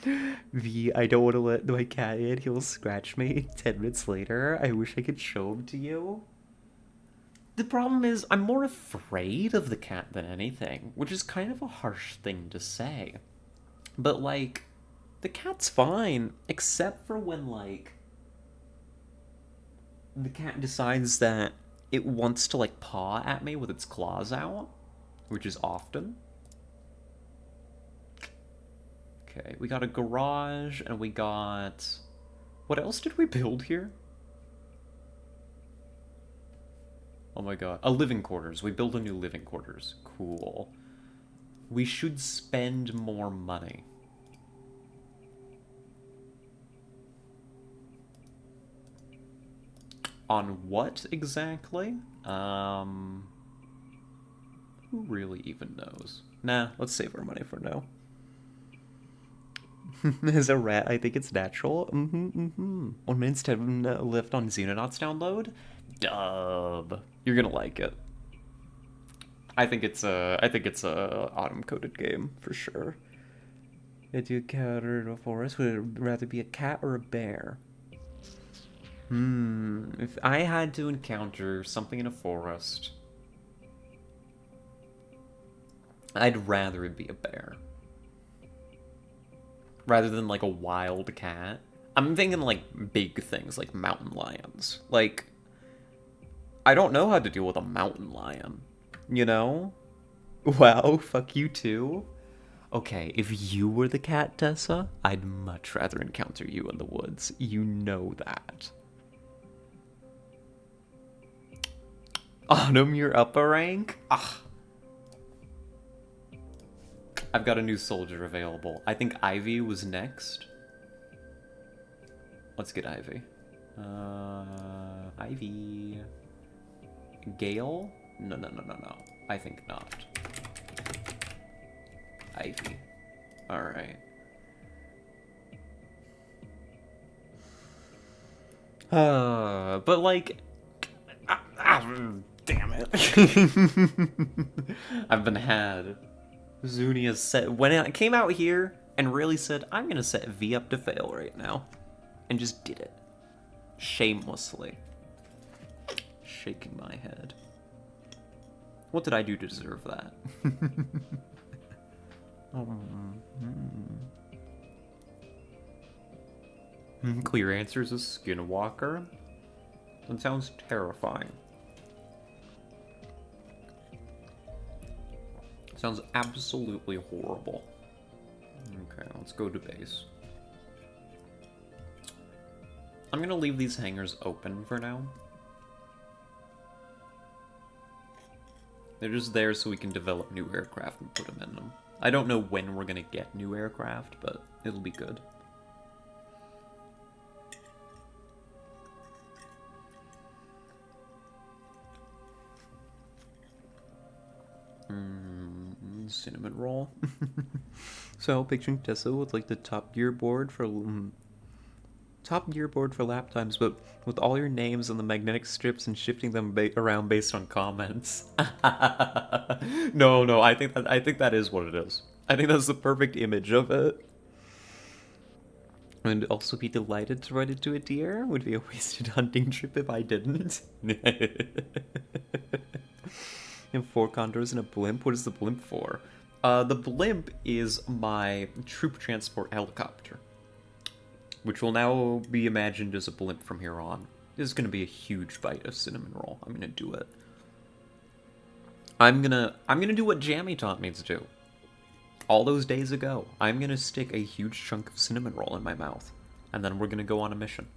Speaker 1: I don't want to let my cat in. He'll scratch me 10 minutes later. I wish I could show him to you. The problem is, I'm more afraid of the cat than anything, which is kind of a harsh thing to say. But, like, the cat's fine, except for when, like, the cat decides that it wants to, like, paw at me with its claws out, which is often. Okay, we got a garage, and we got... What else did we build here? Oh my god. A living quarters. We built a new living quarters. Cool. We should spend more money. On what exactly? Who really even knows? Nah, let's save our money for now. As a rat, I think it's natural. 1 minute 10 left on Xenonauts download. Dub. You're gonna like it. I think it's a autumn coded game for sure. If you encountered a forest, would it rather be a cat or a bear? If I had to encounter something in a forest, I'd rather it be a bear. Rather than, like, a wild cat. I'm thinking, like, big things, like mountain lions. Like, I don't know how to deal with a mountain lion. You know? Wow, fuck you too. Okay, if you were the cat, Tessa, I'd much rather encounter you in the woods. You know that. Autumn, you're up a rank? Ah. I've got a new soldier available. I think Ivy was next. Let's get Ivy. Ivy. Gale? No, no, no, no, no. I think not. Ivy. Alright. But like... damn it. I've been had. Zunia set... When I came out here and really said, I'm gonna set V up to fail right now. And just did it. Shamelessly. Shaking my head. What did I do to deserve that? Clear answer is a skinwalker? That sounds terrifying. Sounds absolutely horrible. Okay, let's go to base. I'm gonna leave these hangars open for now. They're just there so we can develop new aircraft and put them in them. I don't know when we're gonna get new aircraft, but it'll be good. Cinnamon roll. So picturing Tessa with like the Top Gear board for lap times, but with all your names on the magnetic strips and shifting them around based on comments. No, I think that is what it is. I think that's the perfect image of it. And also be delighted to run into a deer. Would be a wasted hunting trip if I didn't. And 4 condors and a blimp? What is the blimp for? The blimp is my troop transport helicopter, which will now be imagined as a blimp from here on. This is going to be a huge bite of cinnamon roll. I'm going to do it. I'm gonna do what Jammy taught me to do. All those days ago, I'm going to stick a huge chunk of cinnamon roll in my mouth, and then we're going to go on a mission.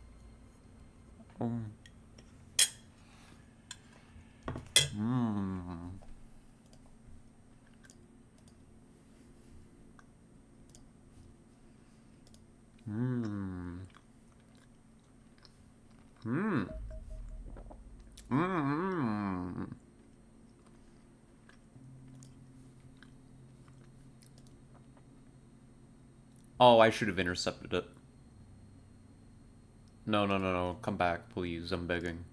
Speaker 1: Oh, I should have intercepted it. No. Come back, please. I'm begging.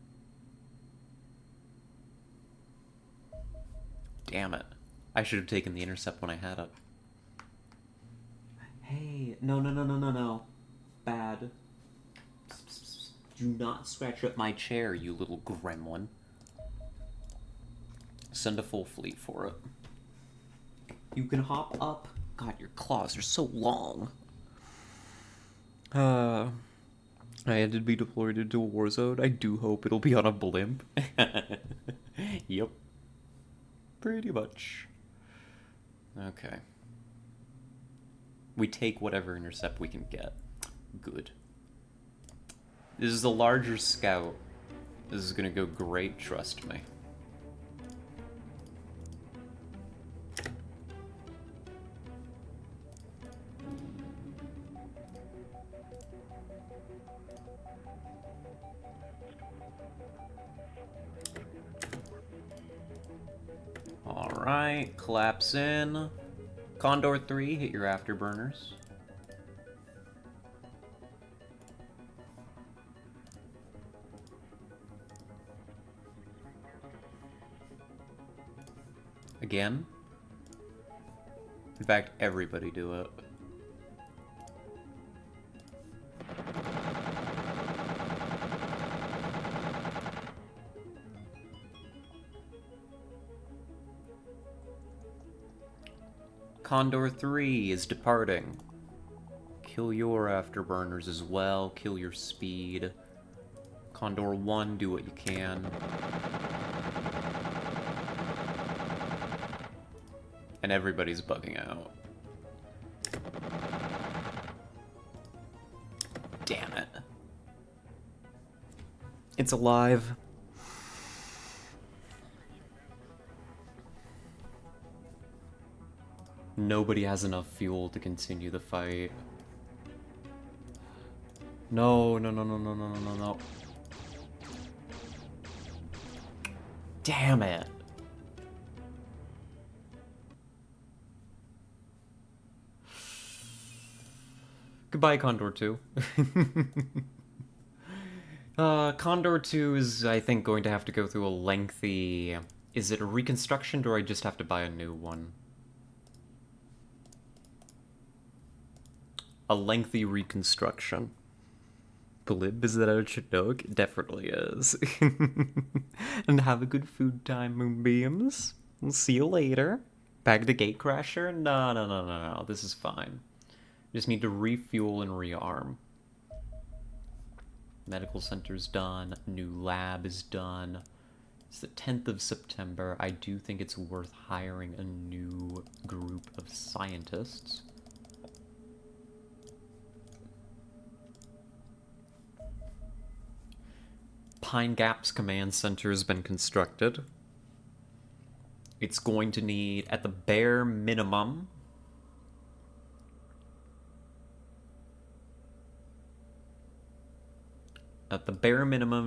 Speaker 1: Damn it. I should have taken the intercept when I had it. Hey, no. Bad. Do not scratch up my chair, you little gremlin. Send a full fleet for it. You can hop up. God, your claws are so long. I had to be deployed into a war zone. I do hope it'll be on a blimp. Yep. Pretty much. Okay. We take whatever intercept we can get. Good. This is a larger scout. This is gonna go great, trust me. Alright, collapse in. Condor 3, hit your afterburners. Again. In fact, everybody do it. Condor 3 is departing. Kill your afterburners as well. Kill your speed. Condor 1, do what you can. And everybody's bugging out. Damn it. It's alive. Nobody has enough fuel to continue the fight. No, no, no, no, no, no, no, no. Damn it. Goodbye, Condor 2. Condor 2 is, I think, going to have to go through a lengthy... Is it a reconstruction, or do I just have to buy a new one? A lengthy reconstruction. Blib, is that how it should know? It definitely is. And have a good food time, Moonbeams. We'll see you later. Back to Gatecrasher? No, no, no, no, no. This is fine. Just need to refuel and rearm. Medical center's done. New lab is done. It's the 10th of September. I do think it's worth hiring a new group of scientists. Pine Gap's command center has been constructed. It's going to need, at the bare minimum,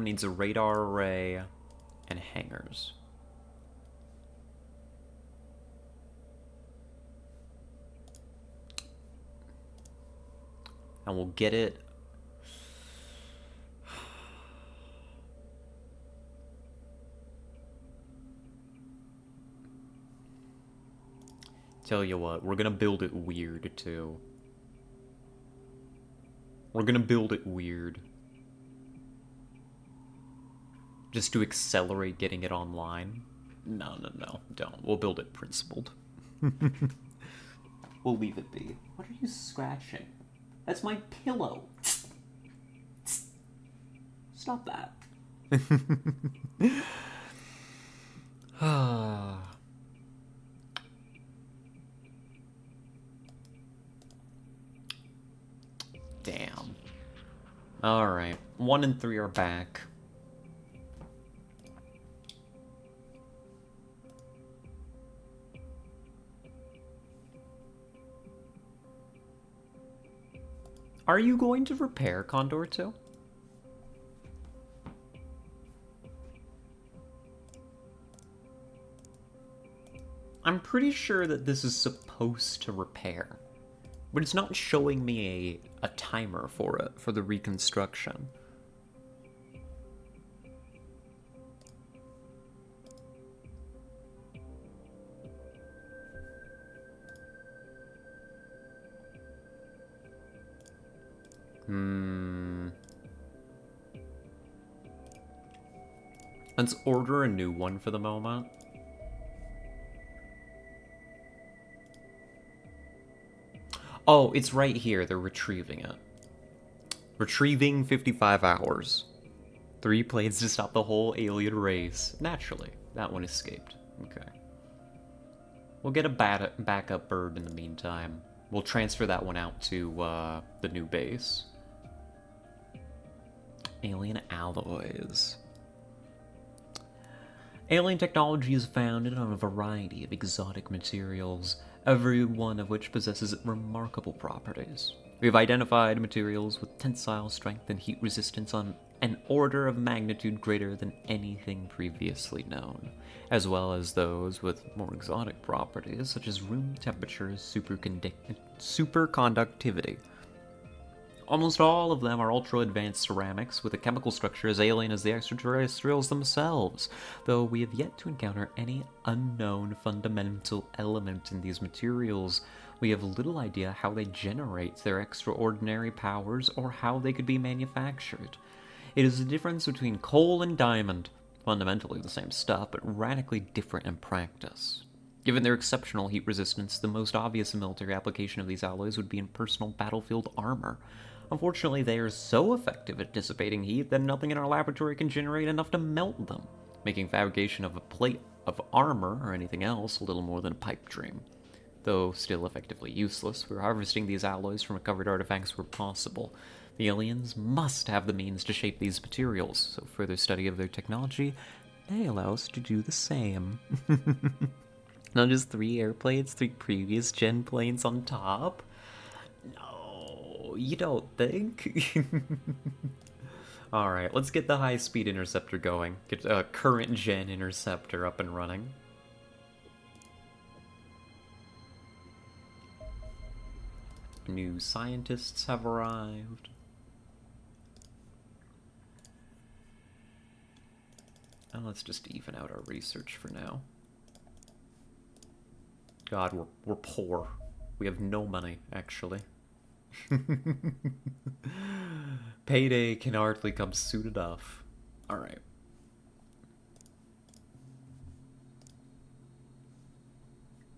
Speaker 1: needs a radar array and hangars. And we'll get it. Tell you what, we're gonna build it weird, too. We're gonna build it weird. Just to accelerate getting it online. No, no, no, don't. We'll build it principled. We'll leave it be. What are you scratching? That's my pillow. Stop that. Damn. Alright. 1 and 3 are back. Are you going to repair Condor 2? I'm pretty sure that this is supposed to repair. But it's not showing me a timer for it, for the reconstruction. Let's order a new one for the moment. Oh, it's right here. They're retrieving it. Retrieving 55 hours. 3 planes to stop the whole alien race. Naturally, that one escaped. Okay. We'll get a backup bird in the meantime. We'll transfer that one out to the new base. Alien alloys. Alien technology is founded on a variety of exotic materials, every one of which possesses remarkable properties. We have identified materials with tensile strength and heat resistance on an order of magnitude greater than anything previously known, as well as those with more exotic properties such as room temperature superconductivity. Almost all of them are ultra-advanced ceramics with a chemical structure as alien as the extraterrestrials themselves, though we have yet to encounter any unknown fundamental element in these materials. We have little idea how they generate their extraordinary powers or how they could be manufactured. It is the difference between coal and diamond, fundamentally the same stuff, but radically different in practice. Given their exceptional heat resistance, the most obvious military application of these alloys would be in personal battlefield armor. Unfortunately, they are so effective at dissipating heat that nothing in our laboratory can generate enough to melt them, making fabrication of a plate of armor or anything else a little more than a pipe dream. Though still effectively useless, we're harvesting these alloys from recovered artifacts where possible. The aliens must have the means to shape these materials, so further study of their technology may allow us to do the same. Not just 3 airplanes, 3 previous gen planes on top? No, you don't think? Alright, let's get the high-speed interceptor going. Get a current gen interceptor up and running. New scientists have arrived. And let's just even out our research for now. God, we're poor. We have no money, actually. Payday can hardly come soon enough. Alright.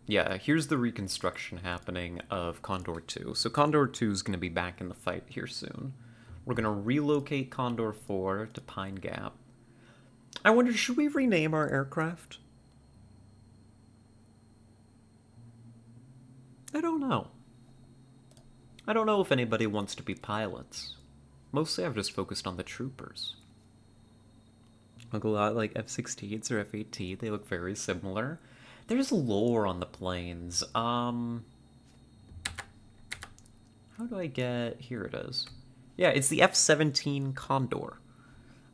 Speaker 1: Yeah, here's the reconstruction happening of Condor 2. So Condor 2 is going to be back in the fight here soon. We're going to relocate Condor 4 to Pine Gap. I wonder, should we rename our aircraft? I don't know. I don't know if anybody wants to be pilots. Mostly I've just focused on the troopers. Look a lot like F-16s or F-18. They look very similar. There's lore on the planes. How do I get... Here it is. Yeah, it's the F-17 Condor.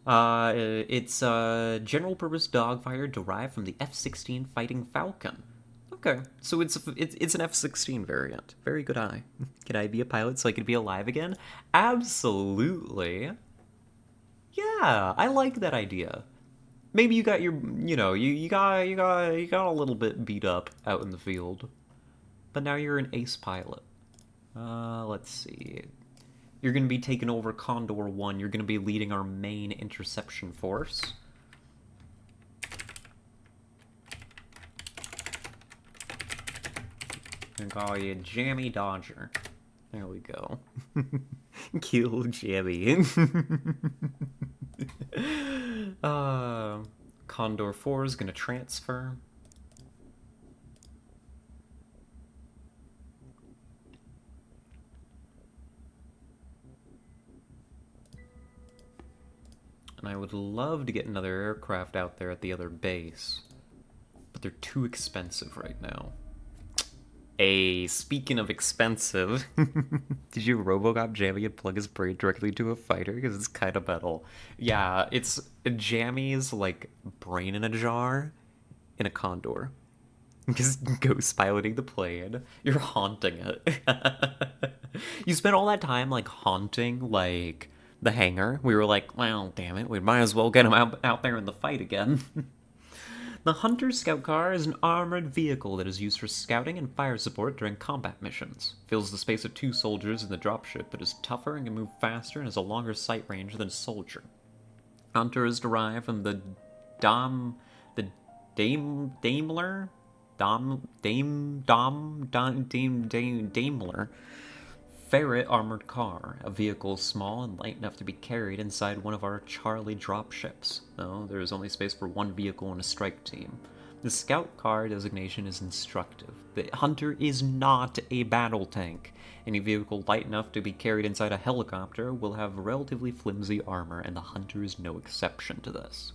Speaker 1: It's a general-purpose dogfighter derived from the F-16 Fighting Falcon. Okay, so it's an F-16 variant. Very good eye. Can I be a pilot so I could be alive again? Absolutely. Yeah, I like that idea. Maybe you got your, you got a little bit beat up out in the field, but now you're an ace pilot. Let's see. You're gonna be taking over Condor 1. You're gonna be leading our main interception force. I'm gonna call you Jammy Dodger. There we go. Kill Jammy. Condor 4 is gonna transfer. And I would love to get another aircraft out there at the other base, but they're too expensive right now. Speaking of expensive, did you Robocop Jammy and plug his brain directly to a fighter? Because it's kind of metal. Yeah, it's Jammy's, like, brain in a jar in a Condor. Just ghost piloting the plane. You're haunting it. You spent all that time, like, haunting, like, the hangar. We were like, well, damn it, we might as well get him out there in the fight again. The Hunter Scout Car is an armored vehicle that is used for scouting and fire support during combat missions. Fills the space of 2 soldiers in the dropship, but is tougher and can move faster and has a longer sight range than a soldier. Hunter is derived from the Daimler Ferret armored car, a vehicle small and light enough to be carried inside one of our Charlie dropships. No, there is only space for 1 vehicle in a strike team. The scout car designation is instructive. The Hunter is not a battle tank. Any vehicle light enough to be carried inside a helicopter will have relatively flimsy armor, and the Hunter is no exception to this.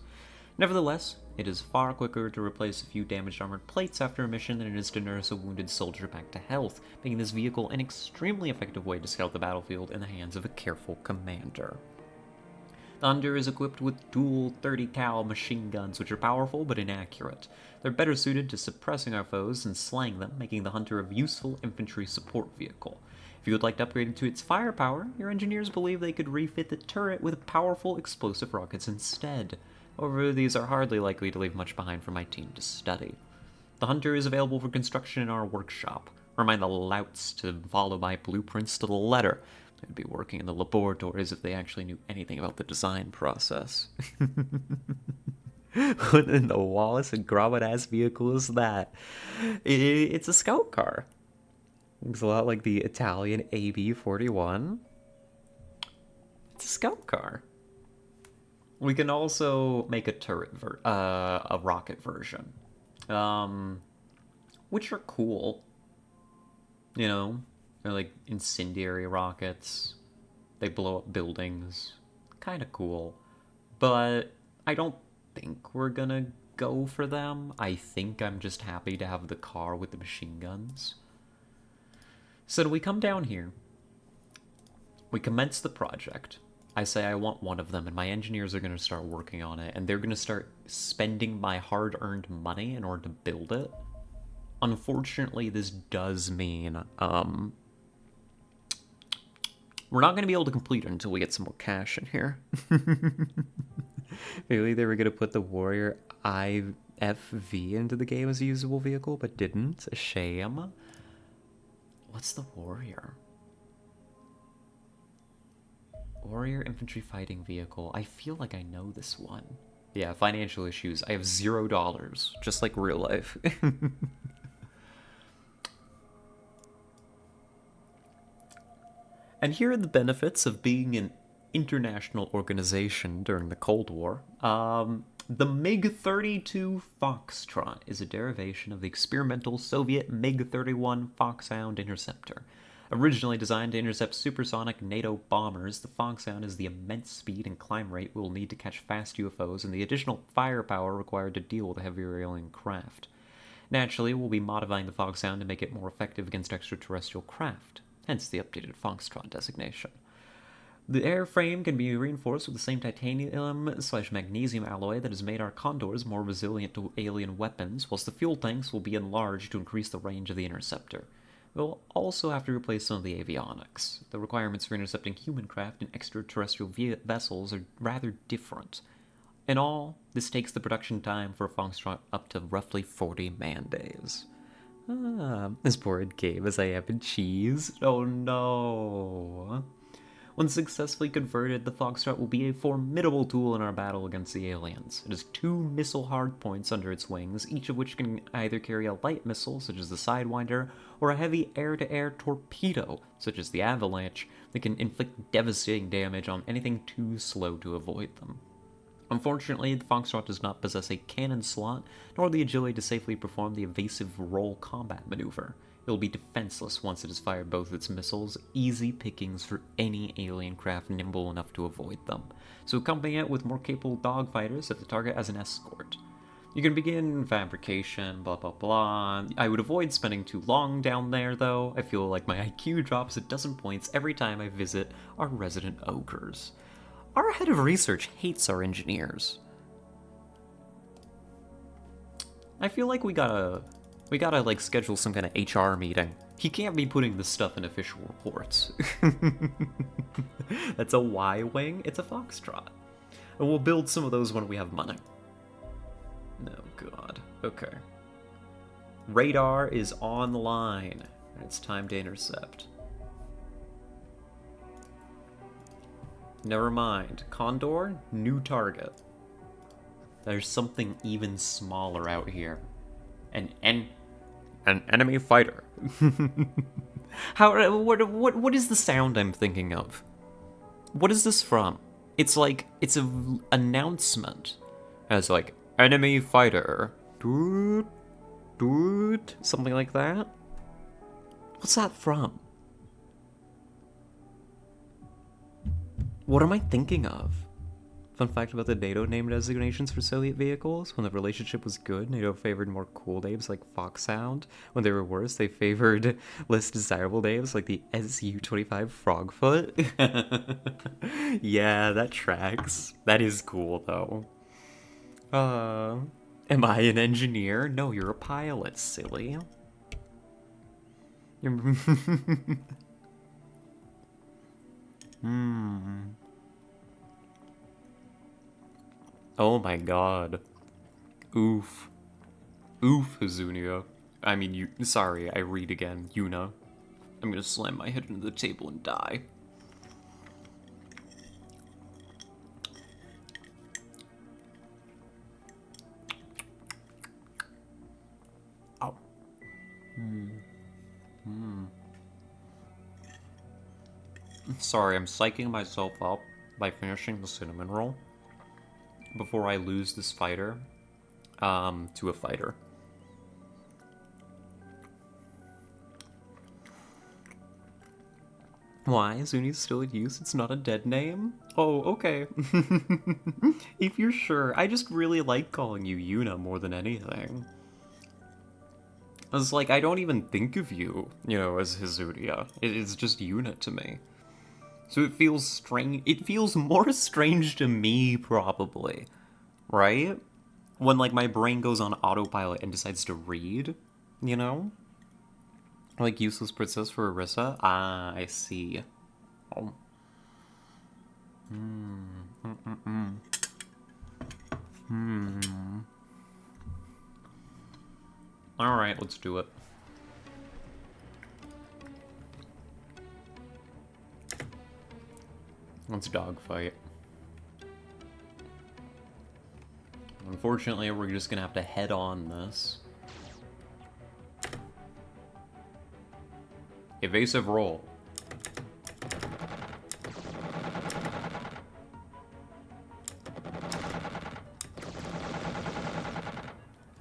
Speaker 1: Nevertheless, it is far quicker to replace a few damaged armored plates after a mission than it is to nurse a wounded soldier back to health, making this vehicle an extremely effective way to scout the battlefield in the hands of a careful commander. The Hunter is equipped with dual 30 cal machine guns, which are powerful but inaccurate. They're better suited to suppressing our foes than slaying them, making the Hunter a useful infantry support vehicle. If you would like to upgrade it to its firepower, your engineers believe they could refit the turret with powerful explosive rockets instead. However, these are hardly likely to leave much behind for my team to study. The Hunter is available for construction in our workshop. Remind the louts to follow my blueprints to the letter. They'd be working in the laboratories if they actually knew anything about the design process. What in the Wallace and Gromit ass vehicle is that? It's a scout car. Looks a lot like the Italian AB-41. It's a scout car. We can also make a a rocket version, which are cool. You know, they're like incendiary rockets. They blow up buildings. Kind of cool. But I don't think we're gonna go for them. I think I'm just happy to have the car with the machine guns. So we come down here. We commence the project. I say I want one of them, and my engineers are going to start working on it, and they're going to start spending my hard-earned money in order to build it. Unfortunately, this does mean, we're not going to be able to complete it until we get some more cash in here. Maybe they were going to put the Warrior IFV into the game as a usable vehicle, but didn't. A shame. What's the Warrior? Warrior Infantry Fighting Vehicle. I feel like I know this one. Yeah, financial issues. I have $0, just like real life. And here are the benefits of being an international organization during the Cold War. The MiG-32 Foxtrot is a derivation of the experimental Soviet MiG-31 Foxhound interceptor. Originally designed to intercept supersonic NATO bombers, the Foxhound has the immense speed and climb rate we'll need to catch fast UFOs and the additional firepower required to deal with a heavier alien craft. Naturally, we'll be modifying the Foxhound to make it more effective against extraterrestrial craft, hence the updated Foxtrot designation. The airframe can be reinforced with the same titanium/magnesium alloy that has made our Condors more resilient to alien weapons, whilst the fuel tanks will be enlarged to increase the range of the interceptor. We'll also have to replace some of the avionics. The requirements for intercepting human craft and extraterrestrial vessels are rather different. In all, this takes the production time for a Foxtrot up to roughly 40 man-days. As bored game as I am in cheese. Oh no. When successfully converted, the Foxtrot will be a formidable tool in our battle against the aliens. It has 2 missile hardpoints under its wings, each of which can either carry a light missile, such as the Sidewinder, or a heavy air-to-air torpedo, such as the Avalanche, that can inflict devastating damage on anything too slow to avoid them. Unfortunately, the Foxtrot does not possess a cannon slot, nor the agility to safely perform the evasive roll combat maneuver. It will be defenseless once it has fired both its missiles, easy pickings for any alien craft nimble enough to avoid them. So accompany it with more capable dogfighters at the target as an escort. You can begin fabrication, blah blah blah. I would avoid spending too long down there though. I feel like my IQ drops a dozen points every time I visit our resident ogres. Our head of research hates our engineers. I feel like we gotta like schedule some kind of HR meeting. He can't be putting this stuff in official reports. That's a Y-wing, it's a Foxtrot. And we'll build some of those when we have money. Oh god, okay. Radar is online, and it's time to intercept. Never mind. Condor, new target. There's something even smaller out here. An enemy fighter. What is the sound I'm thinking of? What is this from? It's like, it's an announcement. And it's like, enemy fighter. Doot, doot, something like that. What's that from? What am I thinking of? Fun fact about the NATO name designations for Soviet vehicles: when the relationship was good, NATO favored more cool names like Foxhound. When they were worse, they favored less desirable names like the Su-25 Frogfoot. Yeah, that tracks. That is cool, though. Am I an engineer? No, you're a pilot, silly. You're... Oh my god. Oof. Oof, Hazunia. I mean, sorry, I read again. Yuna. I'm gonna slam my head into the table and die. Sorry, I'm psyching myself up by finishing the cinnamon roll before I lose this fighter to a fighter. Why? Zuni's still in use? It's not a dead name? Oh, okay. If you're sure. I just really like calling you Yuna more than anything. I was like, I don't even think of you, as Hizuria. It's just Yuna to me. So it feels strange. It feels more strange to me, probably. Right? When, like, my brain goes on autopilot and decides to read, you know? Like, useless princess for Orisa? Ah, I see. Oh. Alright, let's do it. Let's dogfight. Unfortunately, we're just gonna have to head on this. Evasive roll.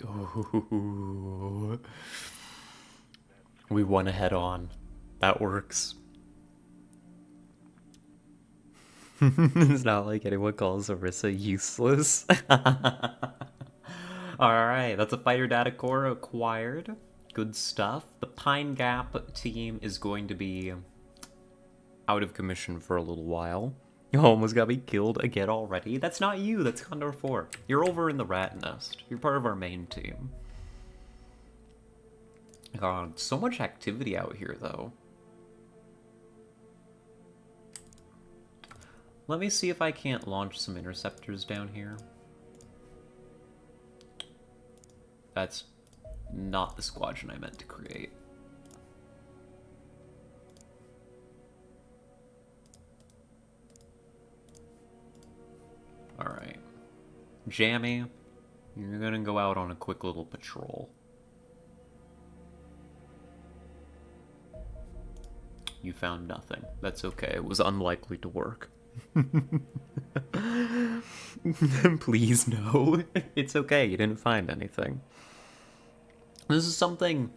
Speaker 1: Ooh. We want to head on. That works. It's not like anyone calls Orisa useless. Alright, that's a fighter data core acquired. Good stuff. The Pine Gap team is going to be out of commission for a little while. You almost got me killed again already. That's not you, that's Condor 4. You're over in the rat nest. You're part of our main team. God, so much activity out here, though. Let me see if I can't launch some interceptors down here. That's not the squadron I meant to create. Alright. Jammy, you're gonna go out on a quick little patrol. You found nothing. That's okay. It was unlikely to work. Please, no. It's okay. You didn't find anything. This is something...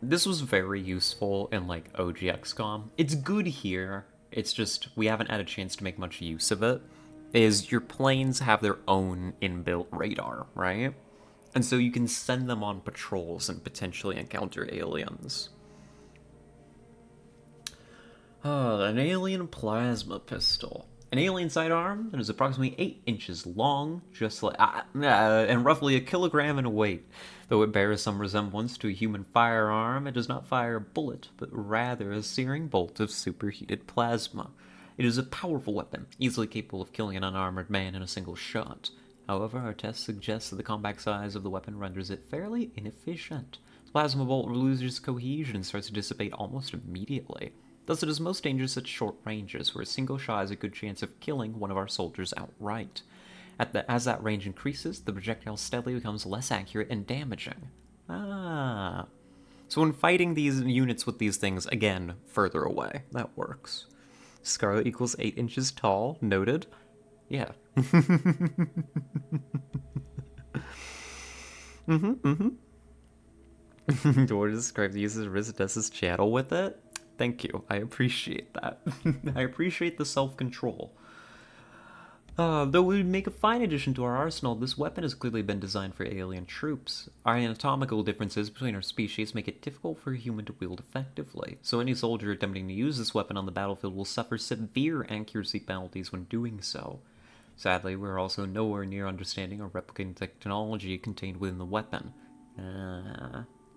Speaker 1: This was very useful in, like, OG XCOM. It's good here. It's just we haven't had a chance to make much use of it. Is your planes have their own inbuilt radar, right? And so you can send them on patrols and potentially encounter aliens. An alien plasma pistol. An alien sidearm that is approximately 8 inches long, just like and roughly 1 kilogram in weight. Though it bears some resemblance to a human firearm, it does not fire a bullet, but rather a searing bolt of superheated plasma. It is a powerful weapon, easily capable of killing an unarmored man in a single shot. However, our tests suggest that the compact size of the weapon renders it fairly inefficient. The plasma bolt loses cohesion and starts to dissipate almost immediately. Thus, it is most dangerous at short ranges, where a single shot has a good chance of killing one of our soldiers outright. As that range increases, the projectile steadily becomes less accurate and damaging. Ah. So when fighting these units with these things, again, further away. That works. Scarlet equals 8 inches tall. Noted. Yeah. Door to describe the use of Rizadus's channel with it. Thank you. I appreciate that. I appreciate the self-control. Though it would make a fine addition to our arsenal, this weapon has clearly been designed for alien troops. Our anatomical differences between our species make it difficult for a human to wield effectively, so any soldier attempting to use this weapon on the battlefield will suffer severe accuracy penalties when doing so. Sadly, we're also nowhere near understanding or replicating the technology contained within the weapon.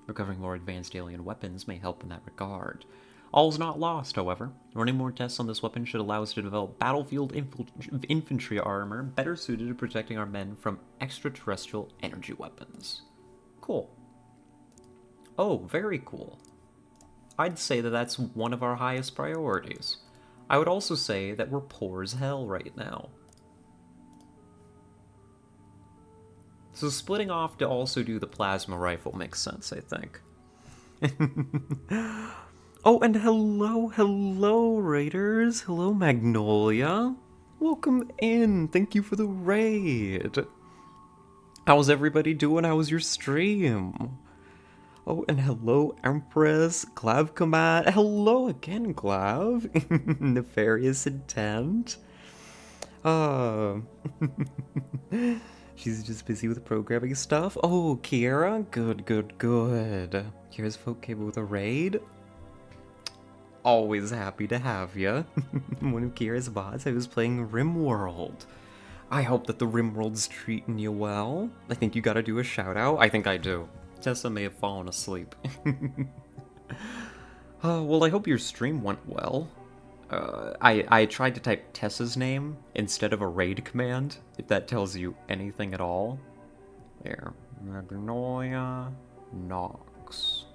Speaker 1: Recovering more advanced alien weapons may help in that regard. All's not lost, however. Running more tests on this weapon should allow us to develop battlefield infantry armor better suited to protecting our men from extraterrestrial energy weapons. Cool. Oh, very cool. I'd say that that's one of our highest priorities. I would also say that we're poor as hell right now. So splitting off to also do the plasma rifle makes sense, I think. Oh, and hello, Raiders. Hello, Magnolia. Welcome in. Thank you for the raid. How's everybody doing? How was your stream? Oh, and hello, Empress. Glav Command. Hello again, Glav. Nefarious Intent. Uh, she's just busy with programming stuff. Oh, Kiera. Good. Kiera's folk came with a raid. Always happy to have ya. One of Kira's bots, I was playing RimWorld. I hope that the RimWorld's treating you well. I think you gotta do a shout out. I think I do. Tessa may have fallen asleep. Well, I hope your stream went well. I tried to type Tessa's name instead of a raid command, if that tells you anything at all. There. Magnolia Nox.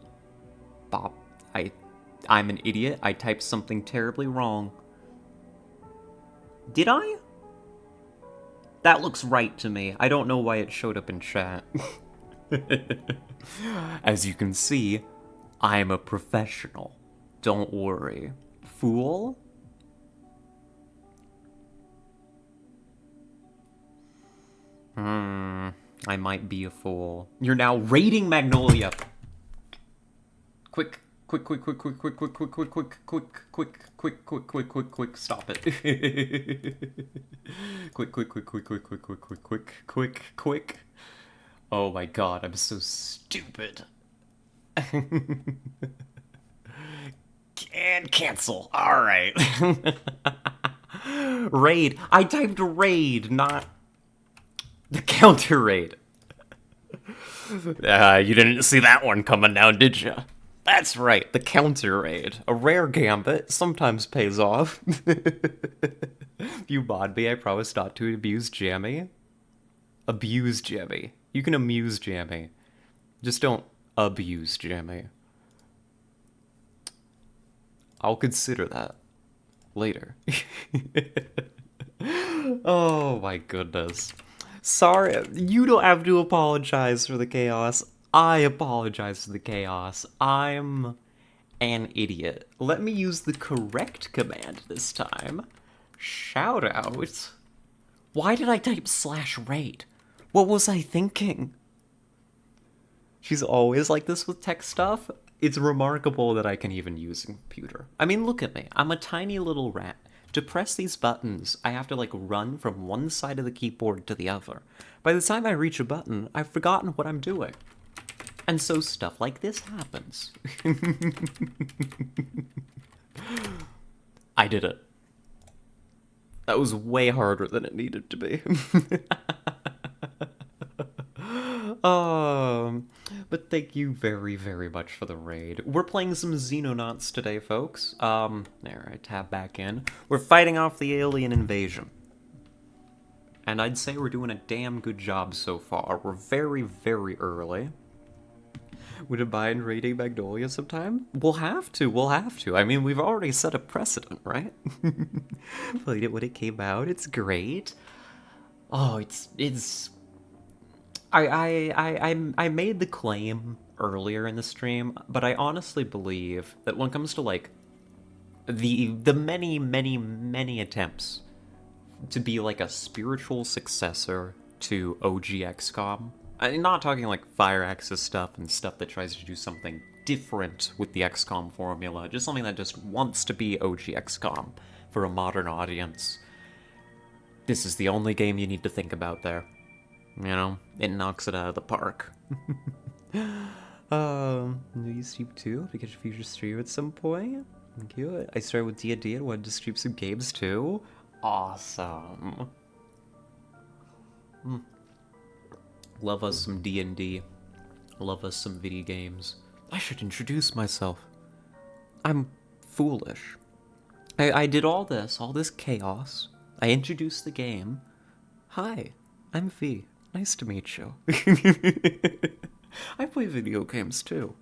Speaker 1: Bop. I'm an idiot. I typed something terribly wrong. Did I? That looks right to me. I don't know why it showed up in chat. As you can see, I'm a professional. Don't worry. Fool? I might be a fool. You're now raiding Magnolia. Quick, stop it. Quick. Oh my god, I'm so stupid. And cancel. Alright. Raid. I typed raid, not the counter raid. You didn't see that one coming down, did you? That's right, the counter raid. A rare gambit, sometimes pays off. If you mod me, I promise not to abuse Jammy. Abuse Jammy. You can amuse Jammy. Just don't abuse Jammy. I'll consider that later. Oh my goodness. Sorry, you don't have to apologize for the chaos. I apologize for the chaos. I'm an idiot. Let me use the correct command this time. Shout out. Why did I type /raid? What was I thinking? She's always like this with tech stuff. It's remarkable that I can even use a computer. I mean, look at me. I'm a tiny little rat. To press these buttons, I have to like run from one side of the keyboard to the other. By the time I reach a button, I've forgotten what I'm doing. And so stuff like this happens. I did it. That was way harder than it needed to be. But thank you very, very much for the raid. We're playing some Xenonauts today, folks. There, I tab back in. We're fighting off the alien invasion. And I'd say we're doing a damn good job so far. We're very, very early. Would it mind raiding Magnolia sometime? We'll have to. I mean, we've already set a precedent, right? Played it when it came out. It's great. Oh, it's... I made the claim earlier in the stream, but I honestly believe that when it comes to, like, the many attempts to be, like, a spiritual successor to OG XCOM, I'm not talking like Fire Axis stuff and stuff that tries to do something different with the XCOM formula, just something that just wants to be OG XCOM for a modern audience. This is the only game you need to think about there. You know, it knocks it out of the park. New stream too, to catch a future stream at some point. Thank you. I started with D&D and wanted to stream some games too. Awesome. Love us some D&D. Love us some video games. I should introduce myself. I'm foolish. I did all this chaos. I introduced the game. Hi, I'm V. Nice to meet you. I play video games too.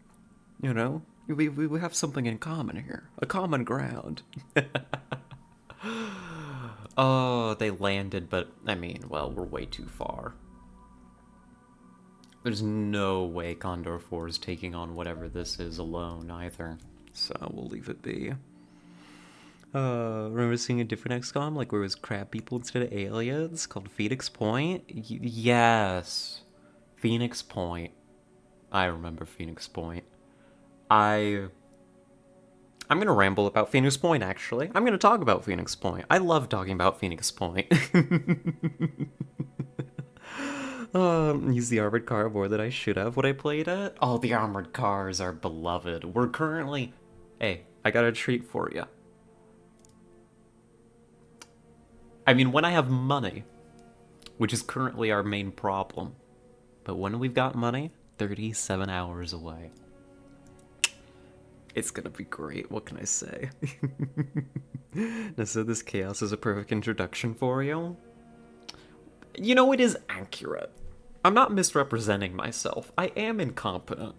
Speaker 1: You know, we have something in common here. A common ground. Oh, they landed, but I mean, well, we're way too far. There's no way Condor 4 is taking on whatever this is alone, either. So we'll leave it be. Remember seeing a different XCOM, like where it was crab people instead of aliens, called Phoenix Point? Yes. Phoenix Point. I remember Phoenix Point. I'm gonna ramble about Phoenix Point, actually. I'm gonna talk about Phoenix Point. I love talking about Phoenix Point. Use the armored car more than I should have when I played it. Oh, the armored cars are beloved. We're currently... Hey, I got a treat for you. I mean, when I have money, which is currently our main problem, but when we've got money, 37 hours away. It's gonna be great, what can I say? So this chaos is a perfect introduction for you. You know, it is accurate. I'm not misrepresenting myself. I am incompetent.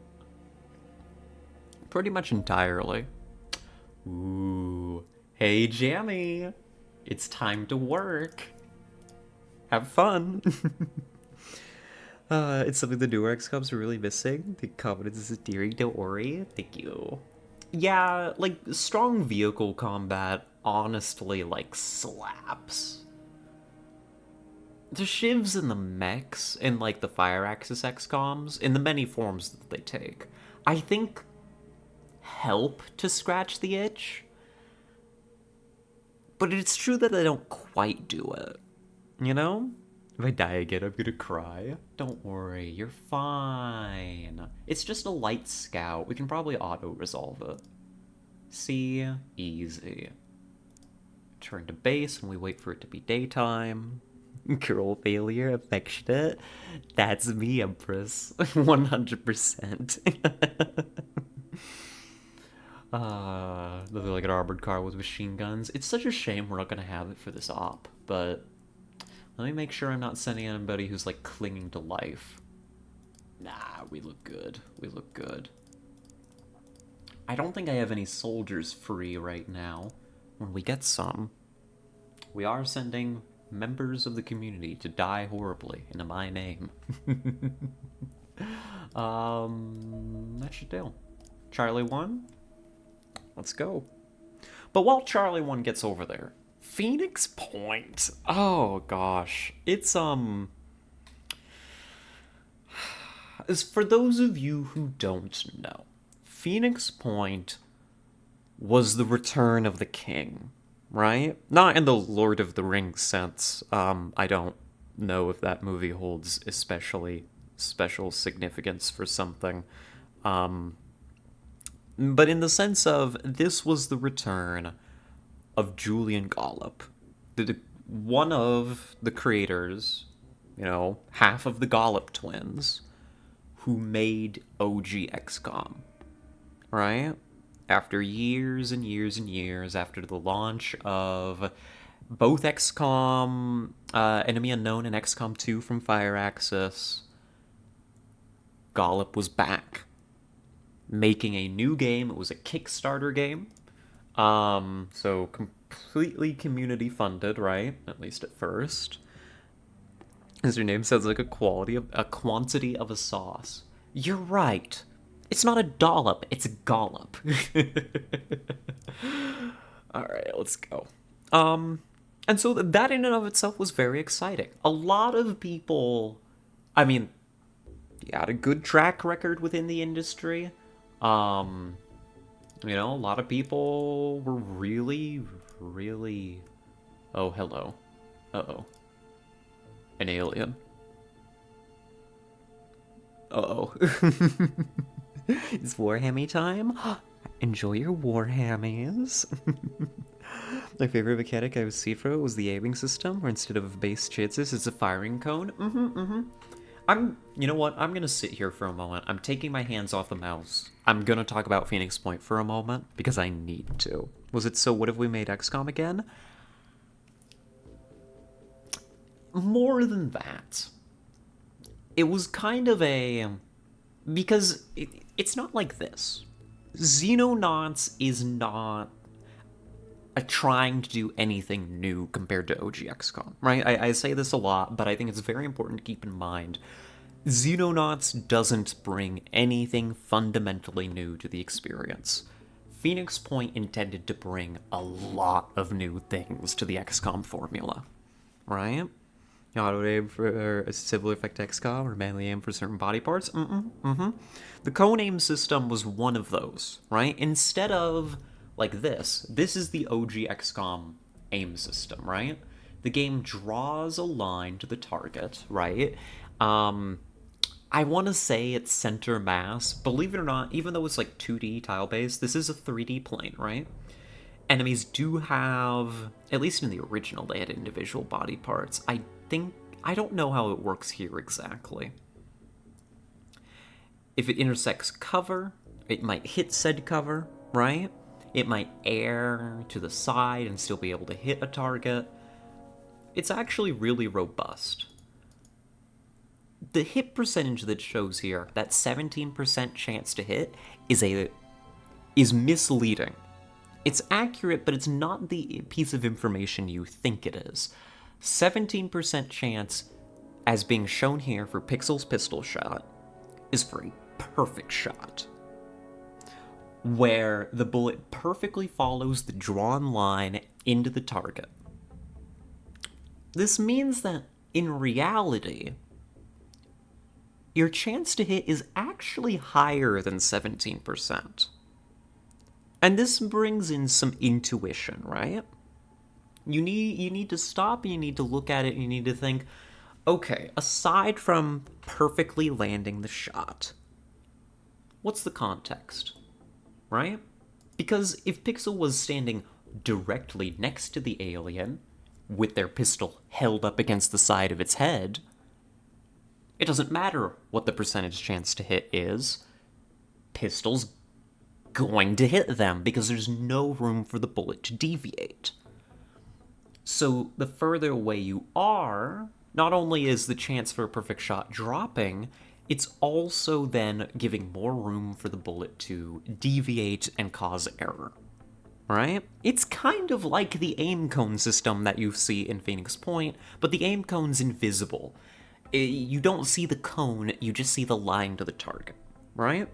Speaker 1: Pretty much entirely. Ooh. Hey, Jammy. It's time to work. Have fun. It's something the newer XCOMs are really missing. The confidence is endearing, don't worry. Thank you. Yeah, like, strong vehicle combat honestly, like, slaps. The shivs and the mechs and, like, the fire axis XCOMs, in the many forms that they take, I think help to scratch the itch. But it's true that they don't quite do it. You know? If I die again, I'm gonna cry. Don't worry, you're fine. It's just a light scout. We can probably auto-resolve it. See? Easy. Turn to base and we wait for it to be daytime. Girl failure, affectionate. That's me, Empress. 100%. Like an armored car with machine guns. It's such a shame we're not gonna have it for this op, but let me make sure I'm not sending anybody who's like clinging to life. Nah, we look good. We look good. I don't think I have any soldiers free right now. When we get some, we are sending members of the community to die horribly in my name. That should do. Charlie 1? Let's go. But while Charlie 1 gets over there, Phoenix Point. Oh gosh. It's as for those of you who don't know, Phoenix Point was the return of the king, right? Not in the Lord of the Rings sense. I don't know if that movie holds especially special significance for something. But in the sense of this was the return of Julian Gollop, one of the creators, you know, half of the Gollop twins, who made OG XCOM, right? After years and years and years, after the launch of both XCOM Enemy Unknown and XCOM 2 from Fireaxis, Gollop was back, making a new game. It was a Kickstarter game. So completely community funded, right? At least at first. As your name sounds like a quantity of a sauce. You're right. It's not a dollop, it's a gollop. Alright, let's go. And so that in and of itself was very exciting. A lot of people, I mean, he had a good track record within the industry. You know, a lot of people were really... Oh, hello. Uh-oh. An alien. Uh-oh. It's Warhammy time? Enjoy your Warhammies. My favorite mechanic I've seen for it was the aiming system, where instead of base chances, it's a firing cone. You know what? I'm gonna sit here for a moment. I'm taking my hands off the mouse. I'm gonna talk about Phoenix Point for a moment, because I need to. Was it so what if we made XCOM again? More than that. It was kind of a... Because it's not like this. Xenonauts is not trying to do anything new compared to OG XCOM, right? I say this a lot, but I think it's very important to keep in mind. Xenonauts doesn't bring anything fundamentally new to the experience. Phoenix Point intended to bring a lot of new things to the XCOM formula, right? Auto aim for a civil effect XCOM, or manually aim for certain body parts. The cone aim system was one of those, right? Instead of like this is the OG XCOM aim system, right? The game draws a line to the target, right? I want to say it's center mass. Believe it or not, even though it's like 2D tile based, this is a 3D plane, right? Enemies do have, at least in the original, they had individual body parts. I don't know how it works here exactly. If it intersects cover, it might hit said cover, right? It might air to the side and still be able to hit a target. It's actually really robust. The hit percentage that shows here, that 17% chance to hit, is misleading. It's accurate, but it's not the piece of information you think it is. 17% chance, as being shown here for Pixel's pistol shot, is for a perfect shot, where the bullet perfectly follows the drawn line into the target. This means that, in reality, your chance to hit is actually higher than 17%. And this brings in some intuition, right? You need to stop, and you need to look at it, and you need to think, okay, aside from perfectly landing the shot, what's the context, right? Because if Pixel was standing directly next to the alien, with their pistol held up against the side of its head, it doesn't matter what the percentage chance to hit is. Pistol's going to hit them because there's no room for the bullet to deviate. So the further away you are, not only is the chance for a perfect shot dropping, it's also then giving more room for the bullet to deviate and cause error. Right? It's kind of like the aim cone system that you see in Phoenix Point, but the aim cone's invisible. You don't see the cone, you just see the line to the target, right?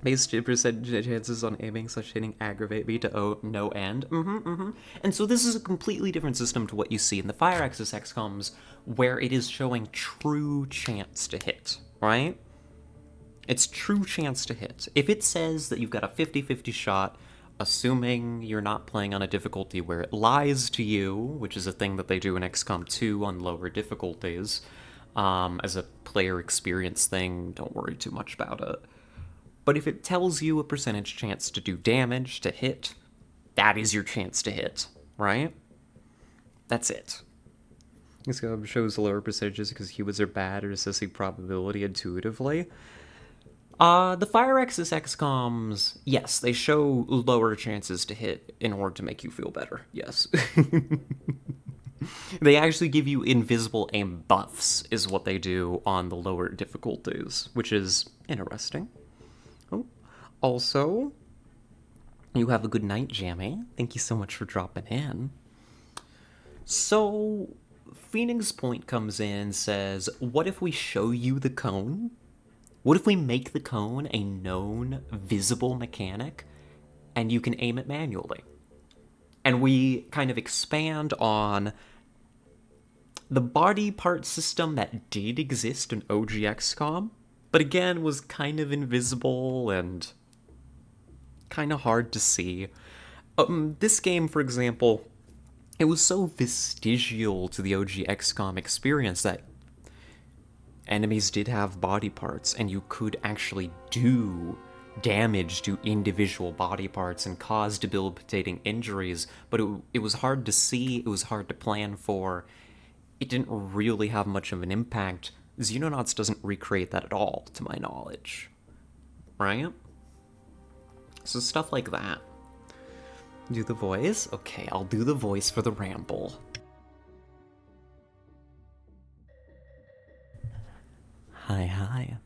Speaker 1: Based percentage chances on aiming such hitting aggravate me to no end. And so this is a completely different system to what you see in the Fire Axis XCOMs, where it is showing true chance to hit, right? It's true chance to hit. If it says that you've got a 50-50 shot, assuming you're not playing on a difficulty where it lies to you, which is a thing that they do in XCOM 2 on lower difficulties, as a player experience thing, don't worry too much about it. But if it tells you a percentage chance to do damage, to hit, that is your chance to hit, right? That's it. This shows lower percentages because humans are bad at assessing probability intuitively. The Fire Axis XCOMs, yes, they show lower chances to hit in order to make you feel better, yes. They actually give you invisible aim buffs, is what they do on the lower difficulties, which is interesting. Oh, also, you have a good night, Jammy. Thank you so much for dropping in. So, Phoenix Point comes in and says, what if we show you the cone? What if we make the cone a known, visible mechanic, and you can aim it manually? And we kind of expand on the body part system that did exist in OG XCOM, but again was kind of invisible and kind of hard to see. This game, for example, it was so vestigial to the OG XCOM experience that enemies did have body parts, and you could actually do damage to individual body parts and cause debilitating injuries, but it was hard to see, it was hard to plan for. It didn't really have much of an impact. Xenonauts doesn't recreate that at all, to my knowledge. Right? So stuff like that. Do the voice? Okay, I'll do the voice for the ramble. Hi.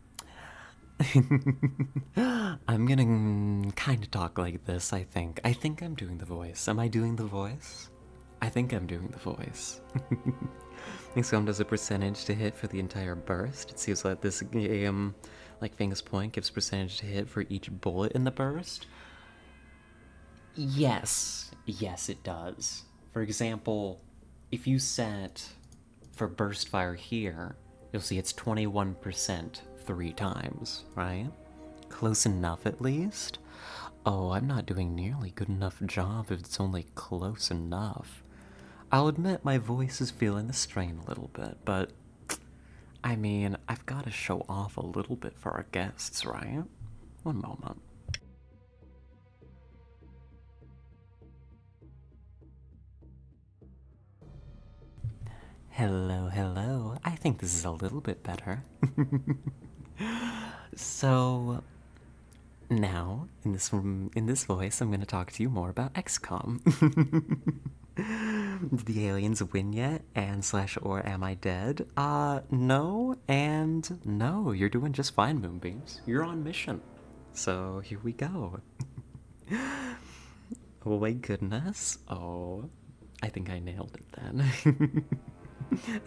Speaker 1: I'm gonna kind of talk like this, I think. I think I'm doing the voice. Am I doing the voice? I think I'm doing the voice. XCOM does a percentage to hit for the entire burst. It seems like this game, like Phoenix Point, gives percentage to hit for each bullet in the burst. Yes, it does. For example, if you set for burst fire here, you'll see it's 21% 3 times, right? Close enough at least? Oh, I'm not doing nearly good enough job if it's only close enough. I'll admit my voice is feeling the strain a little bit, but I mean, I've got to show off a little bit for our guests, right? One moment. Hello, hello. I think this is a little bit better. So, now, in this voice, I'm going to talk to you more about XCOM. Did the aliens win yet? And slash or am I dead? No and no. You're doing just fine, Moonbeams. You're on mission. So here we go. Oh my goodness. Oh, I think I nailed it then.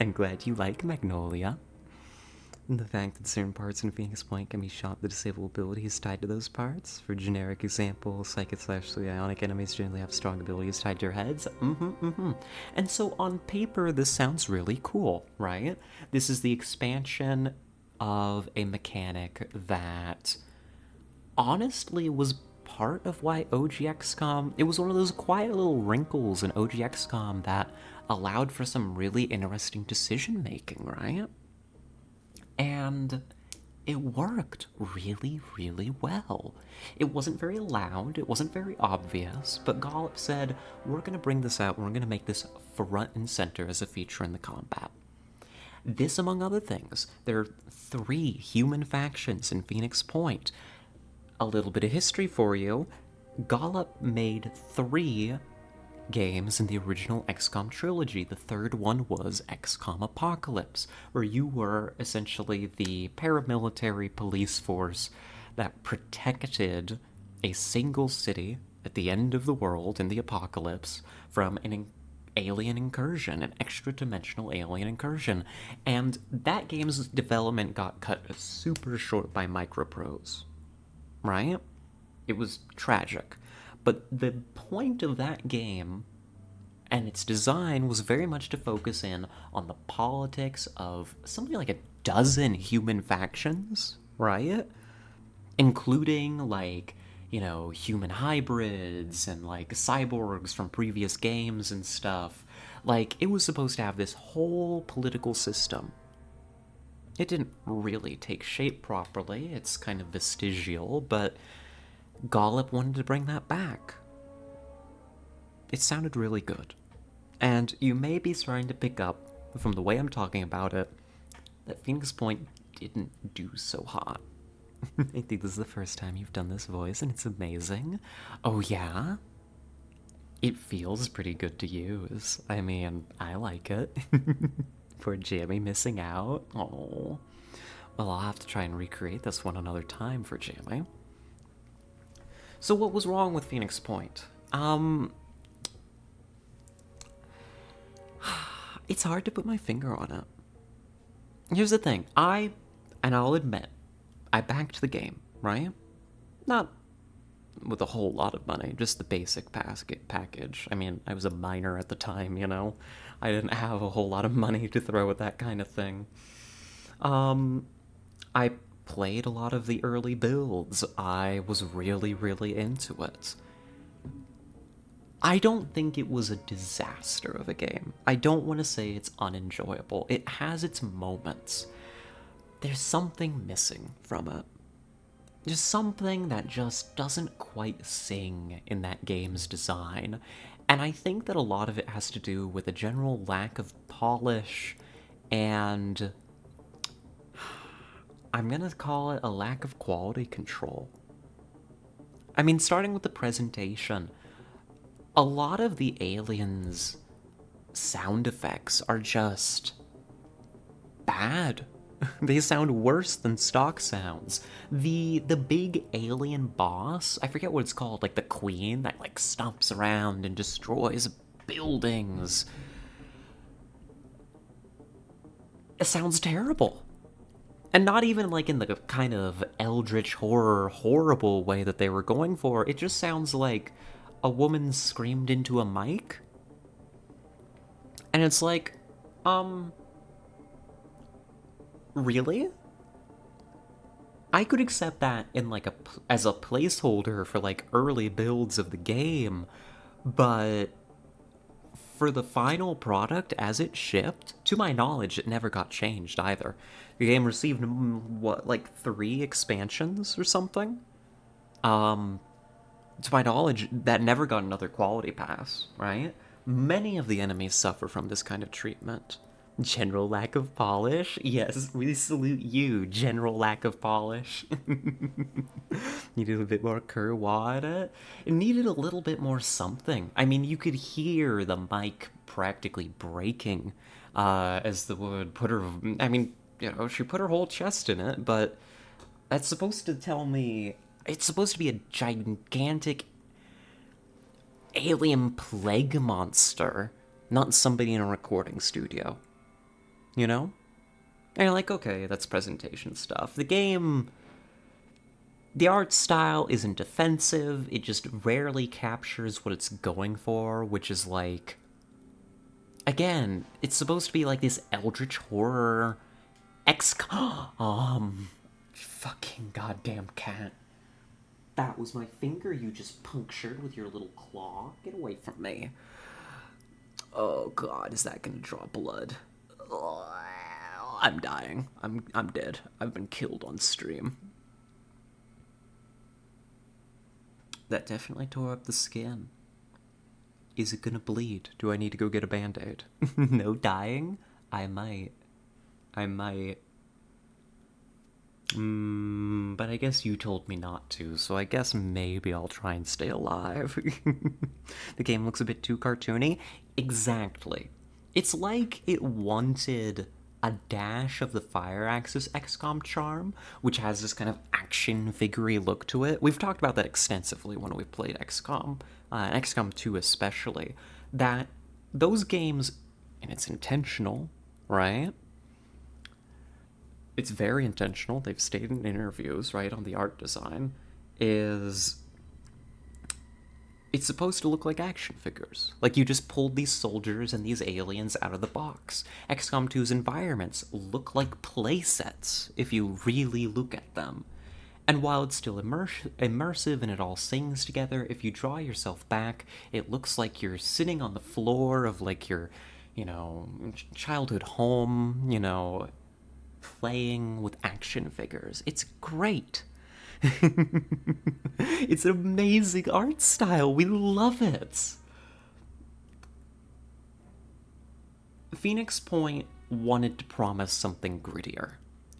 Speaker 1: I'm glad you like Magnolia. The fact that certain parts in Phoenix Point can be shot, the disable ability is tied to those parts. For generic example, psychic slash ionic enemies generally have strong abilities tied to their heads. And so on paper, this sounds really cool, right? This is the expansion of a mechanic that honestly was part of why OG XCOM, it was one of those quiet little wrinkles in OG XCOM that allowed for some really interesting decision making, right? And it worked really, really well. It wasn't very loud, it wasn't very obvious, but Gollop said, we're gonna bring this out, we're gonna make this front and center as a feature in the combat. This, among other things, there are 3 human factions in Phoenix Point. A little bit of history for you. Gollop made 3 games in the original XCOM trilogy. The third one was XCOM Apocalypse, where you were essentially the paramilitary police force that protected a single city at the end of the world in the apocalypse from an alien incursion, an extra-dimensional alien incursion. And that game's development got cut super short by Microprose, right? It was tragic. But the point of that game and its design was very much to focus in on the politics of something like a dozen human factions, right? Including, like, you know, human hybrids and, like, cyborgs from previous games and stuff. Like, it was supposed to have this whole political system. It didn't really take shape properly, it's kind of vestigial, but Gollop wanted to bring that back. It sounded really good. And you may be starting to pick up, from the way I'm talking about it, that Phoenix Point didn't do so hot. I think this is the first time you've done this voice, and it's amazing. Oh yeah? It feels pretty good to use. I mean, I like it. Poor Jamie missing out. Oh. Well, I'll have to try and recreate this one another time for Jamie. So what was wrong with Phoenix Point? It's hard to put my finger on it. Here's the thing. And I'll admit, I backed the game, right? Not with a whole lot of money, just the basic package. I mean, I was a minor at the time, you know? I didn't have a whole lot of money to throw at that kind of thing. I played a lot of the early builds. I was really, really into it. I don't think it was a disaster of a game. I don't want to say it's unenjoyable. It has its moments. There's something missing from it. There's something that just doesn't quite sing in that game's design. And I think that a lot of it has to do with a general lack of polish and I'm gonna call it a lack of quality control. I mean, starting with the presentation, a lot of the aliens' sound effects are just bad. They sound worse than stock sounds. The big alien boss, I forget what it's called, like the queen that like stomps around and destroys buildings. It sounds terrible. And not even like in the kind of eldritch horror, horrible way that they were going for. It just sounds like a woman screamed into a mic. And it's like, really? I could accept that in like as a placeholder for like early builds of the game, but for the final product as it shipped, to my knowledge, it never got changed either. The game received what, like 3 expansions or something? To my knowledge, that never got another quality pass, right? Many of the enemies suffer from this kind of treatment. General lack of polish? Yes, we salute you, general lack of polish. Needed a bit more Kerwa in it. It needed a little bit more something. I mean, you could hear the mic practically breaking as the woman put her. I mean, she put her whole chest in it, but that's supposed to tell me. It's supposed to be a gigantic alien plague monster, not somebody in a recording studio. You know? And you're like, okay, that's presentation stuff. The game, the art style isn't offensive, it just rarely captures what it's going for, which is like, again, it's supposed to be like this eldritch horror fucking goddamn cat. That was my finger you just punctured with your little claw. Get away from me. Oh god, is that gonna draw blood? I'm dying. I'm dead. I've been killed on stream. That definitely tore up the skin. Is it gonna bleed? Do I need to go get a band-aid? No dying? I might. But I guess you told me not to, so I guess maybe I'll try and stay alive. The game looks a bit too cartoony. Exactly. It's like it wanted a dash of the Fire Axis XCOM charm, which has this kind of action figure-y look to it. We've talked about that extensively when we've played XCOM, and XCOM 2 especially, that those games, and it's intentional, right? It's very intentional, they've stated in interviews, right, on the art design, is it's supposed to look like action figures. Like you just pulled these soldiers and these aliens out of the box. XCOM 2's environments look like playsets if you really look at them. And while it's still immersive and it all sings together, if you draw yourself back, it looks like you're sitting on the floor of like your, childhood home, playing with action figures. It's great. It's an amazing art style. We love it. Phoenix Point wanted to promise something grittier.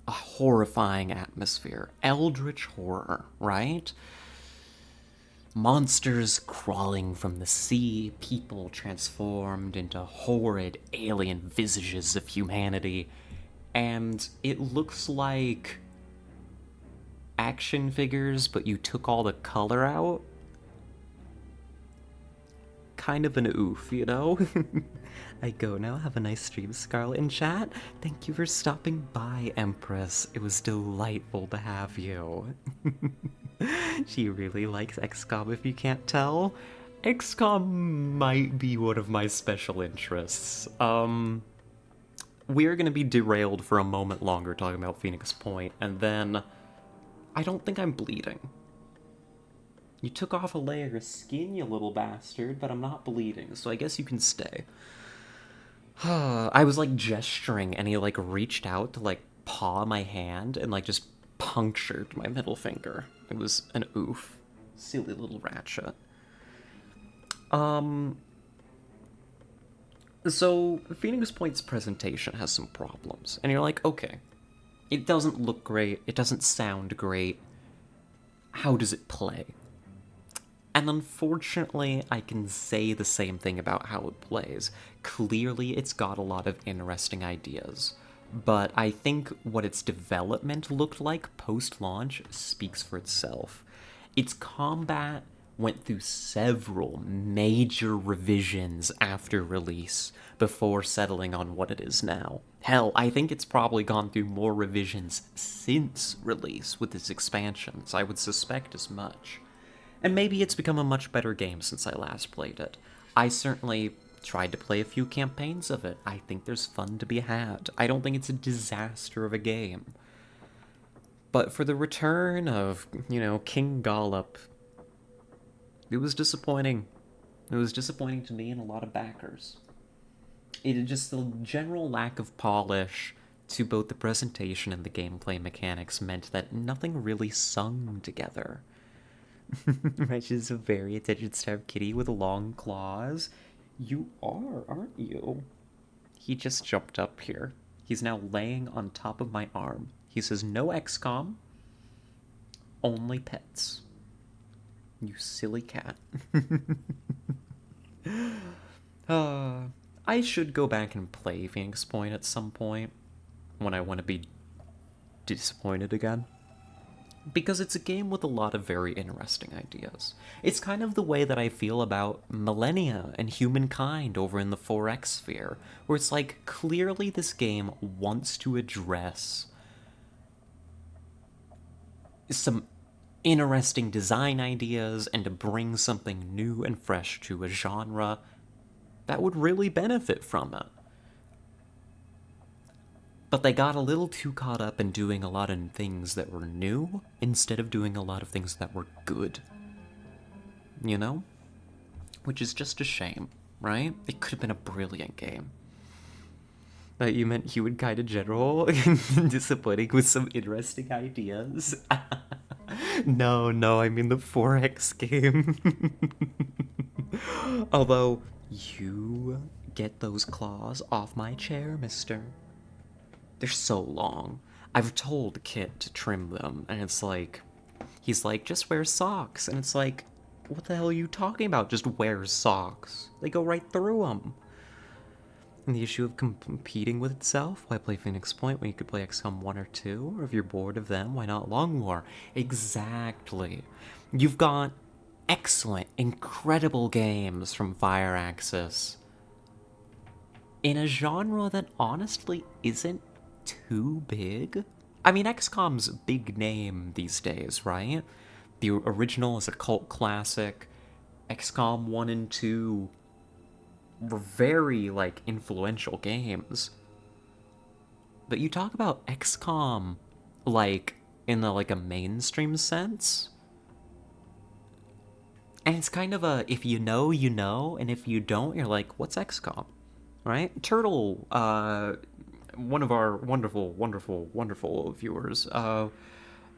Speaker 1: A horrifying atmosphere. Eldritch horror, right? Monsters crawling from the sea, people transformed into horrid alien visages of humanity. And it looks like action figures, but you took all the color out. Kind of an oof, I go now. Have a nice stream, Scarlet in chat. Thank you for stopping by, Empress. It was delightful to have you. She really likes XCOM, if you can't tell. XCOM might be one of my special interests. We are going to be derailed for a moment longer talking about Phoenix Point, and then I don't think I'm bleeding. You took off a layer of skin, you little bastard, but I'm not bleeding, so I guess you can stay. I was, like, gesturing, and he, like, reached out to, like, paw my hand and, like, just punctured my middle finger. It was an oof. Silly little ratchet. So, Phoenix Point's presentation has some problems, and you're like, okay, it doesn't look great, it doesn't sound great, how does it play? And unfortunately, I can say the same thing about how it plays. Clearly, it's got a lot of interesting ideas, but I think what its development looked like post-launch speaks for itself. Its combat went through several major revisions after release before settling on what it is now. Hell, I think it's probably gone through more revisions since release with its expansions. I would suspect as much. And maybe it's become a much better game since I last played it. I certainly tried to play a few campaigns of it. I think there's fun to be had. I don't think it's a disaster of a game. But for the return of, King Gollop, it was disappointing. It was disappointing to me and a lot of backers. It is just the general lack of polish to both the presentation and the gameplay mechanics meant that nothing really sung together. Which is a very attention-starved kitty with long claws. You are, aren't you? He just jumped up here. He's now laying on top of my arm. He says, no XCOM, only pets. You silly cat. I should go back and play Phoenix Point at some point when I want to be disappointed again. Because it's a game with a lot of very interesting ideas. It's kind of the way that I feel about Millennia and Humankind over in the 4X sphere, where it's like, clearly this game wants to address some interesting design ideas and to bring something new and fresh to a genre that would really benefit from it. But they got a little too caught up in doing a lot of things that were new instead of doing a lot of things that were good. You know? Which is just a shame, right? It could have been a brilliant game. You meant Humankind in general? Disappointing with some interesting ideas? No, I mean the 4X game. Although, you get those claws off my chair, mister. They're so long. I've told Kit to trim them, and it's like, he's like, just wear socks. And it's like, what the hell are you talking about? Just wear socks. They go right through them. And the issue of competing with itself, why play Phoenix Point when you could play XCOM 1 or 2? Or if you're bored of them, why not Long War? Exactly. You've got excellent, incredible games from Firaxis in a genre that honestly isn't too big. I mean, XCOM's a big name these days, right? The original is a cult classic. XCOM 1 and 2 were very, influential games. But you talk about XCOM, in a mainstream sense, and it's kind of a, if you know, you know, and if you don't, you're like, what's XCOM? Right? Turtle, one of our wonderful viewers,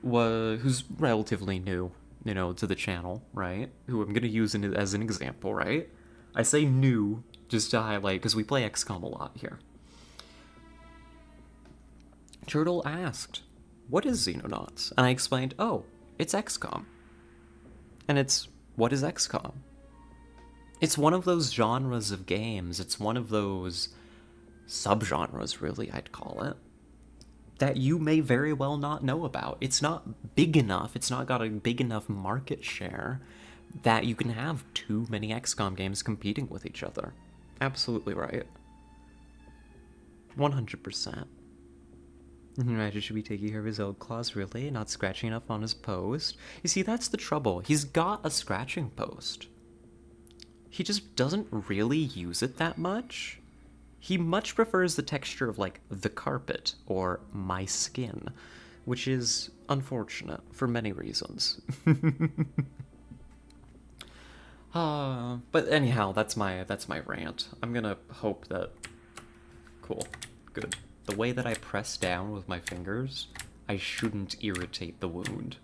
Speaker 1: who's relatively new, to the channel, right? Who I'm gonna use as an example, right? I say new just to highlight, because we play XCOM a lot here. Turtle asked, what is Xenonauts? And I explained, oh, it's XCOM. And it's, what is XCOM? It's one of those genres of games, it's one of those subgenres, really, I'd call it, that you may very well not know about. It's not big enough, it's not got a big enough market share that you can have too many XCOM games competing with each other. Absolutely right. 100%. Imagine should be taking care of his old claws, really, not scratching enough on his post. You see, that's the trouble. He's got a scratching post. He just doesn't really use it that much. He much prefers the texture of, the carpet or my skin, which is unfortunate for many reasons. But anyhow, that's my rant. I'm gonna hope that... Cool. Good. The way that I press down with my fingers, I shouldn't irritate the wound.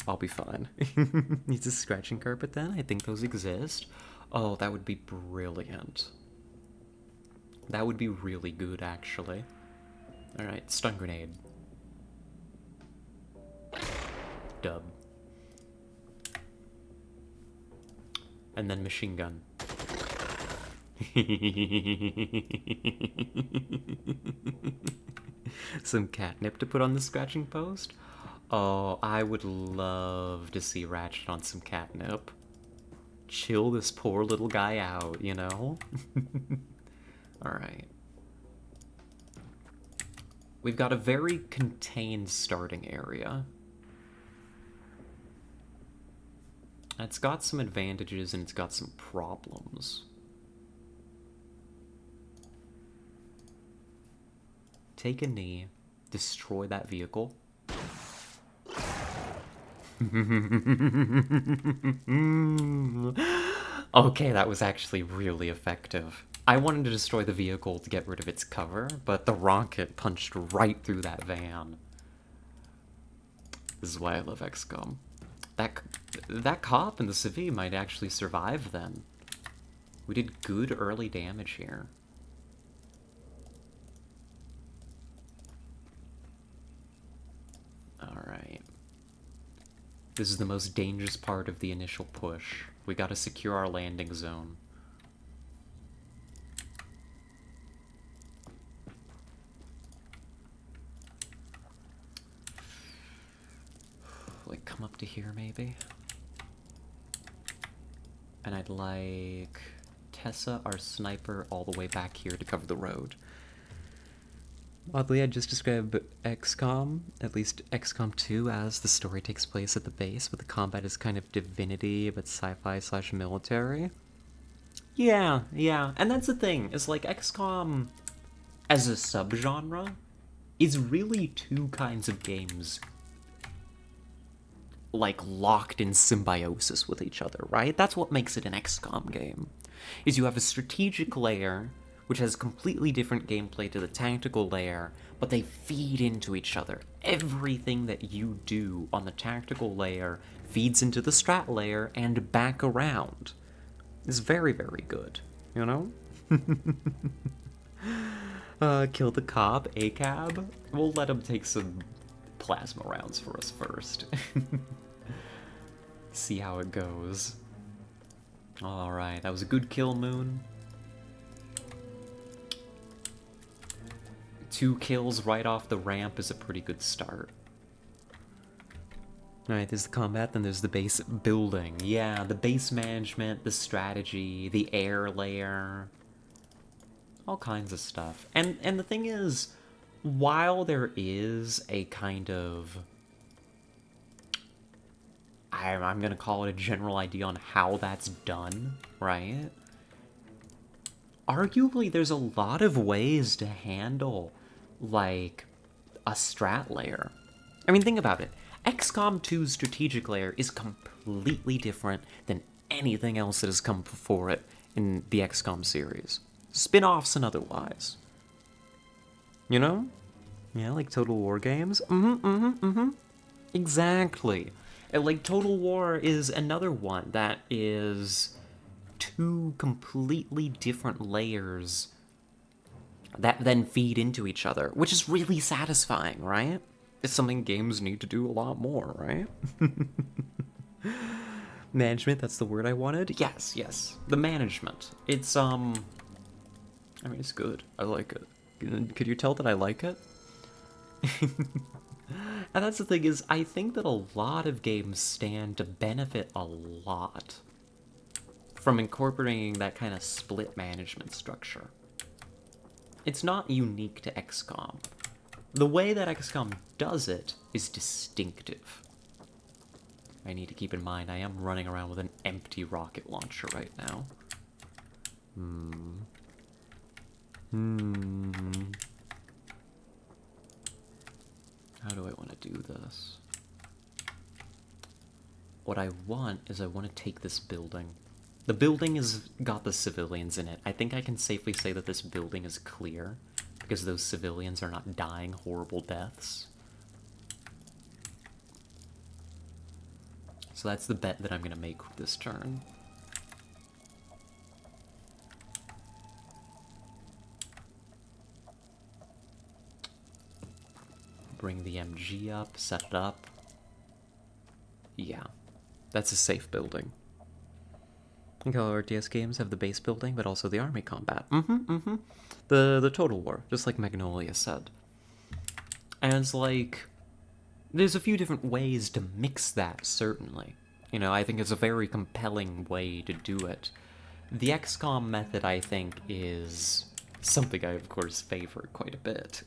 Speaker 1: I'll be fine. Needs a scratching carpet then? I think those exist. Oh, that would be brilliant. That would be really good, actually. Alright, stun grenade. Dub. And then machine gun. Some catnip to put on the scratching post? Oh, I would love to see Ratchet on some catnip. Chill this poor little guy out, you know? Alright. We've got a very contained starting area. It's got some advantages and it's got some problems. Take a knee, destroy that vehicle. Okay, that was actually really effective. I wanted to destroy the vehicle to get rid of its cover, but the rocket punched right through that van. This is why I love XCOM. That cop and the civvy might actually survive then. We did good early damage here. Alright. This is the most dangerous part of the initial push. We gotta secure our landing zone. Like, come up to here, maybe? And I'd like Tessa, our sniper, all the way back here to cover the road. Oddly, I just described XCOM, at least XCOM 2, as the story takes place at the base, but the combat is kind of Divinity, but sci-fi/military. Yeah, and that's the thing, is like XCOM, as a subgenre, is really two kinds of games, like, locked in symbiosis with each other, right? That's what makes it an XCOM game, is you have a strategic layer, which has completely different gameplay to the tactical layer, but they feed into each other. Everything that you do on the tactical layer feeds into the strat layer and back around. It's very, very good, you know? Kill the cop, ACAB. We'll let him take some plasma rounds for us first. See how it goes. Alright, that was a good kill, Moon. 2 kills right off the ramp is a pretty good start. Alright, there's the combat, then there's the base building. Yeah, the base management, the strategy, the air layer. All kinds of stuff. And the thing is, while there is a kind of... I'm gonna call it a general idea on how that's done, right? Arguably, there's a lot of ways to handle, like, a strat layer. I mean, think about it. XCOM 2's strategic layer is completely different than anything else that has come before it in the XCOM series. Spin-offs and otherwise. You know? Yeah, like Total War games. Exactly. Like, Total War is another one that is 2 completely different layers that then feed into each other, which is really satisfying, right? It's something games need to do a lot more, right? Management, that's the word I wanted? Yes. The management. It's, I mean, it's good. I like it. Could you tell that I like it? And that's the thing is, I think that a lot of games stand to benefit a lot from incorporating that kind of split management structure. It's not unique to XCOM. The way that XCOM does it is distinctive. I need to keep in mind I am running around with an empty rocket launcher right now. How do I want to do this? What I want is I want to take this building. The building has got the civilians in it. I think I can safely say that this building is clear, because those civilians are not dying horrible deaths. So that's the bet that I'm going to make this turn. Bring the MG up, set it up. Yeah, that's a safe building. I think all RTS games have the base building, but also the army combat. The Total War, just like Magnolia said. And it's like, there's a few different ways to mix that, certainly. You know, I think it's a very compelling way to do it. The XCOM method, I think, is something I, of course, favor quite a bit.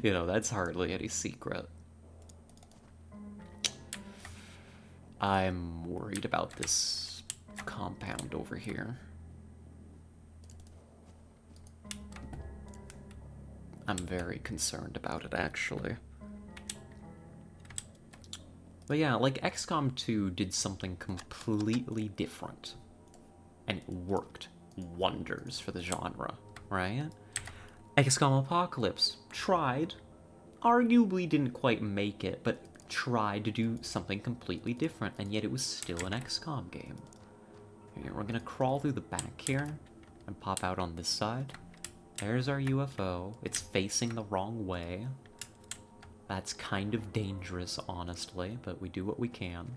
Speaker 1: You know, that's hardly any secret. I'm worried about this compound over here. I'm very concerned about it, actually. But yeah, like, XCOM 2 did something completely different. And it worked wonders for the genre, right? XCOM Apocalypse tried, arguably didn't quite make it, but tried to do something completely different, and yet it was still an XCOM game. Here, we're gonna crawl through the back here and pop out on this side. There's our UFO. It's facing the wrong way. That's kind of dangerous, honestly, but we do what we can.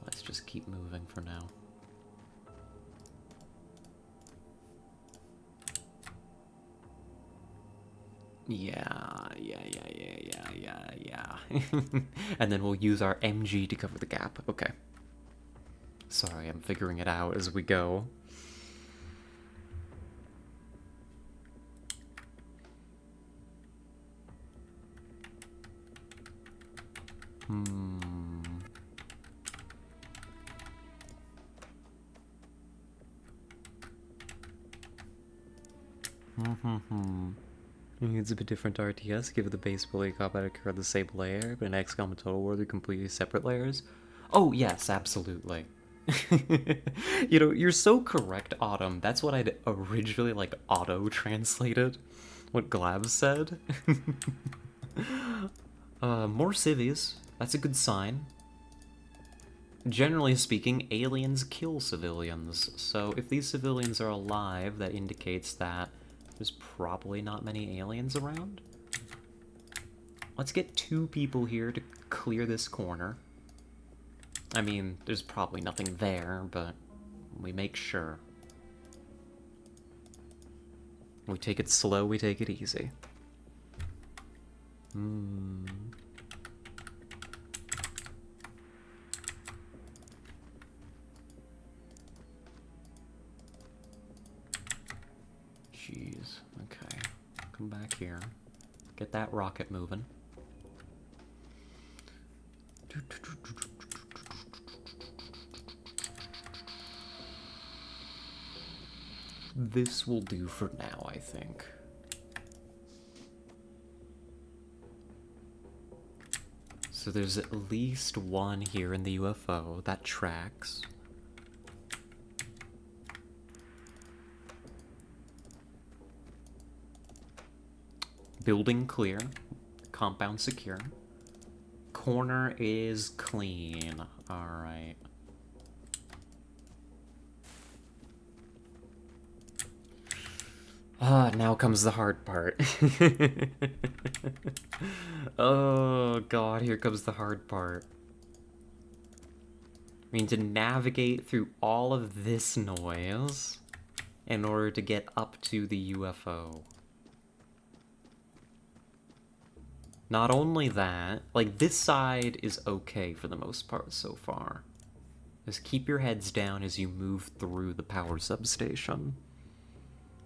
Speaker 1: Let's just keep moving for now. Yeah. And then we'll use our MG to cover the gap. Okay. Sorry, I'm figuring it out as we go. It's a bit different to RTS, given the base bully combat occur on the same layer, but in XCOM and Total War they're completely separate layers. Oh yes, absolutely. You know, you're so correct, Autumn. That's what I'd originally, like, auto-translated what Glab said. More civvies. That's a good sign. Generally speaking, aliens kill civilians, so if these civilians are alive, that indicates that there's probably not many aliens around. Let's get 2 people here to clear this corner. I mean, there's probably nothing there, but we make sure. We take it slow, we take it easy. Jeez, okay. Come back here. Get that rocket moving. This will do for now, I think. So there's at least one here in the UFO. That tracks. Building clear. Compound secure. Corner is clean. Alright. Now comes the hard part. Oh god, here comes the hard part. I mean, to navigate through all of this noise in order to get up to the UFO. Not only that, like, this side is okay for the most part so far. Just keep your heads down as you move through the power substation.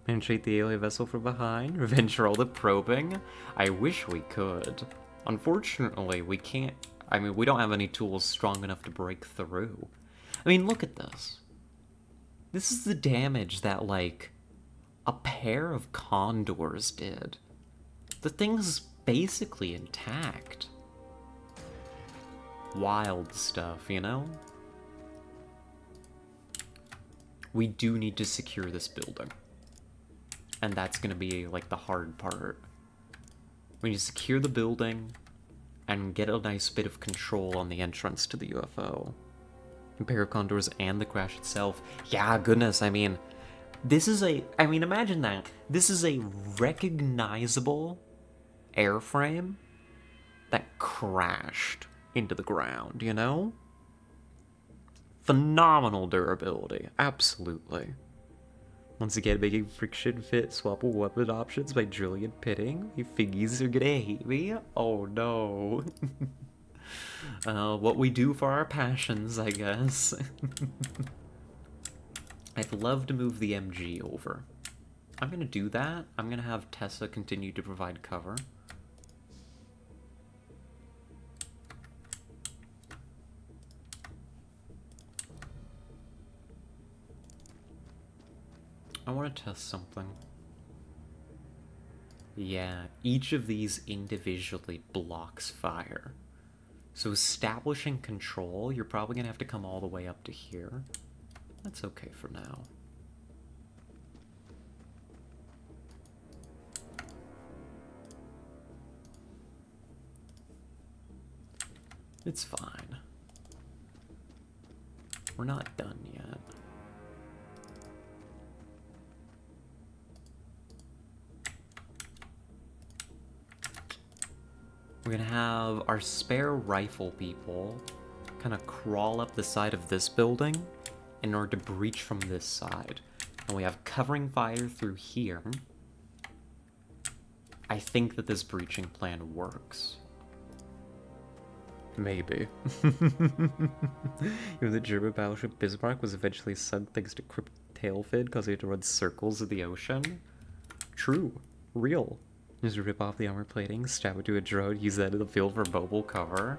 Speaker 1: Penetrate the alien vessel from behind, revenge for all the probing. I wish we could. Unfortunately, we can't. I mean, we don't have any tools strong enough to break through. I mean, look at this. This is the damage that, like, a pair of condors did. The thing's basically intact. Wild stuff, you know? We do need to secure this building. And that's gonna be, like, the hard part. We need to secure the building and get a nice bit of control on the entrance to the UFO. A pair of condors and the crash itself. Yeah, goodness, I mean, this is a... I mean, imagine that. This is a recognizable airframe that crashed into the ground, you know? Phenomenal durability, absolutely. Once again, making friction fit swappable weapon options by drilling and pitting. You figgies are gonna hate me? Oh no. What we do for our passions, I guess. I'd love to move the MG over. I'm gonna do that. I'm gonna have Tessa continue to provide cover. I want to test something. Yeah, each of these individually blocks fire. So establishing control, you're probably gonna have to come all the way up to here. That's okay for now. It's fine. We're not done yet. We're gonna have our spare rifle people kind of crawl up the side of this building in order to breach from this side. And we have covering fire through here. I think that this breaching plan works. Maybe. Even the German battleship Bismarck was eventually sunk thanks to Crypt Tailfin, causing it to run circles in the ocean. True. Real. Just rip off the armor plating, stab it to a drone, use that in the field for mobile cover.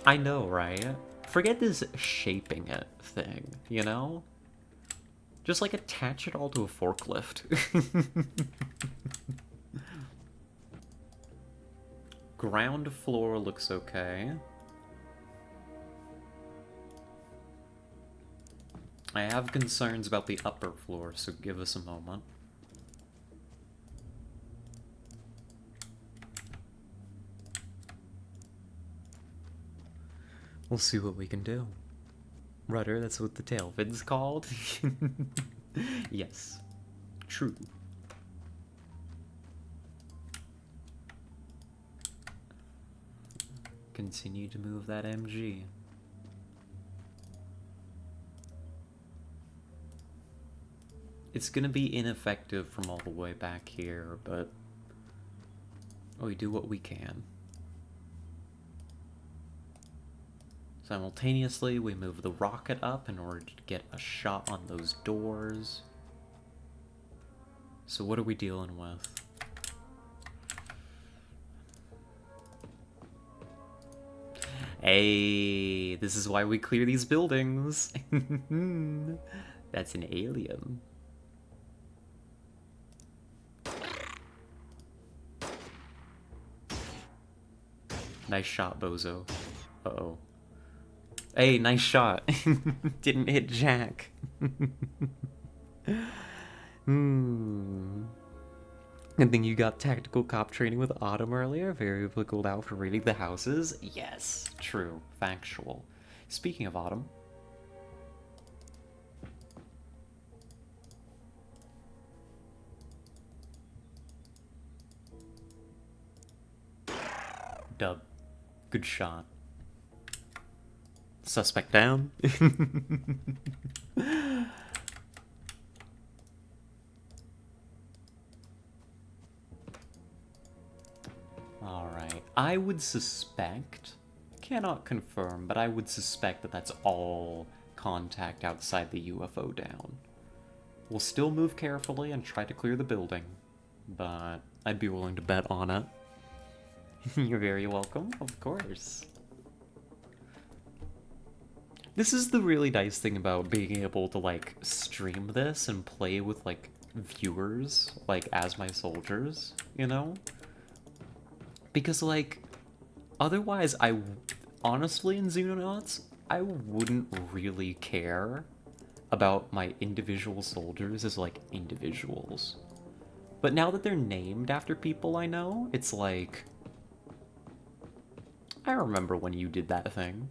Speaker 1: I know, right? Forget this shaping it thing, you know? Just like attach it all to a forklift. Ground floor looks okay. I have concerns about the upper floor, so give us a moment. We'll see what we can do. Rudder, that's what the tailfin's called. Yes. True. Continue to move that MG. It's gonna be ineffective from all the way back here, but we do what we can. Simultaneously, we move the rocket up in order to get a shot on those doors. So what are we dealing with? Hey, this is why we clear these buildings. That's an alien. Nice shot, bozo. Uh-oh. Hey, nice shot. Didn't hit Jack. Good thing you got tactical cop training with Autumn earlier. Very applicable now for raiding the houses. Yes, true. Factual. Speaking of Autumn. Dub. Good shot. Suspect down. Alright. I would suspect, cannot confirm, but I would suspect that that's all contact outside the UFO down. We'll still move carefully and try to clear the building, but I'd be willing to bet on it. You're very welcome, of course. This is the really nice thing about being able to, like, stream this and play with, like, viewers, like, as my soldiers, you know? Because, like, otherwise, honestly, in Xenonauts, I wouldn't really care about my individual soldiers as, like, individuals. But now that they're named after people I know, it's like, I remember when you did that thing.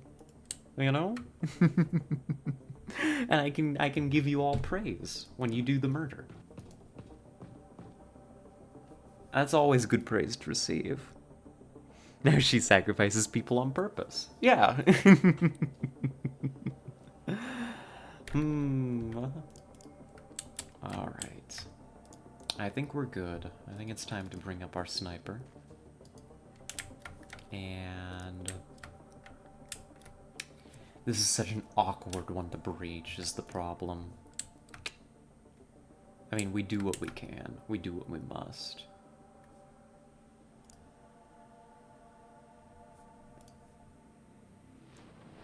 Speaker 1: You know? And I can give you all praise when you do the murder. That's always good praise to receive. Now she sacrifices people on purpose. Yeah. Alright. I think we're good. I think it's time to bring up our sniper. And this is such an awkward one to breach, is the problem. I mean, we do what we can. We do what we must.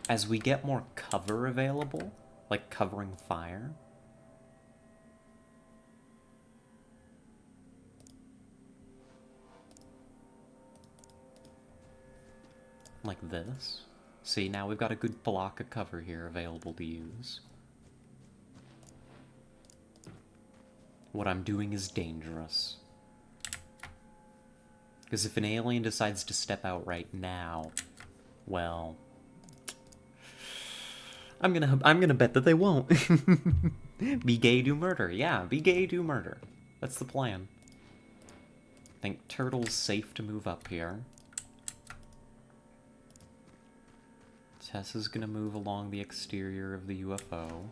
Speaker 1: As we get more cover available, like covering fire, like this. See, now we've got a good block of cover here available to use. What I'm doing is dangerous. Because if an alien decides to step out right now, well, I'm gonna bet that they won't. Be gay, do murder. Yeah, be gay, do murder. That's the plan. I think Turtle's safe to move up here. Tessa's gonna move along the exterior of the UFO.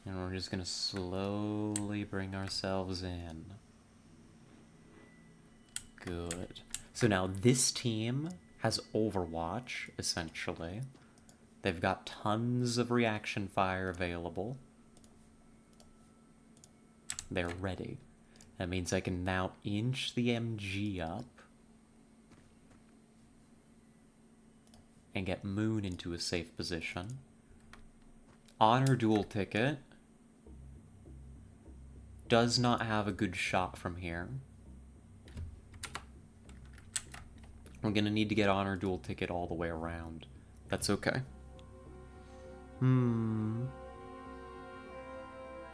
Speaker 1: And we're just gonna slowly bring ourselves in. Good. So now this team has Overwatch, essentially. They've got tons of reaction fire available. They're ready. That means I can now inch the MG up and get Moon into a safe position. Honor dual ticket does not have a good shot from here. We're gonna need to get Honor dual ticket all the way around. That's okay. It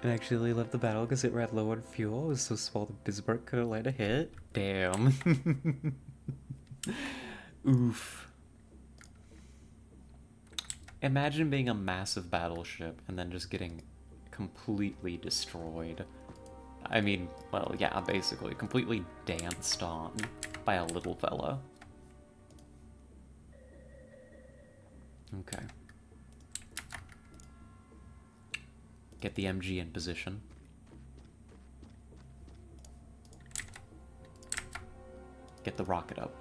Speaker 1: actually left the battle because it ran low on fuel. It was so small that Bismarck couldn't land a hit. Damn. Oof. Imagine being a massive battleship and then just getting completely destroyed. I mean, well, yeah, basically. Completely danced on by a little fella. Okay. Get the MG in position. Get the rocket up.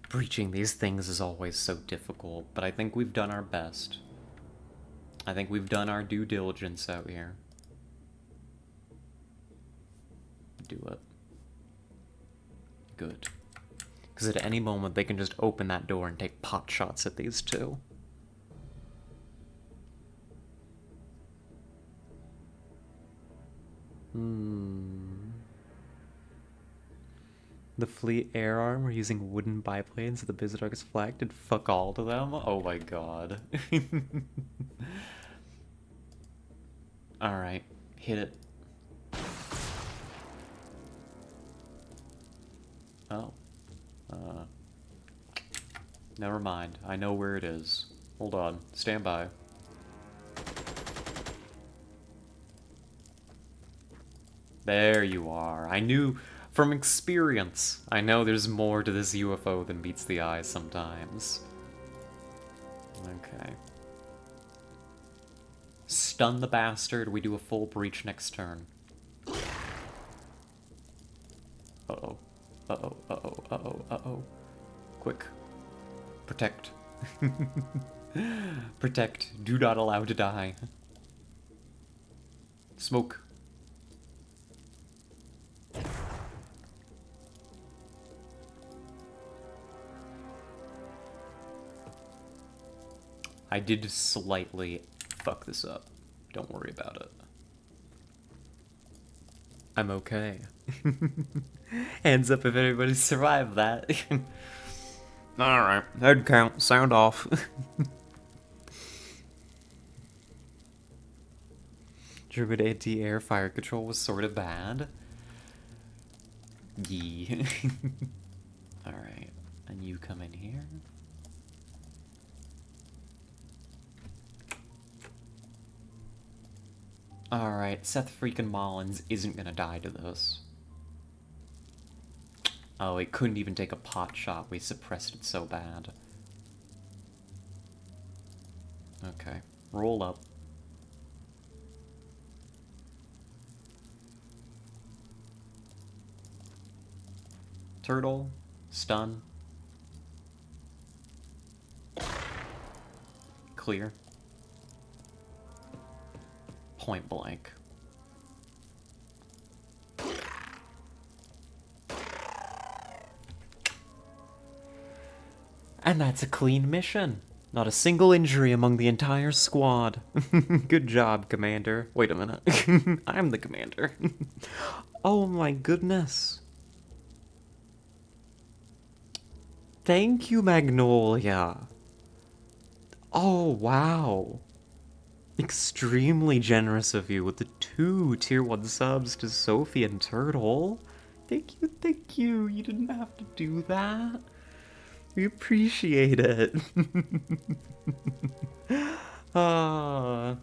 Speaker 1: Breaching these things is always so difficult, but I think we've done our best. I think we've done our due diligence out here. Do it. Good. Because at any moment they can just open that door and take pot shots at these two. The fleet air arm were using wooden biplanes at the Bismarck's flag did fuck all to them? Oh my god. Alright, hit it. Oh. Never mind. I know where it is. Hold on. Stand by. There you are. I knew... From experience, I know there's more to this UFO than meets the eye sometimes. Okay. Stun the bastard, we do a full breach next turn. Uh-oh. Uh-oh, uh-oh, uh-oh, uh-oh. Quick. Protect. Protect. Do not allow to die. Smoke. I did slightly fuck this up. Don't worry about it. I'm okay. Hands up if anybody survived that. Alright, head count, sound off. German anti-air fire control was sort of bad. Yee. Alright, and you come in here. Alright, Seth freaking Mullins isn't gonna die to this. Oh, it couldn't even take a pot shot. We suppressed it so bad. Okay, roll up. Turtle, stun. Clear. Point blank. And that's a clean mission. Not a single injury among the entire squad. Good job, Commander. Wait a minute. I'm the commander. Oh my goodness. Thank you, Magnolia. Oh, wow. Extremely generous of you with the 2 tier 1 subs to Sophie and Turtle. Thank you, thank you. You didn't have to do that. We appreciate it. Oh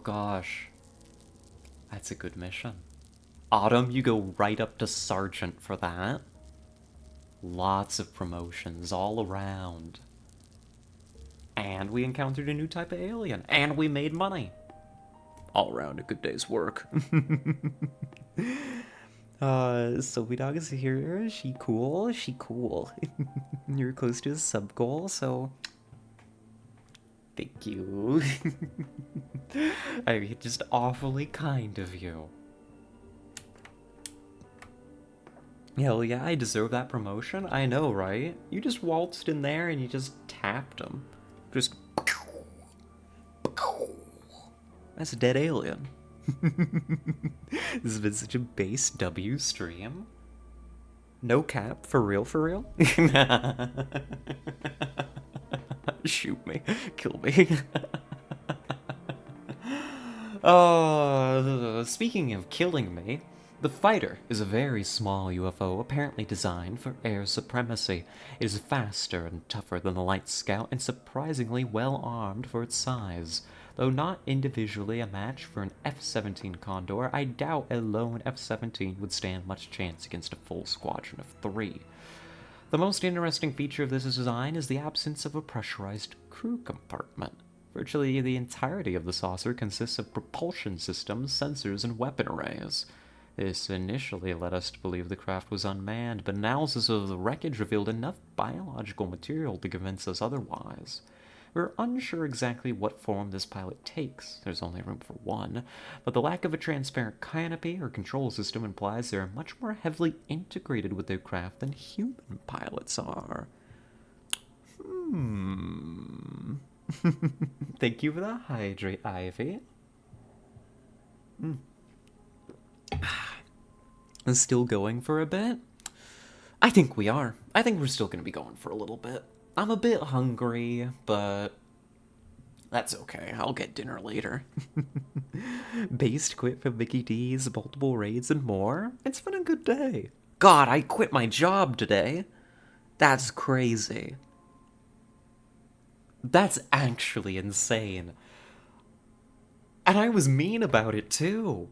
Speaker 1: gosh. That's a good mission. Autumn, you go right up to Sergeant for that. Lots of promotions all around. And we encountered a new type of alien. And we made money. All around a good day's work. Sophie Dog is here. She cool. She cool. You're close to a sub goal, so thank you. I mean, just awfully kind of you. Hell yeah, I deserve that promotion. I know, right? You just waltzed in there and you just tapped him. Just... That's a dead alien. This has been such a base W stream. No cap, for real, for real? Shoot me, kill me. Speaking of killing me, the Fighter is a very small UFO apparently designed for air supremacy. It is faster and tougher than the Light Scout and surprisingly well armed for its size. Though not individually a match for an F-17 Condor, I doubt a lone F-17 would stand much chance against a full squadron of 3. The most interesting feature of this design is the absence of a pressurized crew compartment. Virtually the entirety of the saucer consists of propulsion systems, sensors, and weapon arrays. This initially led us to believe the craft was unmanned, but analysis of the wreckage revealed enough biological material to convince us otherwise. We're unsure exactly what form this pilot takes, there's only room for one, but the lack of a transparent canopy or control system implies they are much more heavily integrated with their craft than human pilots are. Thank you for the hydrate, Ivy. Still going for a bit? I think we are. I think we're still going to be going for a little bit. I'm a bit hungry, but that's okay. I'll get dinner later. Based quit from Mickey D's, multiple raids, and more. It's been a good day. God, I quit my job today. That's crazy. That's actually insane. And I was mean about it, too.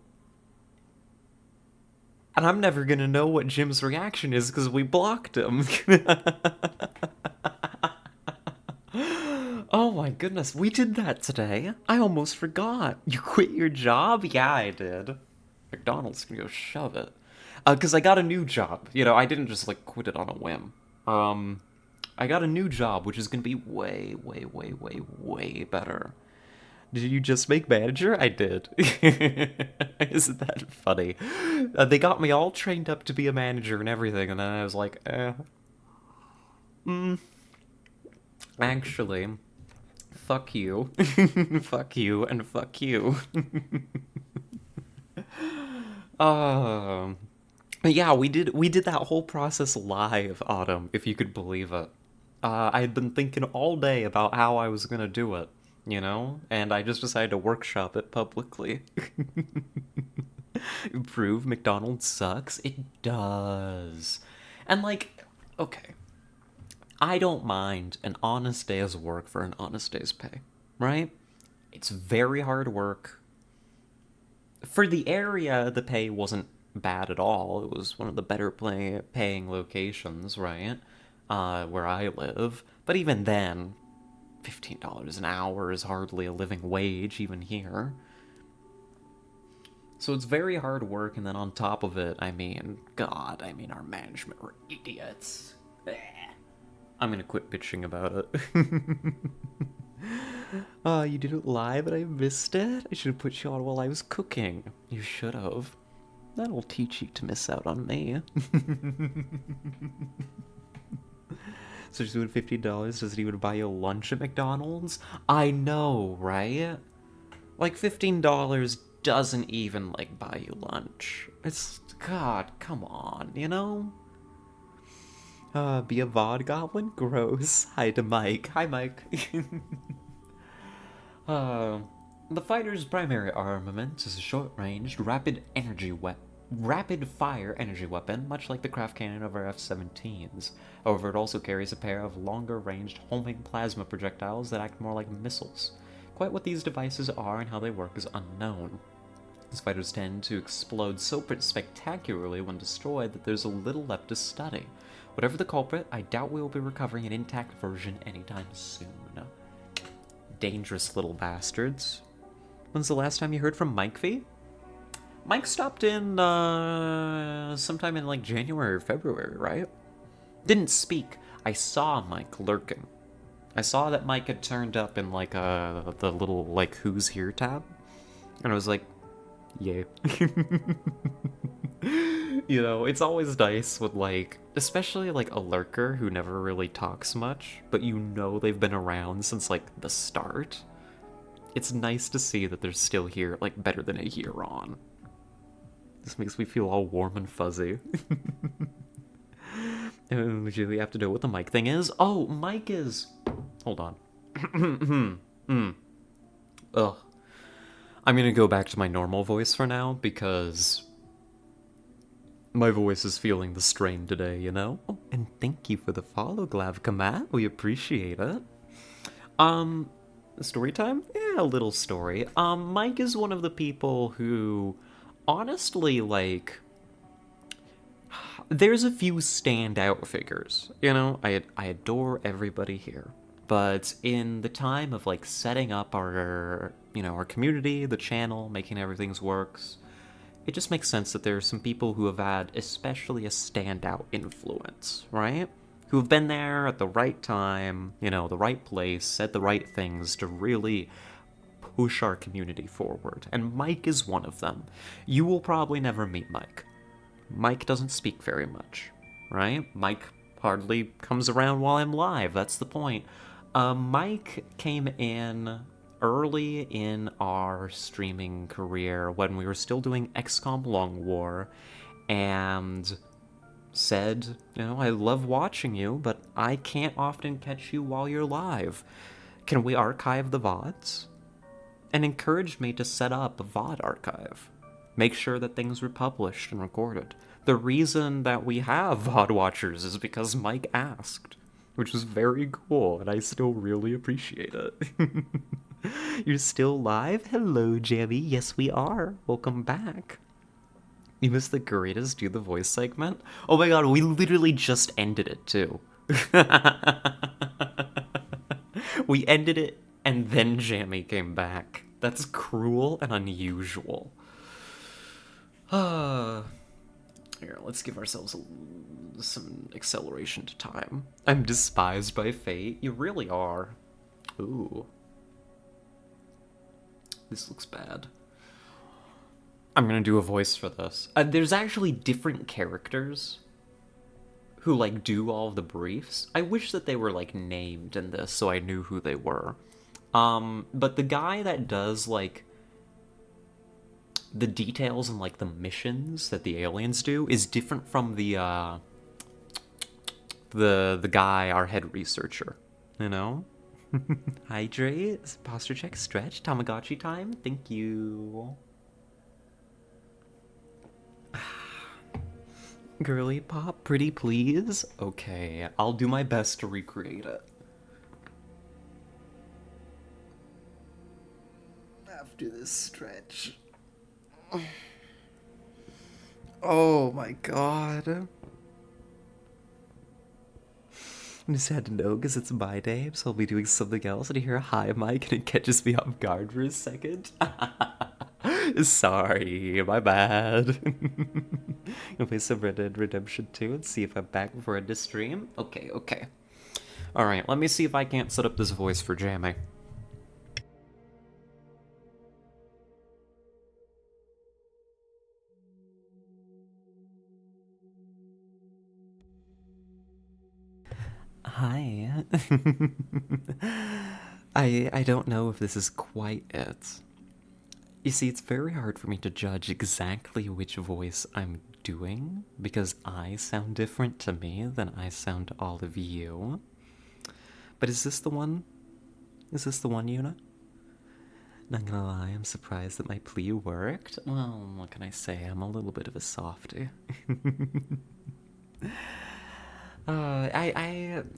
Speaker 1: And I'm never gonna know what Jim's reaction is because we blocked him. Oh my goodness, we did that today. I almost forgot. You quit your job? Yeah, I did. McDonald's can go shove it. Because I got a new job. You know, I didn't just, like, quit it on a whim. I got a new job, which is gonna be way, way, way, way, way better. Did you just make manager? I did. Isn't that funny? They got me all trained up to be a manager and everything, and then I was like, actually, fuck you. Fuck you, and fuck you. But yeah, we did that whole process live, Autumn, if you could believe it. I had been thinking all day about how I was gonna do it, you know? And I just decided to workshop it publicly. Prove McDonald's sucks? It does. And like, okay. I don't mind an honest day's work for an honest day's pay, right? It's very hard work. For the area, the pay wasn't bad at all. It was one of the better paying locations, right? Where I live. But even then, $15 an hour is hardly a living wage, even here. So it's very hard work, and then on top of it, I mean, God, I mean, our management were idiots. Eh. I'm gonna quit bitching about it. You did it live and I missed it? I should have put you on while I was cooking. You should have. That'll teach you to miss out on me. So she's doing $15. Does it even buy you lunch at McDonald's? I know, right? Like $15 doesn't even like buy you lunch. It's God, come on, you know? Be a VOD goblin? Gross. Hi to Mike. Hi, Mike. The fighter's primary armament is a short-ranged, rapid-fire energy weapon, much like the craft cannon of our F-17s. However, it also carries a pair of longer-ranged homing plasma projectiles that act more like missiles. Quite what these devices are and how they work is unknown. These fighters tend to explode so spectacularly when destroyed that there's a little left to study. Whatever the culprit, I doubt we will be recovering an intact version anytime soon. Dangerous little bastards. When's the last time you heard from Mike V? Mike stopped in sometime in like January or February, right? Didn't speak. I saw Mike lurking. I saw that Mike had turned up in like the little like Who's Here tab. And I was like, yay. You know, it's always nice with like, especially like a lurker who never really talks much, but you know they've been around since like the start. It's nice to see that they're still here, like better than a year on. This makes me feel all warm and fuzzy. Would you have to know what the mic thing is? Oh, Mike is... Hold on. Ugh. I'm gonna go back to my normal voice for now, because... my voice is feeling the strain today, you know? Oh, and thank you for the follow, Glavkamat. We appreciate it. Story time? Yeah, a little story. Mike is one of the people who, honestly, like... there's a few standout figures, you know? I adore everybody here. But in the time of, like, setting up our, you know, our community, the channel, making everything's works... it just makes sense that there are some people who have had especially a standout influence, right? Who have been there at the right time, you know, the right place, said the right things to really push our community forward. And Mike is one of them. You will probably never meet Mike. Mike doesn't speak very much, right? Mike hardly comes around while I'm live, that's the point. Mike came in early in our streaming career when we were still doing XCOM Long War, and said, you know, I love watching you, but I can't often catch you while you're live. Can we archive the VODs? And encouraged me to set up a VOD archive. Make sure that things were published and recorded. The reason that we have VOD watchers is because Mike asked, which was very cool, and I still really appreciate it. You're still live? Hello, Jammy. Yes, we are. Welcome back. You missed the greatest do the voice segment? Oh my god, we literally just ended it, too. We ended it, and then Jammy came back. That's cruel and unusual. Here, let's give ourselves some acceleration to time. I'm despised by fate. You really are. Ooh. This looks bad. I'm gonna do a voice for this. There's actually different characters who, like, do all of the briefs. I wish that they were, like, named in this so I knew who they were. But the guy that does, like, the details and, like, the missions that the aliens do is different from the guy, our head researcher, you know? Hydrate, posture check, stretch, Tamagotchi time, thank you. Girly pop, pretty please? Okay, I'll do my best to recreate it. After this stretch. Oh my god. I just had to know because it's my day, so I'll be doing something else, and I hear a hi mic, and it catches me off guard for a second. Sorry, my bad. You'll play some Red Dead Redemption 2 and see if I'm back before I end the stream? Okay, okay. Alright, let me see if I can't set up this voice for jamming. Hi. I don't know if this is quite it. You see, it's very hard for me to judge exactly which voice I'm doing because I sound different to me than I sound to all of you. But is this the one? Is this the one, Yuna? Not gonna lie, I'm surprised that my plea worked. Well, what can I say? I'm a little bit of a softie.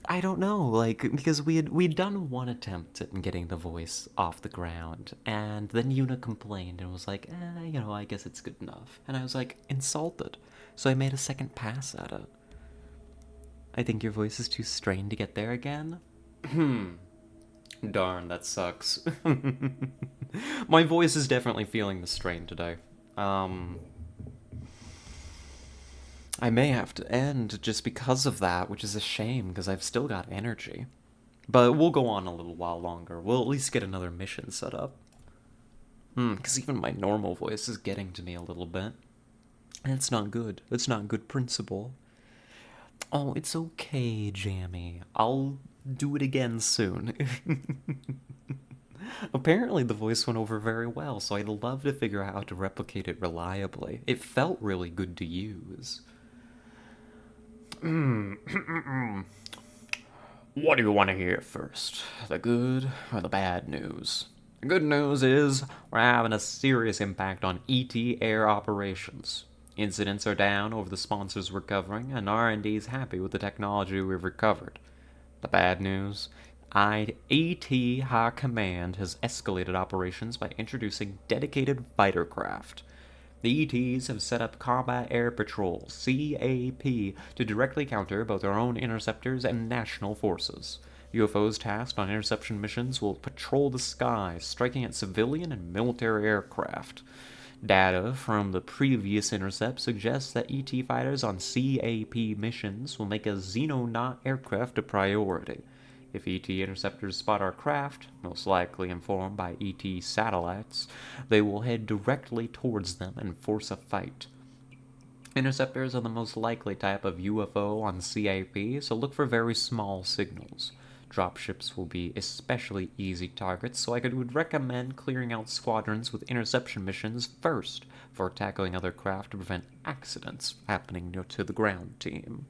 Speaker 1: I don't know, like, because we'd done one attempt at getting the voice off the ground, and then Yuna complained and was like, I guess it's good enough. And I was like, insulted. So I made a second pass at it. I think your voice is too strained to get there again. Darn, that sucks. My voice is definitely feeling the strain today. I may have to end just because of that, which is a shame because I've still got energy. But we'll go on a little while longer. We'll at least get another mission set up. Because even my normal voice is getting to me a little bit. And it's not good. It's not good principle. Oh, it's okay, Jammy. I'll do it again soon. Apparently the voice went over very well, so I'd love to figure out how to replicate it reliably. It felt really good to use. What do you want to hear first? The good or the bad news? The good news is we're having a serious impact on ET air operations. Incidents are down over the sponsors we're covering, and R&D is happy with the technology we've recovered. The bad news? AT High Command has escalated operations by introducing dedicated fighter craft. The ETs have set up Combat Air Patrol, CAP, to directly counter both our own interceptors and national forces. UFOs tasked on interception missions will patrol the sky, striking at civilian and military aircraft. Data from the previous intercept suggests that ET fighters on CAP missions will make a Xenonaut aircraft a priority. If ET interceptors spot our craft, most likely informed by ET satellites, they will head directly towards them and force a fight. Interceptors are the most likely type of UFO on CAP, so look for very small signals. Dropships will be especially easy targets, so I would recommend clearing out squadrons with interception missions first before tackling other craft to prevent accidents happening to the ground team.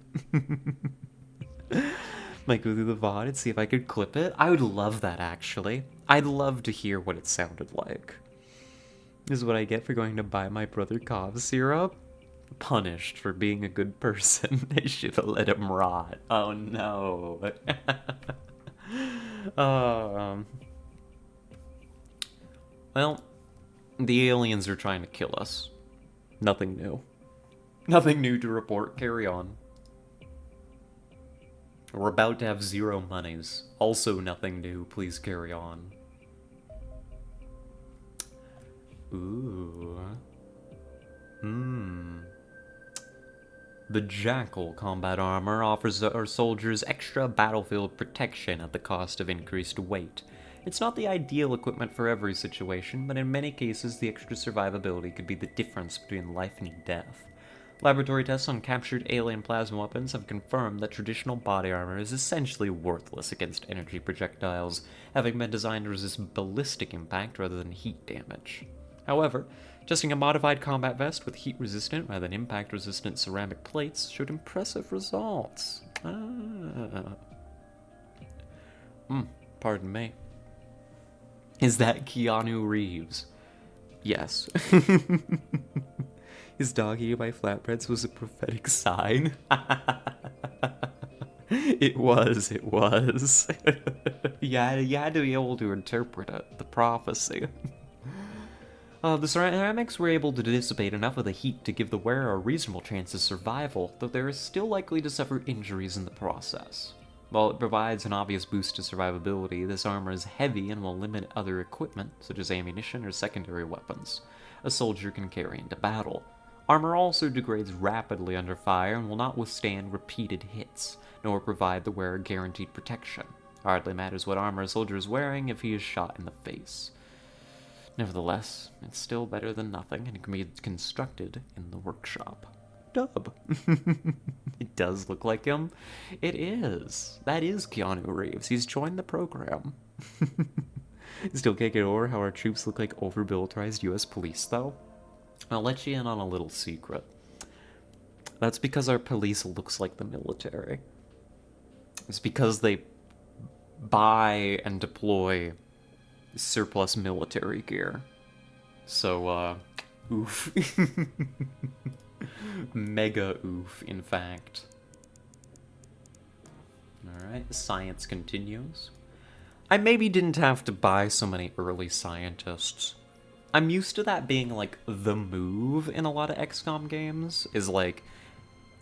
Speaker 1: Might go through the VOD and see if I could clip it. I would love that, actually. I'd love to hear what it sounded like. This is what I get for going to buy my brother cough syrup. Punished for being a good person. I should have let him rot. Oh no. Well, the aliens are trying to kill us. Nothing new. Nothing new to report. Carry on. We're about to have zero monies. Also nothing new. Please carry on. Ooh. The Jackal combat armor offers our soldiers extra battlefield protection at the cost of increased weight. It's not the ideal equipment for every situation, but in many cases the extra survivability could be the difference between life and death. Laboratory tests on captured alien plasma weapons have confirmed that traditional body armor is essentially worthless against energy projectiles, having been designed to resist ballistic impact rather than heat damage. However, testing a modified combat vest with heat-resistant rather than impact-resistant ceramic plates showed impressive results. Pardon me. Is that Keanu Reeves? Yes. His dog eating my flatbreads was a prophetic sign. It was. You had to be able to interpret it, the prophecy. The ceramics were able to dissipate enough of the heat to give the wearer a reasonable chance of survival, though they are still likely to suffer injuries in the process. While it provides an obvious boost to survivability, this armor is heavy and will limit other equipment, such as ammunition or secondary weapons, a soldier can carry into battle. Armor also degrades rapidly under fire and will not withstand repeated hits, nor provide the wearer guaranteed protection. Hardly matters what armor a soldier is wearing if he is shot in the face. Nevertheless, it's still better than nothing and can be constructed in the workshop. Dub. It does look like him. It is. That is Keanu Reeves. He's joined the program. Still can't get over how our troops look like overmilitarized US police, though. I'll let you in on a little secret. That's because our police looks like the military. It's because they buy and deploy surplus military gear. So, oof. Mega oof, in fact. Alright, science continues. I maybe didn't have to buy so many early scientists. I'm used to that being, like, the move in a lot of XCOM games, is, like,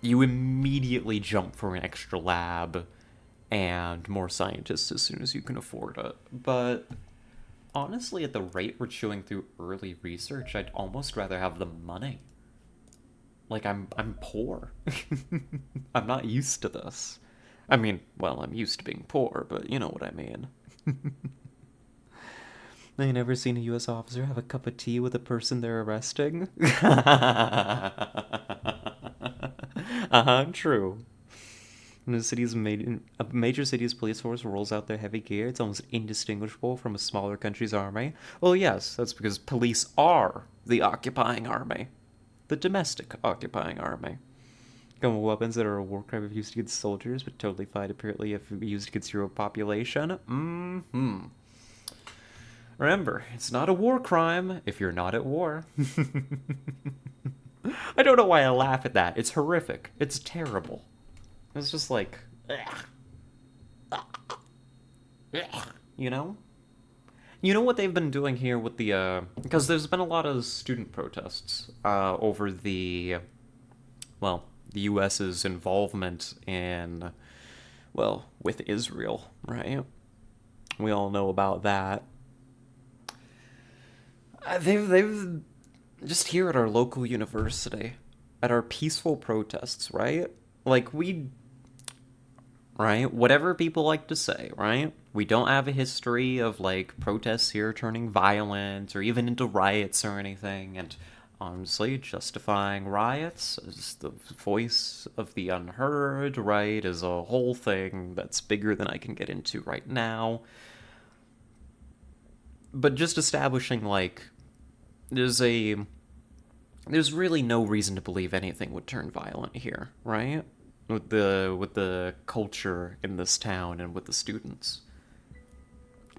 Speaker 1: you immediately jump for an extra lab and more scientists as soon as you can afford it. But honestly, at the rate we're chewing through early research, I'd almost rather have the money. Like, I'm poor. I'm not used to this. I mean, well, I'm used to being poor, but you know what I mean. I ain't never seen a U.S. officer have a cup of tea with a person they're arresting. True. When a major city's police force rolls out their heavy gear, it's almost indistinguishable from a smaller country's army. Well, yes, that's because police are the occupying army. The domestic occupying army. Chemical weapons that are a war crime if used against soldiers, but totally fine apparently if used against your population. Remember, it's not a war crime if you're not at war. I don't know why I laugh at that. It's horrific. It's terrible. It's just like, you know? You know what they've been doing here with the, because there's been a lot of student protests over the U.S.'s involvement in, well, with Israel, right? We all know about that. They've just here at our local university, at our peaceful protests, right? Like, right? Whatever people like to say, right? We don't have a history of, like, protests here turning violent or even into riots or anything, and honestly, justifying riots as the voice of the unheard, right, is a whole thing that's bigger than I can get into right now. But just establishing, like, there's really no reason to believe anything would turn violent here, right? With the culture in this town and with the students.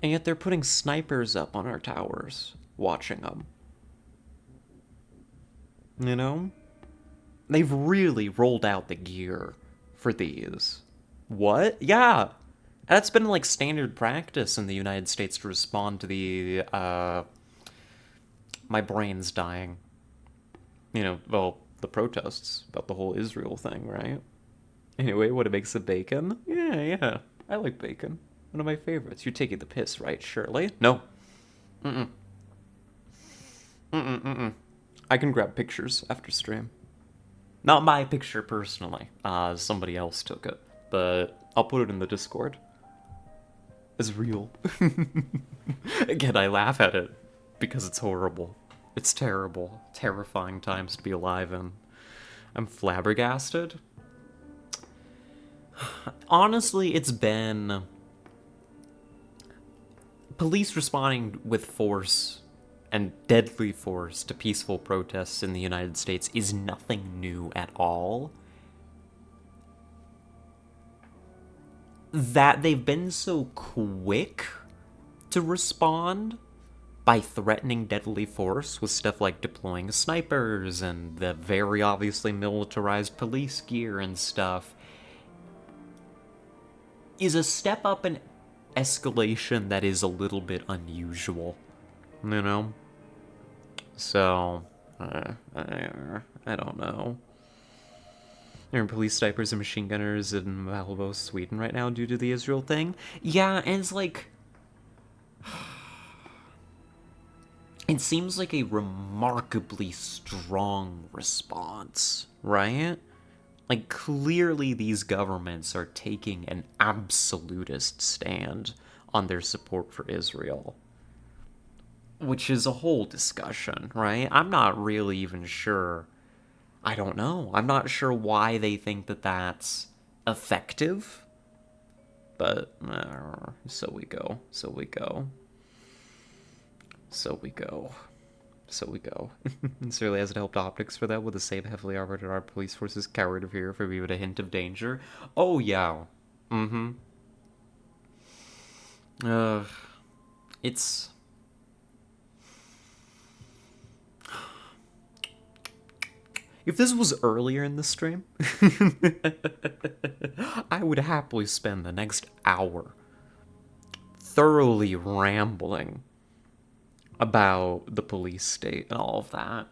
Speaker 1: And yet they're putting snipers up on our towers, watching them. You know? They've really rolled out the gear for these. What? Yeah! That's been, like, standard practice in the United States to respond to the, my brain's dying. You know, well, the protests about the whole Israel thing, right? Anyway, what, it makes the bacon? Yeah. I like bacon. One of my favorites. You're taking the piss, right, Shirley? No. I can grab pictures after stream. Not my picture personally. Somebody else took it. But I'll put it in the Discord. It's real. Again, I laugh at it because it's horrible. It's terrible. Terrifying times to be alive in. I'm flabbergasted. Honestly, it's been... Police responding with force and deadly force to peaceful protests in the United States is nothing new at all. That they've been so quick to respond by threatening deadly force with stuff like deploying snipers and the very obviously militarized police gear and stuff is a step up in escalation that is a little bit unusual, you know? So, I don't know. There are police snipers and machine gunners in Malmo, Sweden right now due to the Israel thing. Yeah, and it's like... It seems like a remarkably strong response, right? Like, clearly these governments are taking an absolutist stand on their support for Israel. Which is a whole discussion, right? I'm not really even sure. I don't know. I'm not sure why they think that that's effective. But, so we go. So we go. So we go. So we go. It certainly hasn't helped optics for that with the same heavily armored our police forces coward of here for even a hint of danger. Oh, yeah. Mm-hmm. It's... If this was earlier in the stream, I would happily spend the next hour thoroughly rambling about the police state and all of that.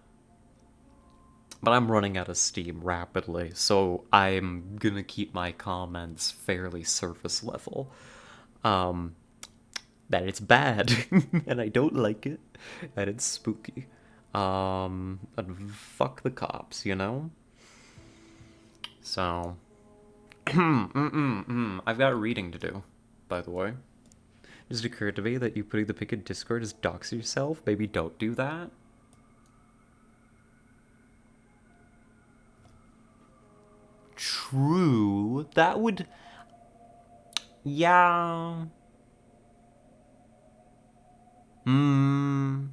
Speaker 1: But I'm running out of steam rapidly, so I'm gonna keep my comments fairly surface level. That it's bad, and I don't like it, and it's spooky. And fuck the cops, you know? So, I've got reading to do, by the way. It just occurred to me that you putting the pic in Discord is dox yourself. Maybe don't do that. True. That would... Yeah. Hmm.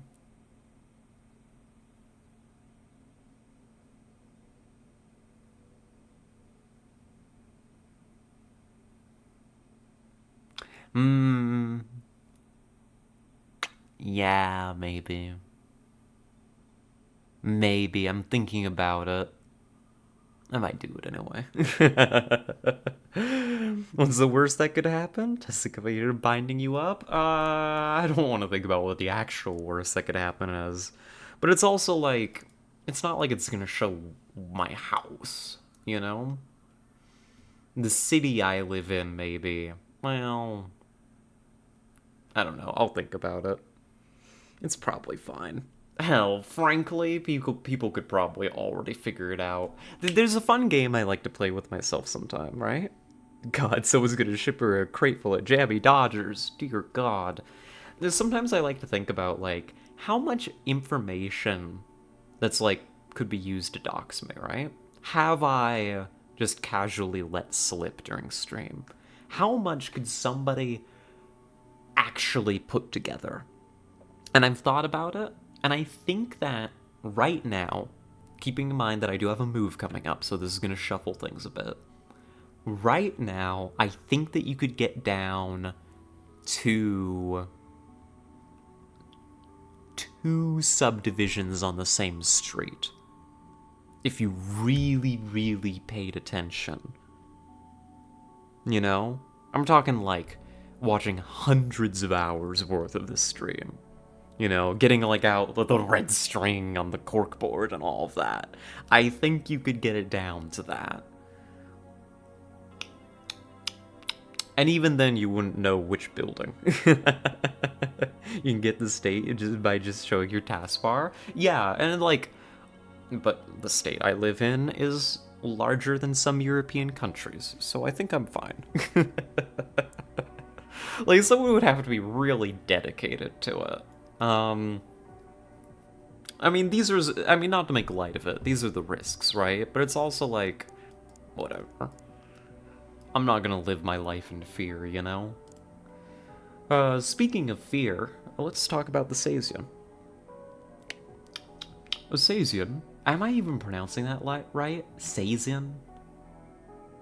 Speaker 1: Hmm. Yeah, maybe. Maybe. I'm thinking about it. I might do it anyway. What's the worst that could happen? Testicle binding you up? I don't want to think about what the actual worst that could happen is. But it's also like, it's not like it's gonna show my house, you know? The city I live in, maybe. Well, I don't know. I'll think about it. It's probably fine. Hell, frankly, people could probably already figure it out. There's a fun game I like to play with myself sometime, right? God, someone's gonna ship her a crate full of jammy Dodgers. Dear God. Sometimes I like to think about, like, how much information that's, like, could be used to dox me, right? Have I just casually let slip during stream? How much could somebody actually put together? And I've thought about it, and I think that right now, keeping in mind that I do have a move coming up, so this is going to shuffle things a bit. Right now, I think that you could get down to 2 subdivisions on the same street. If you really, really paid attention. You know? I'm talking like watching hundreds of hours worth of this stream. You know, getting like out the red string on the corkboard and all of that. I think you could get it down to that. And even then, you wouldn't know which building. You can get the state just by just showing your taskbar. Yeah, and like, but the state I live in is larger than some European countries, so I think I'm fine. Like, someone would have to be really dedicated to it. I mean, not to make light of it, these are the risks, right? But it's also like, whatever. I'm not gonna live my life in fear, you know? Speaking of fear, let's talk about the Sazian. Sazian? Am I even pronouncing that right? Sazian?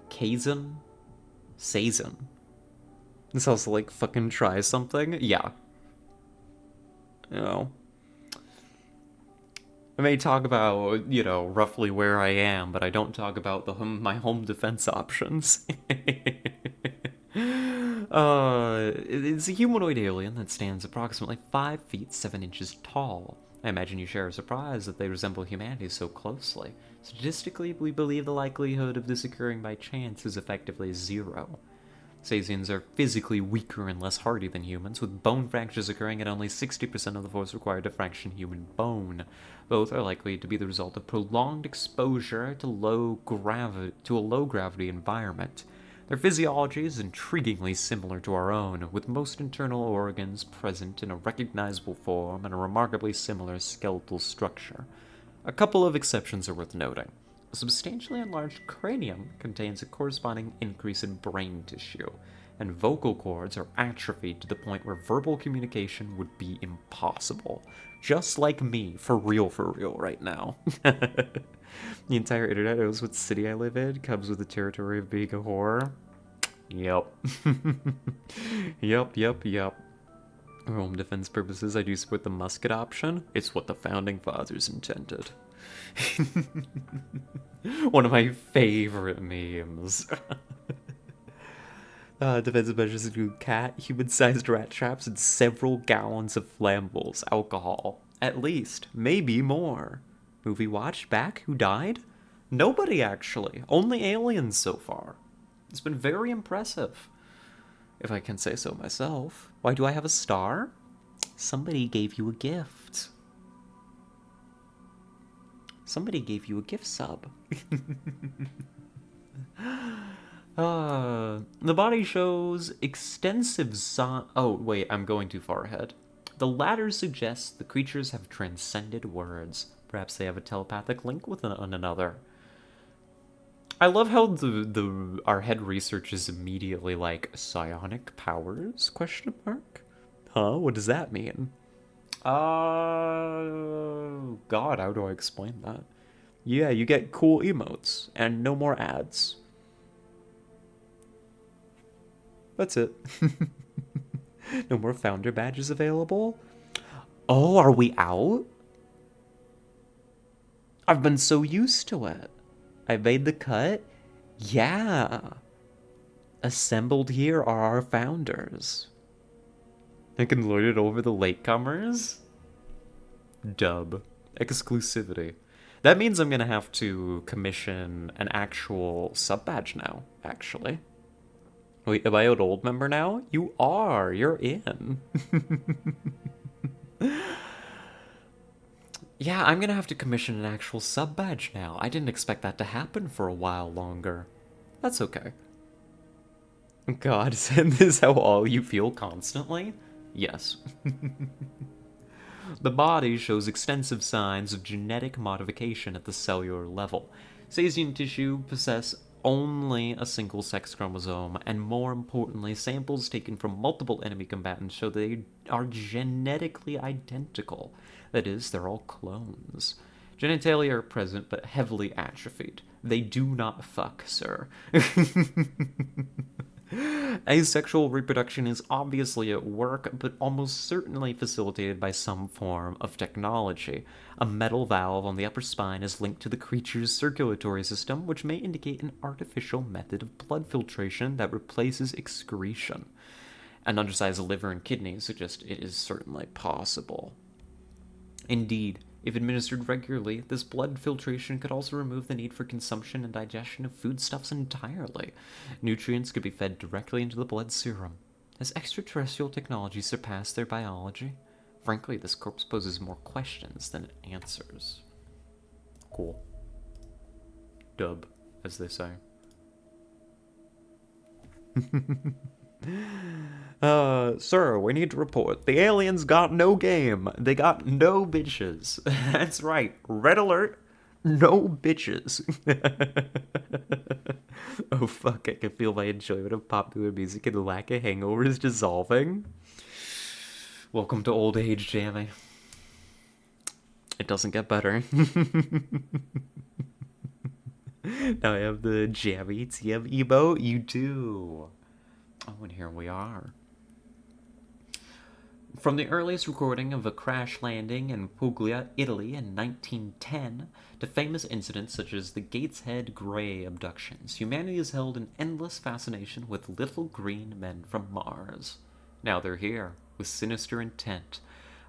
Speaker 1: Kazan? Sazian. This also like fucking try something? Yeah. You know. I may talk about, you know, roughly where I am, but I don't talk about my home defense options. It's a humanoid alien that stands approximately 5 feet 7 inches tall I imagine you share a surprise that they resemble humanity so closely. Statistically, we believe the likelihood of this occurring by chance is effectively zero. Sazians are physically weaker and less hardy than humans, with bone fractures occurring at only 60% of the force required to fraction human bone. Both are likely to be the result of prolonged exposure to a low gravity environment. Their physiology is intriguingly similar to our own, with most internal organs present in a recognizable form and a remarkably similar skeletal structure. A couple of exceptions are worth noting. A substantially enlarged cranium contains a corresponding increase in brain tissue, and vocal cords are atrophied to the point where verbal communication would be impossible. Just like me, for real right now. The entire internet knows what city I live in, comes with the territory of being a whore. Yep. Yep. For home defense purposes, I do support the musket option. It's what the founding fathers intended. One of my favorite memes. Defensive measures include human-sized rat traps, and several gallons of flammables, alcohol. At least, maybe more. Movie watched back? Who died? Nobody, actually. Only aliens so far. It's been very impressive, if I can say so myself. Why do I have a star? Somebody gave you a gift. Somebody gave you a gift sub. The body shows extensive oh, wait, I'm going too far ahead. The latter suggests the creatures have transcended words. Perhaps they have a telepathic link with one another. I love how our head research is immediately like, psionic powers? Question mark? Huh? What does that mean? God, how do I explain that? Yeah, you get cool emotes and no more ads. That's it. No more founder badges available? Oh, are we out? I've been so used to it. I made the cut? Yeah. Assembled here are our founders. I can lord it over the latecomers? Dub. Exclusivity. That means I'm gonna have to commission an actual sub badge now, actually. Wait, am I an old member now? You are. You're in. Yeah, I'm gonna have to commission an actual sub badge now. I didn't expect that to happen for a while longer. That's okay. God, is this how all you feel constantly? Yes. The body shows extensive signs of genetic modification at the cellular level. Sazian tissue possess only a single sex chromosome, and more importantly, samples taken from multiple enemy combatants show they are genetically identical. That is, they're all clones. Genitalia are present but heavily atrophied. They do not fuck, sir. Asexual reproduction is obviously at work, but almost certainly facilitated by some form of technology. A metal valve on the upper spine is linked to the creature's circulatory system, which may indicate an artificial method of blood filtration that replaces excretion. An undersized liver and kidneys suggest it is certainly possible. Indeed, if administered regularly, this blood filtration could also remove the need for consumption and digestion of foodstuffs entirely. Nutrients could be fed directly into the blood serum. Has extraterrestrial technology surpassed their biology? Frankly, this corpse poses more questions than it answers. Cool. Dub, as they say. Sir, we need to report. The aliens got no game. They got no bitches. That's right. Red alert. No bitches. Oh fuck, I can feel my enjoyment of popular music and lack of hangovers dissolving. Welcome to old age, Jamie. It doesn't get better. Now I have the Jammy TM emote. You do. Oh, and here we are. From the earliest recording of a crash landing in Puglia, Italy in 1910, to famous incidents such as the Gateshead Gray abductions, humanity has held an endless fascination with little green men from Mars. Now they're here, with sinister intent.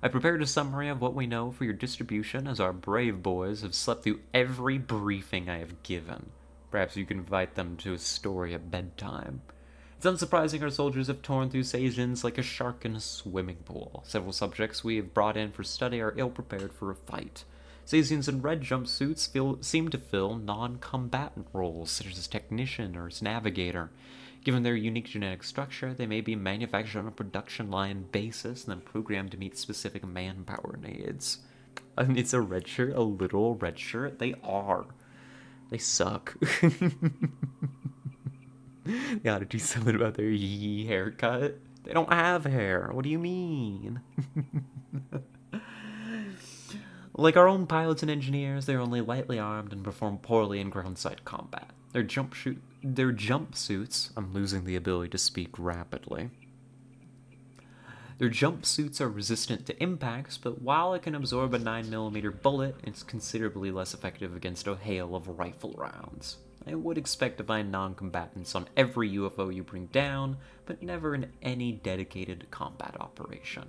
Speaker 1: I prepared a summary of what we know for your distribution, as our brave boys have slept through every briefing I have given. Perhaps you can invite them to a story at bedtime. It's unsurprising our soldiers have torn through Saiyans like a shark in a swimming pool. Several subjects we have brought in for study are ill-prepared for a fight. Saiyans in red jumpsuits seem to fill non-combatant roles, such as technician or as navigator. Given their unique genetic structure, they may be manufactured on a production line basis and then programmed to meet specific manpower needs. And it's a red shirt, a literal red shirt? They are. They suck. Gotta do something about their yee haircut. They don't have hair. What do you mean? Like our own pilots and engineers, they're only lightly armed and perform poorly in ground-side combat. Their jumpsuits, I'm losing the ability to speak rapidly. Their jumpsuits are resistant to impacts, but while it can absorb a 9mm bullet, it's considerably less effective against a hail of rifle rounds. I would expect to find non-combatants on every UFO you bring down, but never in any dedicated combat operation.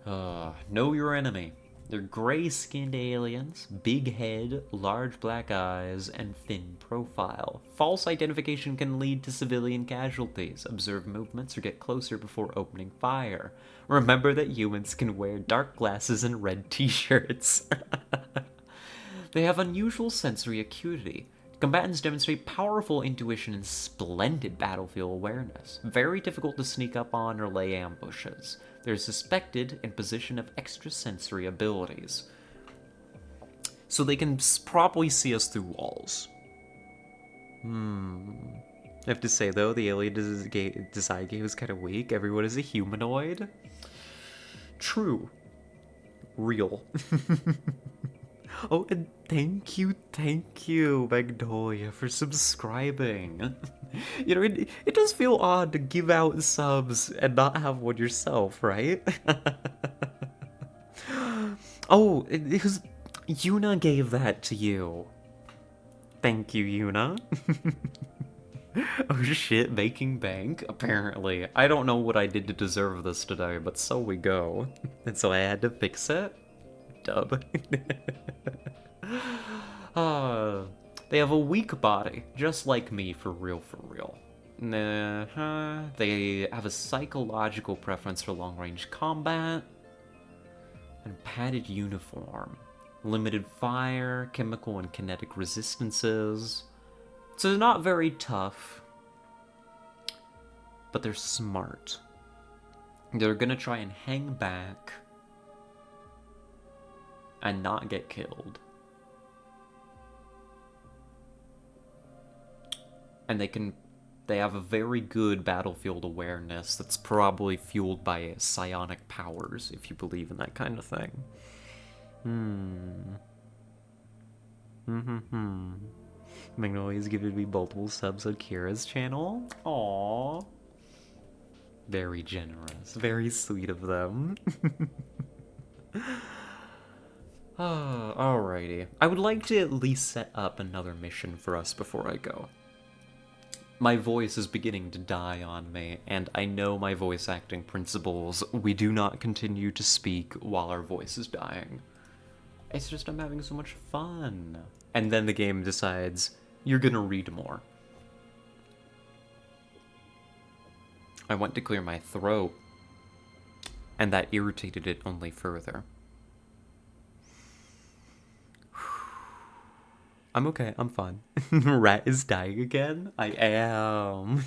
Speaker 1: Know your enemy. They're gray-skinned aliens, big head, large black eyes, and thin profile. False identification can lead to civilian casualties. Observe movements or get closer before opening fire. Remember that humans can wear dark glasses and red t-shirts. They have unusual sensory acuity. Combatants demonstrate powerful intuition and splendid battlefield awareness. Very difficult to sneak up on or lay ambushes. They're suspected in possession of extrasensory abilities. So they can probably see us through walls. I have to say, though, the alien design game is kind of weak. Everyone is a humanoid. True. Real. Oh, and thank you, Magnolia, for subscribing. You know, it does feel odd to give out subs and not have one yourself, right? Oh, it was... Yuna gave that to you. Thank you, Yuna. Oh shit, making bank? Apparently. I don't know what I did to deserve this today, but so we go. And so I had to fix it. Dub. They have a weak body, just like me, for real. They have a psychological preference for long-range combat. And padded uniform. Limited fire, chemical and kinetic resistances. So they're not very tough. But they're smart. They're gonna try and hang back and not get killed. And they have a very good battlefield awareness that's probably fueled by psionic powers, if you believe in that kind of thing. Magnolia's giving me multiple subs on Kira's channel. Aww. Very generous. Very sweet of them. Alrighty. I would like to at least set up another mission for us before I go. My voice is beginning to die on me, and I know my voice acting principles. We do not continue to speak while our voice is dying. It's just I'm having so much fun. And then the game decides, you're gonna read more. I went to clear my throat, and that irritated it only further. I'm okay, I'm fine. Rat is dying again? I am.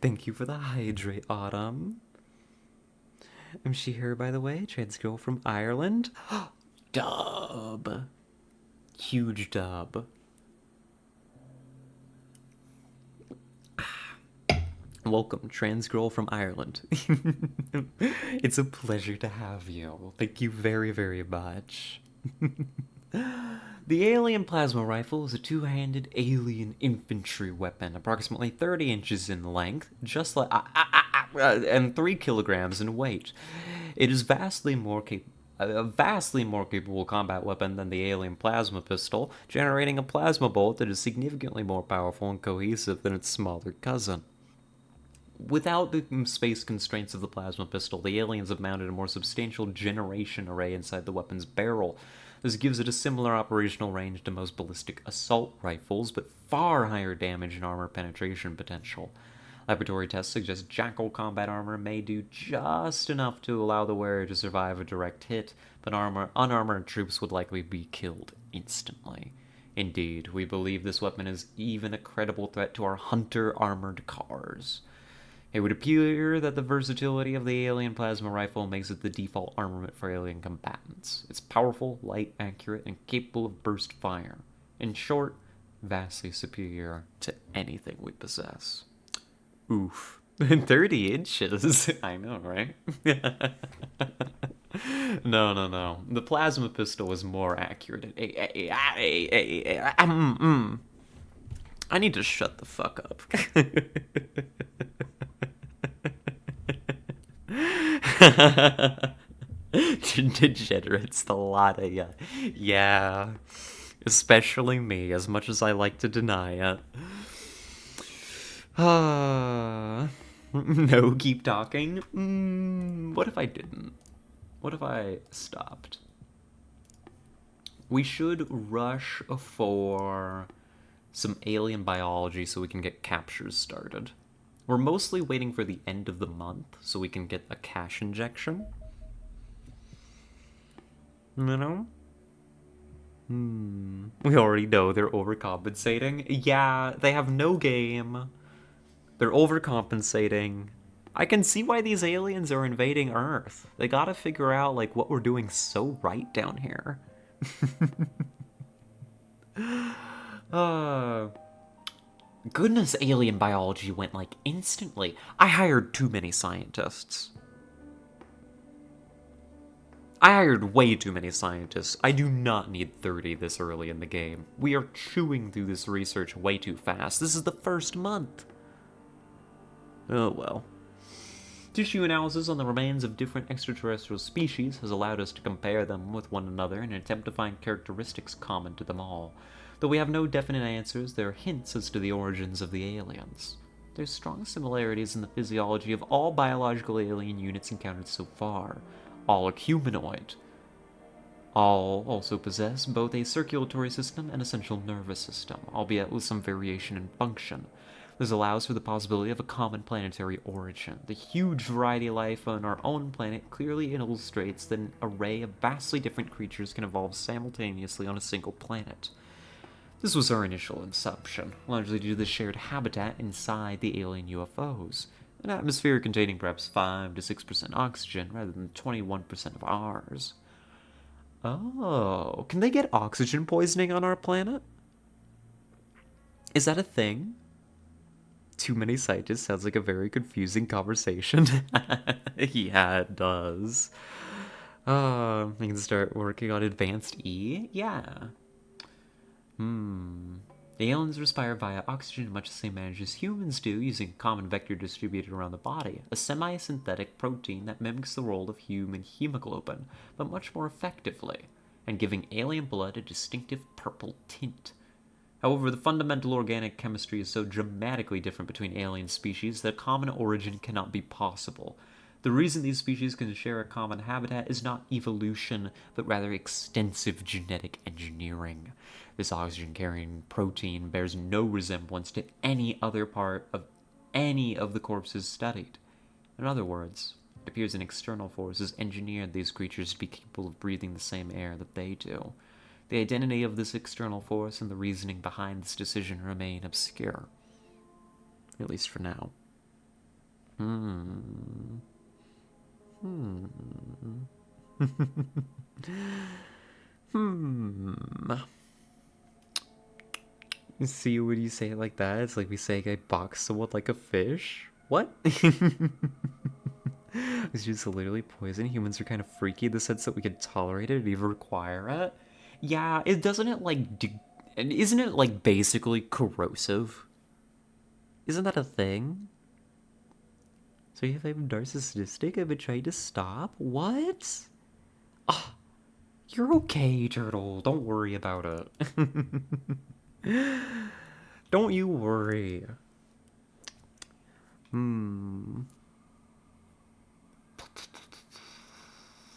Speaker 1: Thank you for the hydrate, Autumn. Is she here, by the way? Trans girl from Ireland? Dub. Huge dub. Welcome, trans girl from Ireland. It's a pleasure to have you. Thank you very, very much. The alien plasma rifle is a two-handed alien infantry weapon, approximately 30 inches in length, and 3 kilograms in weight. It is a vastly more capable combat weapon than the alien plasma pistol, generating a plasma bolt that is significantly more powerful and cohesive than its smaller cousin. Without the space constraints of the plasma pistol, the aliens have mounted a more substantial generation array inside the weapon's barrel. This gives it a similar operational range to most ballistic assault rifles, but far higher damage and armor penetration potential. Laboratory tests suggest Jackal combat armor may do just enough to allow the wearer to survive a direct hit, but unarmored troops would likely be killed instantly. Indeed, we believe this weapon is even a credible threat to our Hunter armored cars. It would appear that the versatility of the alien plasma rifle makes it the default armament for alien combatants. It's powerful, light, accurate, and capable of burst fire. In short, vastly superior to anything we possess. Oof. 30 inches. I know, right? No. The plasma pistol was more accurate. I need to shut the fuck up. Degenerates, the lot of ya. Yeah. Especially me, as much as I like to deny it. No, keep talking. What if I didn't? What if I stopped? We should rush for some alien biology so we can get captures started. We're mostly waiting for the end of the month so we can get a cash injection. You know? We already know they're overcompensating. Yeah, they have no game. They're overcompensating. I can see why these aliens are invading Earth. They gotta figure out, like, what we're doing so right down here. Goodness, alien biology went, like, instantly. I hired too many scientists. I hired way too many scientists. I do not need 30 this early in the game. We are chewing through this research way too fast. This is the first month. Oh well. Tissue analysis on the remains of different extraterrestrial species has allowed us to compare them with one another in an attempt to find characteristics common to them all. Though we have no definite answers, there are hints as to the origins of the aliens. There's strong similarities in the physiology of all biological alien units encountered so far. All are humanoid. All also possess both a circulatory system and a central nervous system, albeit with some variation in function. This allows for the possibility of a common planetary origin. The huge variety of life on our own planet clearly illustrates that an array of vastly different creatures can evolve simultaneously on a single planet. This was our initial assumption, largely due to the shared habitat inside the alien UFOs. An atmosphere containing perhaps 5 to 6% oxygen rather than 21% of ours. Oh, can they get oxygen poisoning on our planet? Is that a thing? Too many scientists sounds like a very confusing conversation. Yeah, it does. We can start working on advanced E? Yeah. The aliens respire via oxygen in much the same manner as humans do, using a common vector distributed around the body, a semi-synthetic protein that mimics the role of human hemoglobin, but much more effectively, and giving alien blood a distinctive purple tint. However, the fundamental organic chemistry is so dramatically different between alien species that a common origin cannot be possible. The reason these species can share a common habitat is not evolution, but rather extensive genetic engineering. This oxygen-carrying protein bears no resemblance to any other part of any of the corpses studied. In other words, it appears an external force has engineered these creatures to be capable of breathing the same air that they do. The identity of this external force and the reasoning behind this decision remain obscure. At least for now. See, when you say it like that, it's like we saying I box someone like a fish. What? It's just literally poison. Humans are kind of freaky in the sense that we can tolerate it and even require it. Yeah, it doesn't it like isn't it like basically corrosive? Isn't that a thing? So if I'm narcissistic, I've been trying to stop? What? Ah, you're okay, Turtle. Don't worry about it. Don't you worry. Hmm.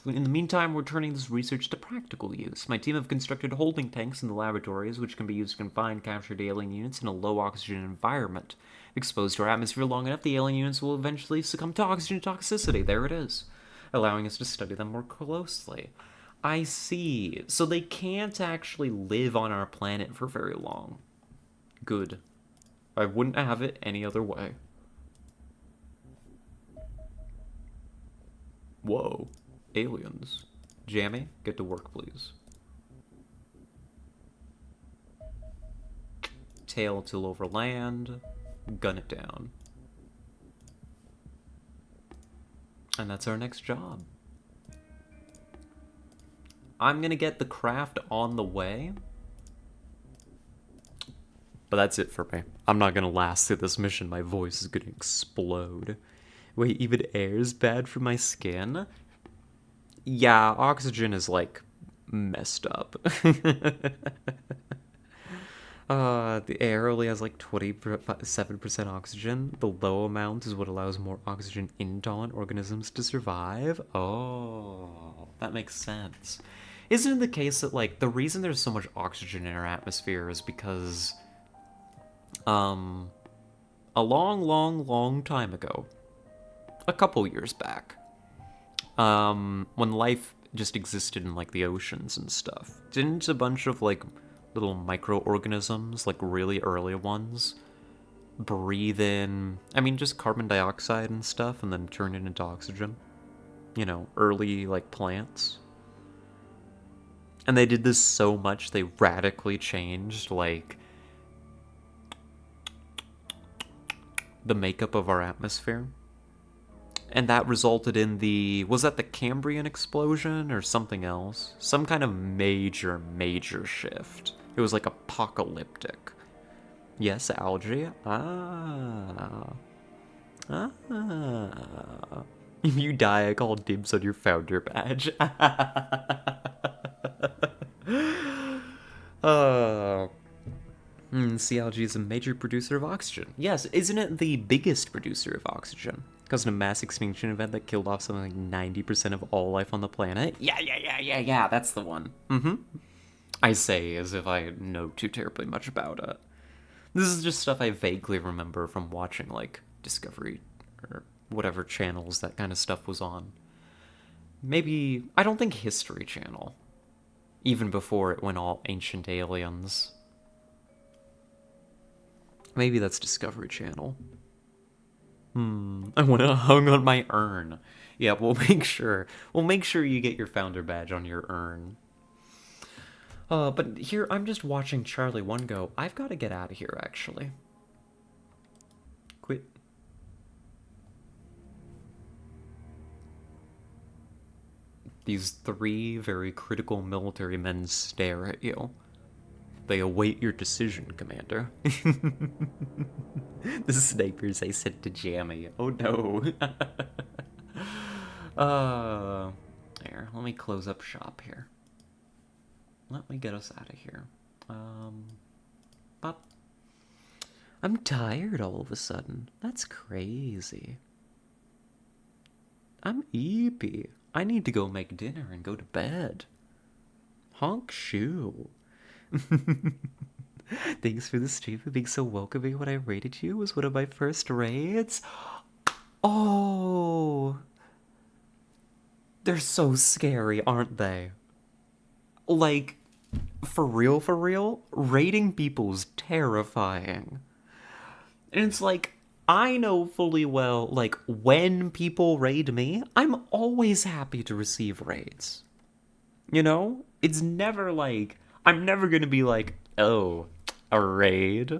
Speaker 1: In the meantime, we're turning this research to practical use. My team have constructed holding tanks in the laboratories, which can be used to confine captured alien units in a low-oxygen environment. Exposed to our atmosphere long enough, the alien units will eventually succumb to oxygen toxicity. There it is, allowing us to study them more closely. I see. So they can't actually live on our planet for very long. Good. I wouldn't have it any other way. Whoa. Aliens. Jammy, get to work, please. Tail till over land. Gun it down. And that's our next job. I'm gonna get the craft on the way. But that's it for me. I'm not gonna last through this mission. My voice is gonna explode. Wait, even air's bad for my skin? Yeah, oxygen is, like, messed up. The air only has, like, 27% oxygen. The low amount is what allows more oxygen intolerant organisms to survive. Oh, that makes sense. Isn't it the case that, like, the reason there's so much oxygen in our atmosphere is because, a long time ago, a couple years back, when life just existed in, like, the oceans and stuff, didn't a bunch of, like, little microorganisms, like really early ones, breathe in, I mean, just carbon dioxide and stuff, and then turn it into oxygen? You know, early, like, plants. And they did this so much, they radically changed, like, the makeup of our atmosphere. And that resulted in was that the Cambrian explosion or something else? Some kind of major shift. It was like apocalyptic. Yes, algae. Ah. If you die, I call dibs on your founder badge. Sea algae is a major producer of oxygen. Yes, isn't it the biggest producer of oxygen? Causing a mass extinction event that killed off something like 90% of all life on the planet? Yeah, that's the one. I say as if I know too terribly much about it. This is just stuff I vaguely remember from watching, like, Discovery or whatever channels that kind of stuff was on. Maybe, I don't think History Channel. Even before it went all Ancient Aliens. Maybe that's Discovery Channel. I want to hung on my urn. Yeah, we'll make sure you get your founder badge on your urn. But here, I'm just watching Charlie 1 go. I've got to get out of here, actually. Quit. These 3 very critical military men stare at you. They await your decision, Commander. The snipers I sent to Jammy. Oh no. There, let me close up shop here. Let me get us out of here. But I'm tired all of a sudden. That's crazy. I'm eepy. I need to go make dinner and go to bed. Honk shoe. Thanks for the stream for being so welcoming when I raided you. It was one of my first raids. Oh. They're so scary, aren't they? Like, for real, raiding people's terrifying. And it's like, I know fully well, like, when people raid me, I'm always happy to receive raids. You know? It's never like, I'm never gonna be like, oh, a raid?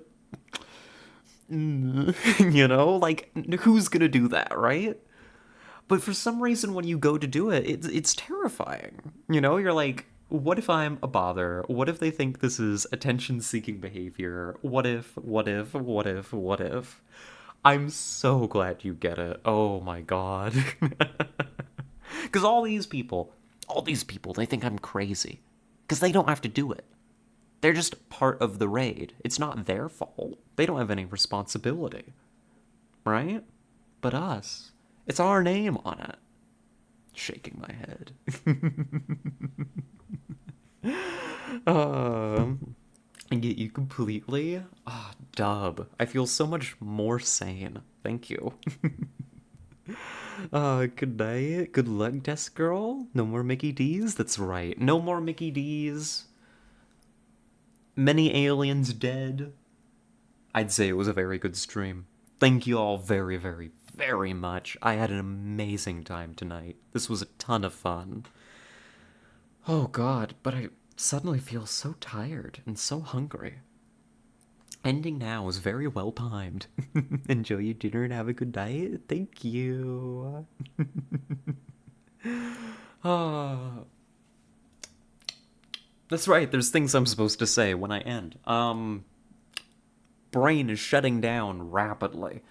Speaker 1: You know? Like, who's gonna do that, right? But for some reason, when you go to do it, it's terrifying. You know? You're like, what if I'm a bother? What if they think this is attention-seeking behavior? What if? I'm so glad you get it. Oh my god. Because all these people, they think I'm crazy. Because they don't have to do it. They're just part of the raid. It's not their fault. They don't have any responsibility. Right? but us. It's our name on it. Shaking my head. I get you completely. Ah, dub. I feel so much more sane. Thank you. Good night. Good luck, desk girl. No more Mickey D's? That's right. No more Mickey D's. Many aliens dead. I'd say it was a very good stream. Thank you all very, very, very much. I had an amazing time tonight. This was a ton of fun. Oh god, but I suddenly feel so tired and so hungry. Ending now is very well timed. Enjoy your dinner and have a good night. Thank you. Ah, that's right. There's things I'm supposed to say when I end. Brain is shutting down rapidly.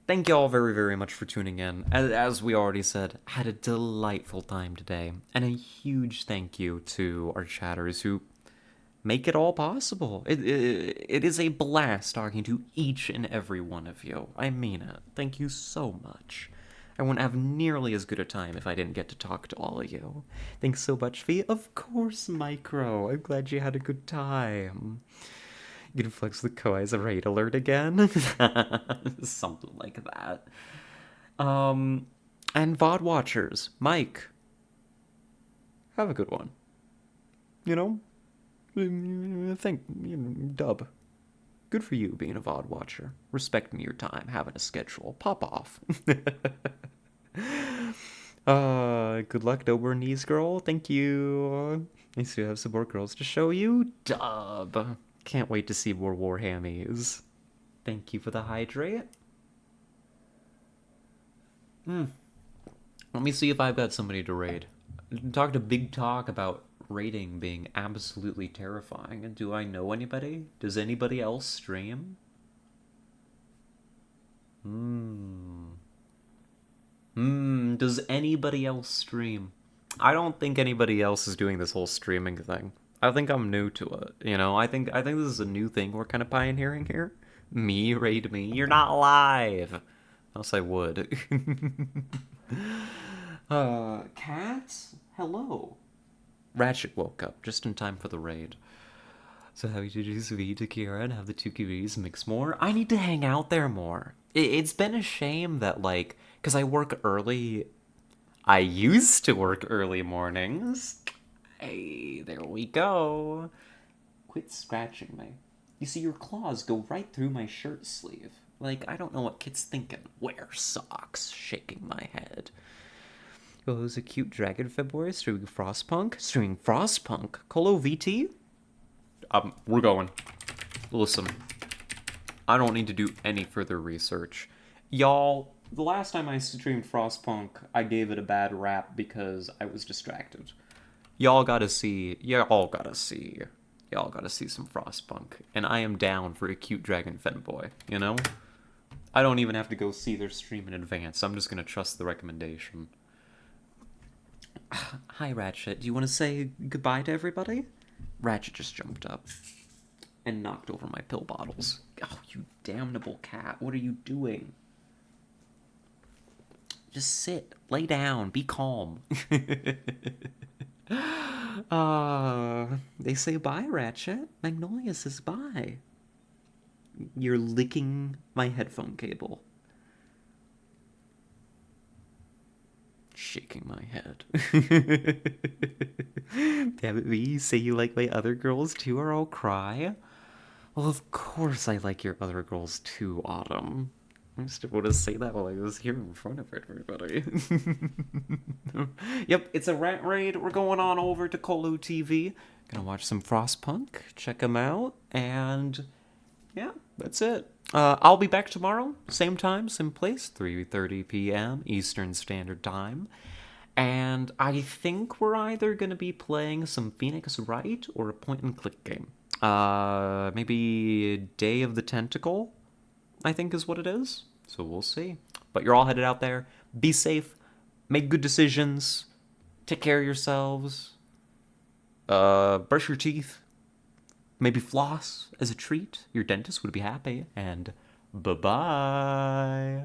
Speaker 1: Thank you all very, very much for tuning in. As we already said, had a delightful time today. And a huge thank you to our chatters who make it all possible. It is a blast talking to each and every one of you. I mean it. Thank you so much. I wouldn't have nearly as good a time if I didn't get to talk to all of you. Thanks so much, Fee. Of course, Micro. I'm glad you had a good time. You can flex the Koai's raid alert again? Something like that. And VOD watchers, Mike, have a good one. You know? Dub. Good for you being a VOD watcher. Respecting your time, having a schedule. Pop off. Good luck, Dober Knees Girl. Thank you. Nice to have some more girls to show you. Dub. Can't wait to see more Warhammies. Thank you for the hydrate. Let me see if I've got somebody to raid. Talked a big talk about raiding being absolutely terrifying. And do I know anybody? Does anybody else stream? Does anybody else stream? I don't think anybody else is doing this whole streaming thing. I think I'm new to it, you know? I think this is a new thing we're kind of pioneering here. Me, raid me. You're not live. Else I would. Cats? Hello. Ratchet woke up just in time for the raid. So how you introduce V to Kira and have the two QBs mix more? I need to hang out there more. It's been a shame that, like, because I work early. I used to work early mornings. Hey, there we go. Quit scratching me. You see, your claws go right through my shirt sleeve. Like, I don't know what Kit's thinking. Wear socks. Shaking my head. Oh, it was a cute dragon February streaming Frostpunk. Streaming Frostpunk? Colo VT? We're going. Listen, I don't need to do any further research. Y'all, the last time I streamed Frostpunk, I gave it a bad rap because I was distracted. Y'all gotta see some Frostpunk. And I am down for a cute dragon fanboy, you know? I don't even have to go see their stream in advance. I'm just gonna trust the recommendation. Hi, Ratchet. Do you want to say goodbye to everybody? Ratchet just jumped up and knocked over my pill bottles. Oh, you damnable cat. What are you doing? Just sit. Lay down. Be calm. They say bye, Ratchet. Magnolia says bye. You're licking my headphone cable. Shaking my head. Damn it, V. Say you like my other girls too, or I'll cry. Well, of course I like your other girls too, Autumn. I just didn't want to say that while I was here in front of everybody. Yep, it's a rant raid. We're going on over to Colo TV. Gonna watch some Frostpunk. Check them out. And yeah, that's it. I'll be back tomorrow. Same time, same place. 3:30 p.m. Eastern Standard Time. And I think we're either going to be playing some Phoenix Wright or a point-and-click game. Maybe Day of the Tentacle, I think is what it is. So we'll see. But you're all headed out there. Be safe. Make good decisions. Take care of yourselves. Brush your teeth. Maybe floss as a treat. Your dentist would be happy. And bye-bye.